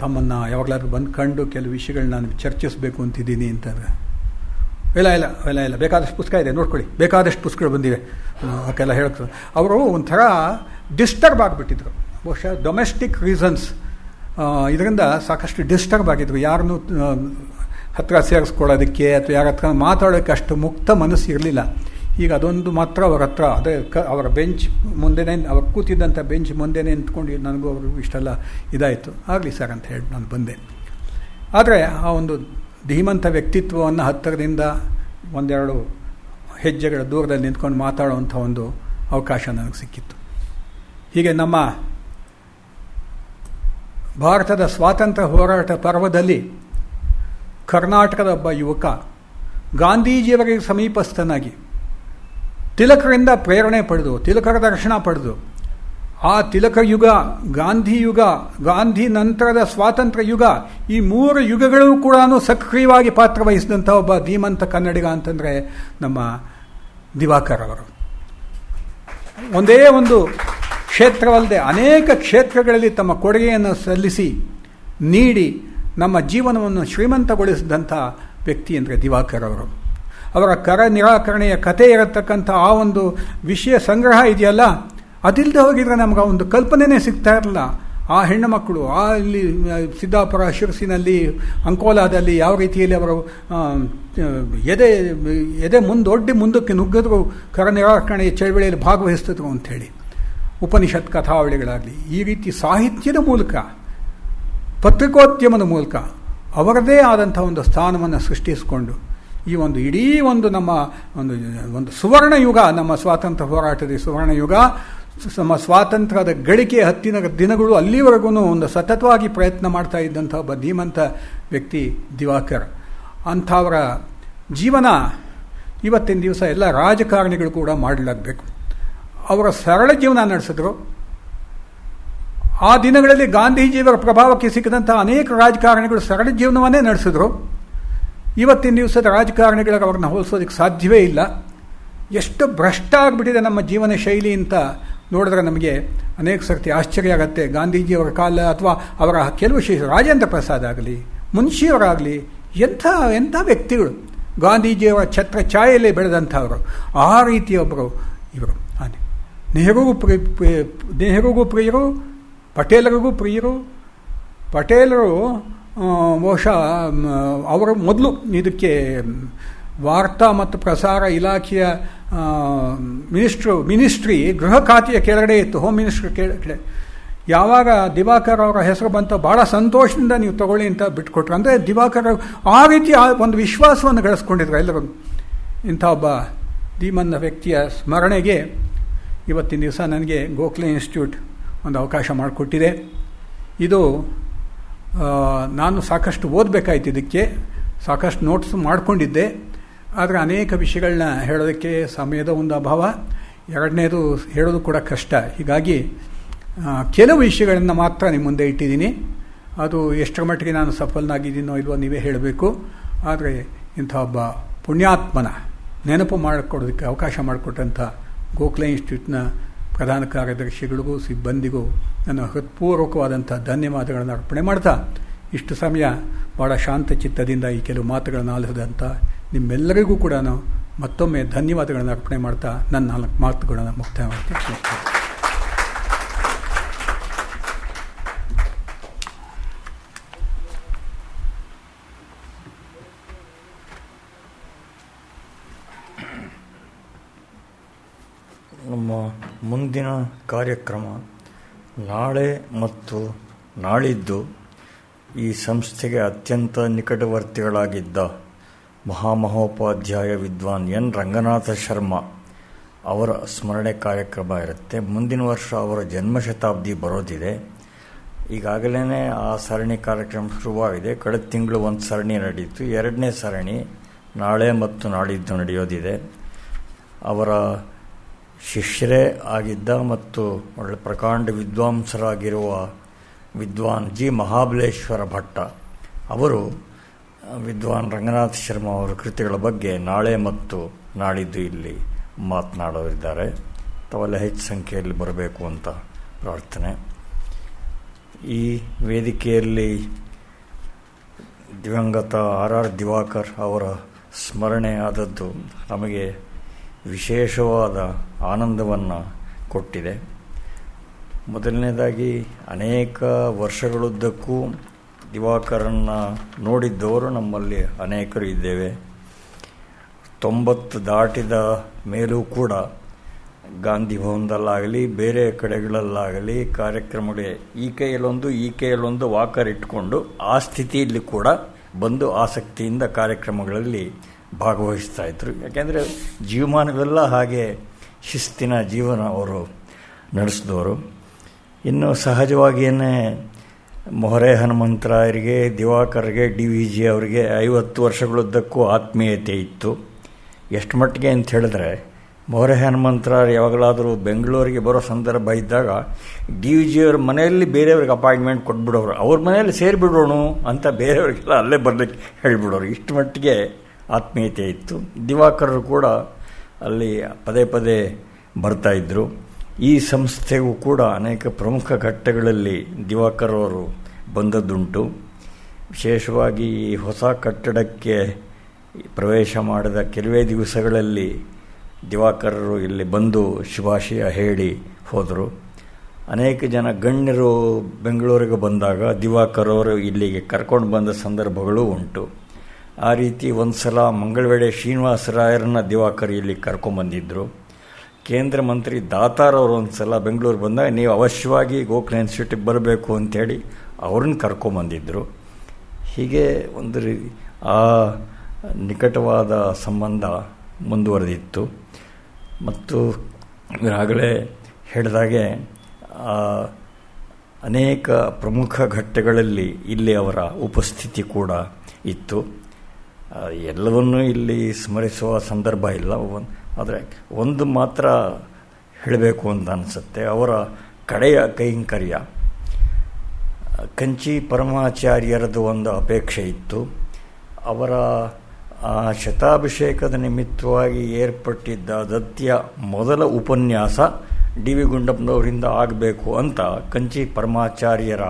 ತಮ್ಮನ್ನು ಯಾವಾಗಲಾದ್ರೂ ಬಂದು ಕಂಡು ಕೆಲವು ವಿಷಯಗಳನ್ನ ನಾನು ಚರ್ಚಿಸಬೇಕು ಅಂತಿದ್ದೀನಿ ಅಂತಂದರೆ, ಇಲ್ಲ ಬೇಕಾದಷ್ಟು ಪುಸ್ತಕ ಇದೆ ನೋಡ್ಕೊಳ್ಳಿ, ಬೇಕಾದಷ್ಟು ಪುಸ್ತಕಗಳು ಬಂದಿವೆ ಅದಕ್ಕೆಲ್ಲ ಹೇಳ್ತಾರೆ. ಅವರು ಒಂಥರ ಡಿಸ್ಟರ್ಬ್ ಆಗಿಬಿಟ್ಟಿದ್ರು. ಬಹುಶಃ ಡೊಮೆಸ್ಟಿಕ್ ರೀಸನ್ಸ್ ಇದರಿಂದ ಸಾಕಷ್ಟು ಡಿಸ್ಟರ್ಬ್ ಆಗಿದ್ರು. ಯಾರನ್ನೂ ಹತ್ತಿರ ಸೇರಿಸ್ಕೊಳ್ಳೋದಕ್ಕೆ ಅಥವಾ ಯಾರ ಹತ್ರ ಮಾತಾಡೋಕ್ಕೆ ಅಷ್ಟು ಮುಕ್ತ ಮನಸ್ಸು ಇರಲಿಲ್ಲ. ಈಗ ಅದೊಂದು ಮಾತ್ರ ಅವ್ರ ಹತ್ರ ಅವರ ಬೆಂಚ್ ಮುಂದೆನೇ, ಅವ್ರು ಕೂತಿದ್ದಂಥ ಬೆಂಚ್ ಮುಂದೆನೇ ನಿಂತ್ಕೊಂಡು ನನಗೂ ಅವ್ರಿಗೂ ಇಷ್ಟೆಲ್ಲ ಇದಾಯಿತು. ಆಗಲಿ ಸರ್ ಅಂತ ಹೇಳಿ ನಾನು ಬಂದೆ. ಆದರೆ ಆ ಒಂದು ಧೀಮಂತ ವ್ಯಕ್ತಿತ್ವವನ್ನು ಹತ್ತಿರದಿಂದ ಒಂದೆರಡು ಹೆಜ್ಜೆಗಳ ದೂರದಲ್ಲಿ ನಿಂತ್ಕೊಂಡು ಮಾತಾಡುವಂಥ ಒಂದು ಅವಕಾಶ ನನಗೆ ಸಿಕ್ಕಿತ್ತು. ಹೀಗೆ ನಮ್ಮ ಭಾರತದ ಸ್ವಾತಂತ್ರ್ಯ ಹೋರಾಟ ಪರ್ವದಲ್ಲಿ ಕರ್ನಾಟಕದ ಒಬ್ಬ ಯುವಕ ಗಾಂಧೀಜಿಯವರಿಗೆ ಸಮೀಪಸ್ಥನಾಗಿ ತಿಲಕರಿಂದ ಪ್ರೇರಣೆ ಪಡೆದು, ತಿಲಕರ ದರ್ಶನ ಪಡೆದು, ಆ ತಿಲಕ ಯುಗ, ಗಾಂಧಿ ಯುಗ, ಗಾಂಧಿ ನಂತರದ ಸ್ವಾತಂತ್ರ್ಯ ಯುಗ, ಈ 3 ಯುಗಗಳು ಕೂಡ ಸಕ್ರಿಯವಾಗಿ ಪಾತ್ರವಹಿಸಿದಂಥ ಒಬ್ಬ ಧೀಮಂತ ಕನ್ನಡಿಗ ಅಂತಂದರೆ ನಮ್ಮ ದಿವಾಕರ್ ಅವರು. ಒಂದೇ ಒಂದು ಕ್ಷೇತ್ರವಲ್ಲದೆ ಅನೇಕ ಕ್ಷೇತ್ರಗಳಲ್ಲಿ ತಮ್ಮ ಕೊಡುಗೆಯನ್ನು ಸಲ್ಲಿಸಿ ನೀಡಿ ನಮ್ಮ ಜೀವನವನ್ನು ಶ್ರೀಮಂತಗೊಳಿಸಿದಂಥ ವ್ಯಕ್ತಿ ಅಂದರೆ ದಿವಾಕರ್ ಅವರು. ಅವರ ಕರ ನಿರಾಕರಣೆಯ ಕಥೆ ಇರತಕ್ಕಂಥ ಆ ಒಂದು ವಿಷಯ ಸಂಗ್ರಹ ಇದೆಯಲ್ಲ, ಅದಿಲ್ಲದೆ ಹೋಗಿದ್ರೆ ನಮ್ಗೆ ಒಂದು ಕಲ್ಪನೆಯೇ ಸಿಗ್ತಾ ಇರಲಿಲ್ಲ. ಆ ಹೆಣ್ಣು ಮಕ್ಕಳು ಇಲ್ಲಿ ಸಿದ್ದಾಪುರ, ಶಿರಸಿನಲ್ಲಿ, ಅಂಕೋಲಾದಲ್ಲಿ ಯಾವ ರೀತಿಯಲ್ಲಿ ಅವರು ಎದೆ ಮುಂದಕ್ಕೆ ನುಗ್ಗಿದ್ರು, ಕರ ನಿರಾಕರಣೆಯ ಚಳವಳಿಯಲ್ಲಿ ಭಾಗವಹಿಸ್ತಿದ್ರು ಅಂಥೇಳಿ. ಉಪನಿಷತ್ ಕಥಾವಳಿಗಳಾಗಲಿ, ಈ ರೀತಿ ಸಾಹಿತ್ಯದ ಮೂಲಕ, ಪತ್ರಿಕೋದ್ಯಮದ ಮೂಲಕ ಅವರದೇ ಆದಂಥ ಒಂದು ಸ್ಥಾನವನ್ನು ಸೃಷ್ಟಿಸಿಕೊಂಡು ಈ ಒಂದು ಇಡೀ ಒಂದು ನಮ್ಮ ಒಂದು ಸುವರ್ಣ ಯುಗ, ನಮ್ಮ ಸ್ವಾತಂತ್ರ್ಯ ಹೋರಾಟದ ಸುವರ್ಣ ಯುಗ, ನಮ್ಮ ಸ್ವಾತಂತ್ರ್ಯದ ಗಳಿಕೆ 10 ದಿನಗಳು ಅಲ್ಲಿವರೆಗೂ ಒಂದು ಸತತವಾಗಿ ಪ್ರಯತ್ನ ಮಾಡ್ತಾ ಇದ್ದಂಥ ಒಬ್ಬ ಧೀಮಂತ ವ್ಯಕ್ತಿ ದಿವಾಕರ್. ಅಂಥವರ ಜೀವನ ಇವತ್ತಿನ ದಿವಸ ಎಲ್ಲ ರಾಜಕಾರಣಿಗಳು ಕೂಡ ಮಾಡಲಾಗಬೇಕು. ಅವರ ಸರಳ ಜೀವನ ನಡೆಸಿದ್ರು. ಆ ದಿನಗಳಲ್ಲಿ ಗಾಂಧೀಜಿಯವರ ಪ್ರಭಾವಕ್ಕೆ ಸಿಕ್ಕಿದಂಥ ಅನೇಕ ರಾಜಕಾರಣಿಗಳು ಸರಳ ಜೀವನವನ್ನೇ ನಡೆಸಿದ್ರು. ಇವತ್ತಿನ ದಿವಸದ ರಾಜಕಾರಣಿಗಳಿಗೆ ಅವ್ರನ್ನ ಹೋಲಿಸೋದಕ್ಕೆ ಸಾಧ್ಯವೇ ಇಲ್ಲ. ಎಷ್ಟು ಭ್ರಷ್ಟ ಆಗಿಬಿಟ್ಟಿದೆ ನಮ್ಮ ಜೀವನ ಶೈಲಿ ಅಂತ ನೋಡಿದ್ರೆ ನಮಗೆ ಅನೇಕ ಸರ್ತಿ ಆಶ್ಚರ್ಯ ಆಗುತ್ತೆ. ಗಾಂಧೀಜಿಯವರ ಕಾಲ ಅಥವಾ ಅವರ ಕೆಲವು ರಾಜೇಂದ್ರ ಪ್ರಸಾದ್ ಆಗಲಿ, ಮುನ್ಷಿಯವರಾಗಲಿ, ಎಂಥ ವ್ಯಕ್ತಿಗಳು ಗಾಂಧೀಜಿಯವರ ಛತ್ರ ಛಾಯೆಯಲ್ಲಿ ಬೆಳೆದಂಥವರು. ಆ ರೀತಿಯೊಬ್ಬರು ಇವರು. ನೆಹರುಗೂ ಪ್ರಿಯರು, ಪಟೇಲರಿಗೂ ಪ್ರಿಯರು. ಪಟೇಲರು ಬಹುಶಃ ಅವರು ಮೊದಲು ಇದಕ್ಕೆ ವಾರ್ತಾ ಮತ್ತು ಪ್ರಸಾರ ಇಲಾಖೆಯ ಮಿನಿಸ್ಟ್ರಿ ಗೃಹ ಖಾತೆಯ ಕೆಳಗಡೆ ಇತ್ತು, ಹೋಮ್ ಮಿನಿಸ್ಟ್ರಿ ಕೆಳಗಡೆ. ಯಾವಾಗ ದಿವಾಕರ್ ಅವರ ಹೆಸರು ಬಂತು ಭಾಳ ಸಂತೋಷದಿಂದ ನೀವು ತಗೊಳ್ಳಿ ಅಂತ ಬಿಟ್ಕೊಟ್ರು. ಅಂದರೆ ದಿವಾಕರ್ ಆ ರೀತಿ ಒಂದು ವಿಶ್ವಾಸವನ್ನು ಗಳಿಸ್ಕೊಂಡಿದ್ರು ಎಲ್ಲರೂ. ಇಂಥ ಒಬ್ಬ ಧೀಮಂತ ವ್ಯಕ್ತಿಯ ಸ್ಮರಣೆಗೆ ಇವತ್ತಿನ ದಿವಸ ನನಗೆ ಗೋಖಲೆ ಇನ್ಸ್ಟಿಟ್ಯೂಟ್ ಒಂದು ಅವಕಾಶ ಮಾಡಿಕೊಟ್ಟಿದೆ. ಇದು ನಾನು ಸಾಕಷ್ಟು ಓದಬೇಕಾಯ್ತು, ಇದಕ್ಕೆ ಸಾಕಷ್ಟು ನೋಟ್ಸ್ ಮಾಡಿಕೊಂಡಿದ್ದೆ. ಆದರೆ ಅನೇಕ ವಿಷಯಗಳನ್ನ ಹೇಳೋದಕ್ಕೆ ಸಮಯದ ಒಂದು ಅಭಾವ, ಎರಡನೇದು ಹೇಳೋದು ಕೂಡ ಕಷ್ಟ. ಹೀಗಾಗಿ ಕೆಲವು ವಿಷಯಗಳನ್ನು ಮಾತ್ರ ನಿಮ್ಮ ಮುಂದೆ ಇಟ್ಟಿದ್ದೀನಿ. ಅದು ಎಷ್ಟರ ಮಟ್ಟಿಗೆ ನಾನು ಸಫಲನಾಗಿದ್ದೀನೋ ಇಲ್ವೋ ನೀವೇ ಹೇಳಬೇಕು. ಆದರೆ ಇಂಥ ಒಬ್ಬ ಪುಣ್ಯಾತ್ಮನ ನೆನಪು ಮಾಡಿಕೊಡೋದಕ್ಕೆ ಅವಕಾಶ ಮಾಡಿಕೊಟ್ಟಂಥ ಗೋಖಲೆ ಇನ್ಸ್ಟಿಟ್ಯೂಟ್ನ ಪ್ರಧಾನ ಕಾರ್ಯದರ್ಶಿಗಳಿಗೂ ಸಿಬ್ಬಂದಿಗೂ ನನ್ನ ಹೃತ್ಪೂರ್ವಕವಾದಂಥ ಧನ್ಯವಾದಗಳನ್ನು ಅರ್ಪಣೆ ಮಾಡ್ತಾ, ಇಷ್ಟು ಸಮಯ ಭಾಳ ಶಾಂತ ಚಿತ್ತದಿಂದ ಈ ಕೆಲವು ಮಾತುಗಳನ್ನು ಆಲಿಸಿದಂಥ ನಿಮ್ಮೆಲ್ಲರಿಗೂ ಕೂಡ ನಾನು ಮತ್ತೊಮ್ಮೆ ಧನ್ಯವಾದಗಳನ್ನು ಅರ್ಪಣೆ ಮಾಡ್ತಾ ನನ್ನ 4 ಮಾತುಗಳನ್ನು ಮುಕ್ತಾಯ ಮಾಡ್ತೀನಿ.
ನಮ್ಮ ಮುಂದಿನ ಕಾರ್ಯಕ್ರಮ ನಾಳೆ ಮತ್ತು ನಾಳಿದ್ದು ಈ ಸಂಸ್ಥೆಗೆ ಅತ್ಯಂತ ನಿಕಟವರ್ತಿಗಳಾಗಿದ್ದ ಮಹಾಮಹೋಪಾಧ್ಯಾಯ ವಿದ್ವಾನ್ ಎನ್ ರಂಗನಾಥ ಶರ್ಮಾ ಅವರ ಸ್ಮರಣೆ ಕಾರ್ಯಕ್ರಮ ಇರುತ್ತೆ. ಮುಂದಿನ ವರ್ಷ ಅವರ ಜನ್ಮಶತಾಬ್ದಿ ಬರೋದಿದೆ. ಈಗಾಗಲೇ ಆ ಸರಣಿ ಕಾರ್ಯಕ್ರಮ ಶುರುವಾಗಿದೆ. ಕಳೆದ ತಿಂಗಳು ಒಂದು ಸರಣಿ ನಡೆಯಿತು. 2ನೇ ಸರಣಿ ನಾಳೆ ಮತ್ತು ನಾಳಿದ್ದು ನಡೆಯೋದಿದೆ. ಅವರ ಶಿಷ್ಯರೇ ಆಗಿದ್ದ ಮತ್ತು ಒಳ್ಳೆ ಪ್ರಕಾಂಡ ವಿದ್ವಾಂಸರಾಗಿರುವ ವಿದ್ವಾನ್ ಜಿ ಮಹಾಬಲೇಶ್ವರ ಭಟ್ಟ ಅವರು ವಿದ್ವಾನ್ ರಂಗನಾಥ ಶರ್ಮಾ ಅವರ ಕೃತಿಗಳ ಬಗ್ಗೆ ನಾಳೆ ಮತ್ತು ನಾಳಿದ್ದು ಇಲ್ಲಿ ಮಾತನಾಡೋರಿದ್ದಾರೆ. ತಾವೆಲ್ಲ ಹೆಚ್ಚು ಸಂಖ್ಯೆಯಲ್ಲಿ ಬರಬೇಕು ಅಂತ ಪ್ರಾರ್ಥನೆ. ಈ ವೇದಿಕೆಯಲ್ಲಿ ದಿವಂಗತ ಆರ್ ದಿವಾಕರ್ ಅವರ ಸ್ಮರಣೆ ಆದದ್ದು ನಮಗೆ ವಿಶೇಷವಾದ ಆನಂದವನ್ನು ಕೊಟ್ಟಿದೆ. ಮೊದಲನೇದಾಗಿ ಅನೇಕ ವರ್ಷಗಳುದ್ದಕ್ಕೂ ದಿವಾಕರನ್ನು ನೋಡಿದ್ದವರು ನಮ್ಮಲ್ಲಿ ಅನೇಕರು ಇದ್ದೇವೆ. 90 ದಾಟಿದ ಮೇಲೂ ಕೂಡ ಗಾಂಧಿ ಭವನದಲ್ಲಾಗಲಿ ಬೇರೆ ಕಡೆಗಳಲ್ಲಾಗಲಿ ಕಾರ್ಯಕ್ರಮಗಳೇ ಈ ಕೈಯಲ್ಲೊಂದು ವಾಕರ್ ಇಟ್ಕೊಂಡು ಆ ಸ್ಥಿತಿಯಲ್ಲಿ ಕೂಡ ಬಂದು ಆಸಕ್ತಿಯಿಂದ ಕಾರ್ಯಕ್ರಮಗಳಲ್ಲಿ ಭಾಗವಹಿಸ್ತಾ ಇದ್ರು. ಯಾಕೆಂದರೆ ಜೀವಮಾನವೆಲ್ಲ ಹಾಗೆ ಶಿಸ್ತಿನ ಜೀವನ ಅವರು ನಡೆಸಿದವರು. ಇನ್ನು ಸಹಜವಾಗಿಯೇ ಮೊಹರೆ ಹನುಮಂತರಾಯರಿಗೆ, ದಿವಾಕರ್ಗೆ, DVG ಅವರಿಗೆ 50 ವರ್ಷಗಳುದ್ದಕ್ಕೂ ಆತ್ಮೀಯತೆ ಇತ್ತು. ಎಷ್ಟು ಮಟ್ಟಿಗೆ ಅಂತ ಹೇಳಿದ್ರೆ ಮೊಹರೆ ಹನುಮಂತರಾಯರು ಯಾವಾಗಲಾದರೂ ಬೆಂಗಳೂರಿಗೆ ಬರೋ ಸಂದರ್ಭ ಇದ್ದಾಗ DVG ಅವ್ರ ಮನೆಯಲ್ಲಿ ಬೇರೆಯವ್ರಿಗೆ ಅಪಾಯಿಂಟ್ಮೆಂಟ್ ಕೊಟ್ಬಿಡೋರು. ಅವ್ರ ಮನೆಯಲ್ಲಿ ಸೇರಿಬಿಡೋಣ ಅಂತ ಬೇರೆಯವ್ರಿಗೆಲ್ಲ ಅಲ್ಲೇ ಬರಲಿಕ್ಕೆ ಹೇಳಿಬಿಡೋರು. ಇಷ್ಟು ಮಟ್ಟಿಗೆ ಆತ್ಮೀಯತೆ ಇತ್ತು. ದಿವಾಕರರು ಕೂಡ ಅಲ್ಲಿ ಪದೇ ಪದೇ ಬರ್ತಾಯಿದ್ರು. ಈ ಸಂಸ್ಥೆಗೂ ಕೂಡ ಅನೇಕ ಪ್ರಮುಖ ಘಟ್ಟಗಳಲ್ಲಿ ದಿವಾಕರ್ ಅವರು ಬಂದದ್ದುಂಟು. ವಿಶೇಷವಾಗಿ ಈ ಹೊಸ ಕಟ್ಟಡಕ್ಕೆ ಪ್ರವೇಶ ಮಾಡಿದ ಕೆಲವೇ ದಿವಸಗಳಲ್ಲಿ ದಿವಾಕರರು ಇಲ್ಲಿ ಬಂದು ಶುಭಾಶಯ ಹೇಳಿ ಹೋದರು. ಅನೇಕ ಜನ ಗಣ್ಯರು ಬೆಂಗಳೂರಿಗೆ ಬಂದಾಗ ದಿವಾಕರ್ ಅವರು ಇಲ್ಲಿಗೆ ಕರ್ಕೊಂಡು ಬಂದ ಸಂದರ್ಭಗಳೂ ಉಂಟು. ಆ ರೀತಿ ಒಂದು ಸಲ ಮಂಗಳವೇಳೆ ಶ್ರೀನಿವಾಸರಾಯರನ್ನ ದಿವಾಕರ್ ಇಲ್ಲಿ ಕರ್ಕೊಂಬಂದಿದ್ದರು. ಕೇಂದ್ರ ಮಂತ್ರಿ ದಾತಾರ್ ಅವರು ಒಂದು ಸಲ ಬೆಂಗಳೂರು ಬಂದಾಗ ನೀವು ಅವಶ್ಯವಾಗಿ ಗೋಖಲೆ ಇನ್ಸ್ಟಿಟ್ಯೂಟಿಗೆ ಬರಬೇಕು ಅಂಥೇಳಿ ಅವ್ರನ್ನ ಕರ್ಕೊಂಬಂದಿದ್ದರು. ಹೀಗೆ ಒಂದು ಆ ನಿಕಟವಾದ ಸಂಬಂಧ ಮುಂದುವರೆದಿತ್ತು. ಮತ್ತು ಈಗಾಗಲೇ ಹೇಳಿದಾಗೆ ಅನೇಕ ಪ್ರಮುಖ ಘಟ್ಟಗಳಲ್ಲಿ ಇಲ್ಲಿ ಅವರ ಉಪಸ್ಥಿತಿ ಕೂಡ ಇತ್ತು. ಎಲ್ಲವನ್ನೂ ಇಲ್ಲಿ ಸ್ಮರಿಸುವ ಸಂದರ್ಭ ಇಲ್ಲ. ಆದರೆ ಒಂದು ಮಾತ್ರ ಹೇಳಬೇಕು ಅಂತ ಅನಿಸುತ್ತೆ. ಅವರ ಕಡೆಯ ಕೈಂಕರ್ಯ ಕಂಚಿ ಪರಮಾಚಾರ್ಯರದು ಒಂದು ಅಪೇಕ್ಷೆ ಇತ್ತು. ಅವರ ಶತಾಭಿಷೇಕದ ನಿಮಿತ್ತವಾಗಿ ಏರ್ಪಟ್ಟಿದ್ದ ದತ್ಯ ಮೊದಲ ಉಪನ್ಯಾಸ ಡಿ ವಿ ಗುಂಡಪ್ಪನವರಿಂದ ಆಗಬೇಕು ಅಂತ ಕಂಚಿ ಪರಮಾಚಾರ್ಯರ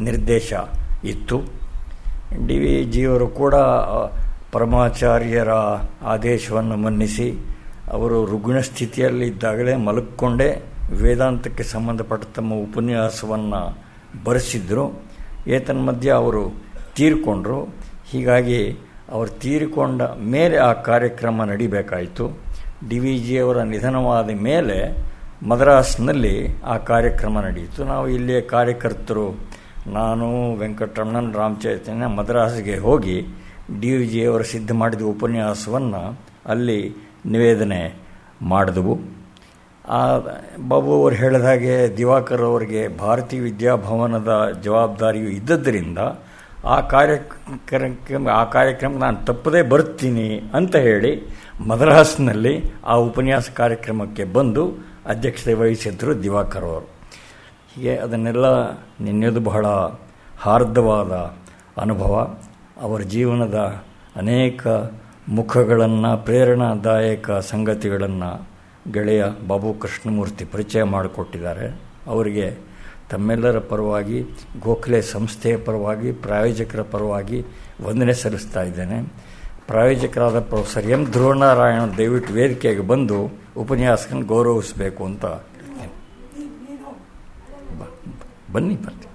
ನಿರ್ದೇಶ ಇತ್ತು. ಡಿ ವಿ ಜಿಯವರು ಕೂಡ ಪರಮಾಚಾರ್ಯರ ಆದೇಶವನ್ನು ಮನ್ನಿಸಿ ಅವರು ರುಗ್ಣ ಸ್ಥಿತಿಯಲ್ಲಿದ್ದಾಗಲೇ ಮಲಗಿಕೊಂಡೇ ವೇದಾಂತಕ್ಕೆ ಸಂಬಂಧಪಟ್ಟ ತಮ್ಮ ಉಪನ್ಯಾಸವನ್ನು ಬರೆಸಿದ್ರು. ಏತನ್ಮಧ್ಯೆ ಅವರು ತೀರಿಕೊಂಡ್ರು. ಹೀಗಾಗಿ ಅವರು ತೀರಿಕೊಂಡ ಮೇಲೆ ಆ ಕಾರ್ಯಕ್ರಮ ನಡಿಬೇಕಾಯಿತು. ಡಿ ವಿ ಜಿಯವರ ನಿಧನವಾದ ಮೇಲೆ ಮದ್ರಾಸ್ನಲ್ಲಿ ಆ ಕಾರ್ಯಕ್ರಮ ನಡೆಯಿತು. ನಾವು ಇಲ್ಲಿಯ ಕಾರ್ಯಕರ್ತರು, ನಾನು, ವೆಂಕಟರಮಣನ್, ರಾಮಚೈತನ್ಯ ಮದ್ರಾಸ್ಗೆ ಹೋಗಿ ಡಿ ವಿ ಜಿಯವರು ಸಿದ್ಧ ಮಾಡಿದ ಉಪನ್ಯಾಸವನ್ನು ಅಲ್ಲಿ ನಿವೇದನೆ ಮಾಡಿದವು. ಬಾಬು ಅವರು ಹೇಳಿದ ಹಾಗೆ ದಿವಾಕರ್ ಅವರಿಗೆ ಭಾರತೀಯ ವಿದ್ಯಾಭವನದ ಜವಾಬ್ದಾರಿಯು ಇದ್ದದ್ದರಿಂದ ಆ ಕಾರ್ಯಕ್ರಮ ನಾನು ತಪ್ಪದೇ ಬರ್ತೀನಿ ಅಂತ ಹೇಳಿ ಮದ್ರಾಸ್ನಲ್ಲಿ ಆ ಉಪನ್ಯಾಸ ಕಾರ್ಯಕ್ರಮಕ್ಕೆ ಬಂದು ಅಧ್ಯಕ್ಷತೆ ವಹಿಸಿದ್ರು ದಿವಾಕರ್ ಅವರು. ಹೀಗೆ ಅದನ್ನೆಲ್ಲ ನೆನೆಯೋದು ಬಹಳ ಹಾರ್ದವಾದ ಅನುಭವ. ಅವರ ಜೀವನದ ಅನೇಕ ಮುಖಗಳನ್ನು, ಪ್ರೇರಣಾದಾಯಕ ಸಂಗತಿಗಳನ್ನು ಗೆಳೆಯ ಬಾಬು ಕೃಷ್ಣಮೂರ್ತಿ ಪರಿಚಯ ಮಾಡಿಕೊಟ್ಟಿದ್ದಾರೆ. ಅವರಿಗೆ ತಮ್ಮೆಲ್ಲರ ಪರವಾಗಿ, ಗೋಖಲೆ ಸಂಸ್ಥೆಯ ಪರವಾಗಿ, ಪ್ರಾಯೋಜಕರ ಪರವಾಗಿ ವಂದನೆ ಸಲ್ಲಿಸ್ತಾ ಇದ್ದೇನೆ. ಪ್ರಾಯೋಜಕರಾದ ಪ್ರೊಫೆಸರ್ ಎಂ ಧ್ರುವನಾರಾಯಣ ದಯವಿಟ್ಟು ವೇದಿಕೆಗೆ ಬಂದು ಉಪನ್ಯಾಸಕನ ಗೌರವಿಸಬೇಕು ಅಂತ ಬನ್ನಿ ಬರ್ತೀನಿ.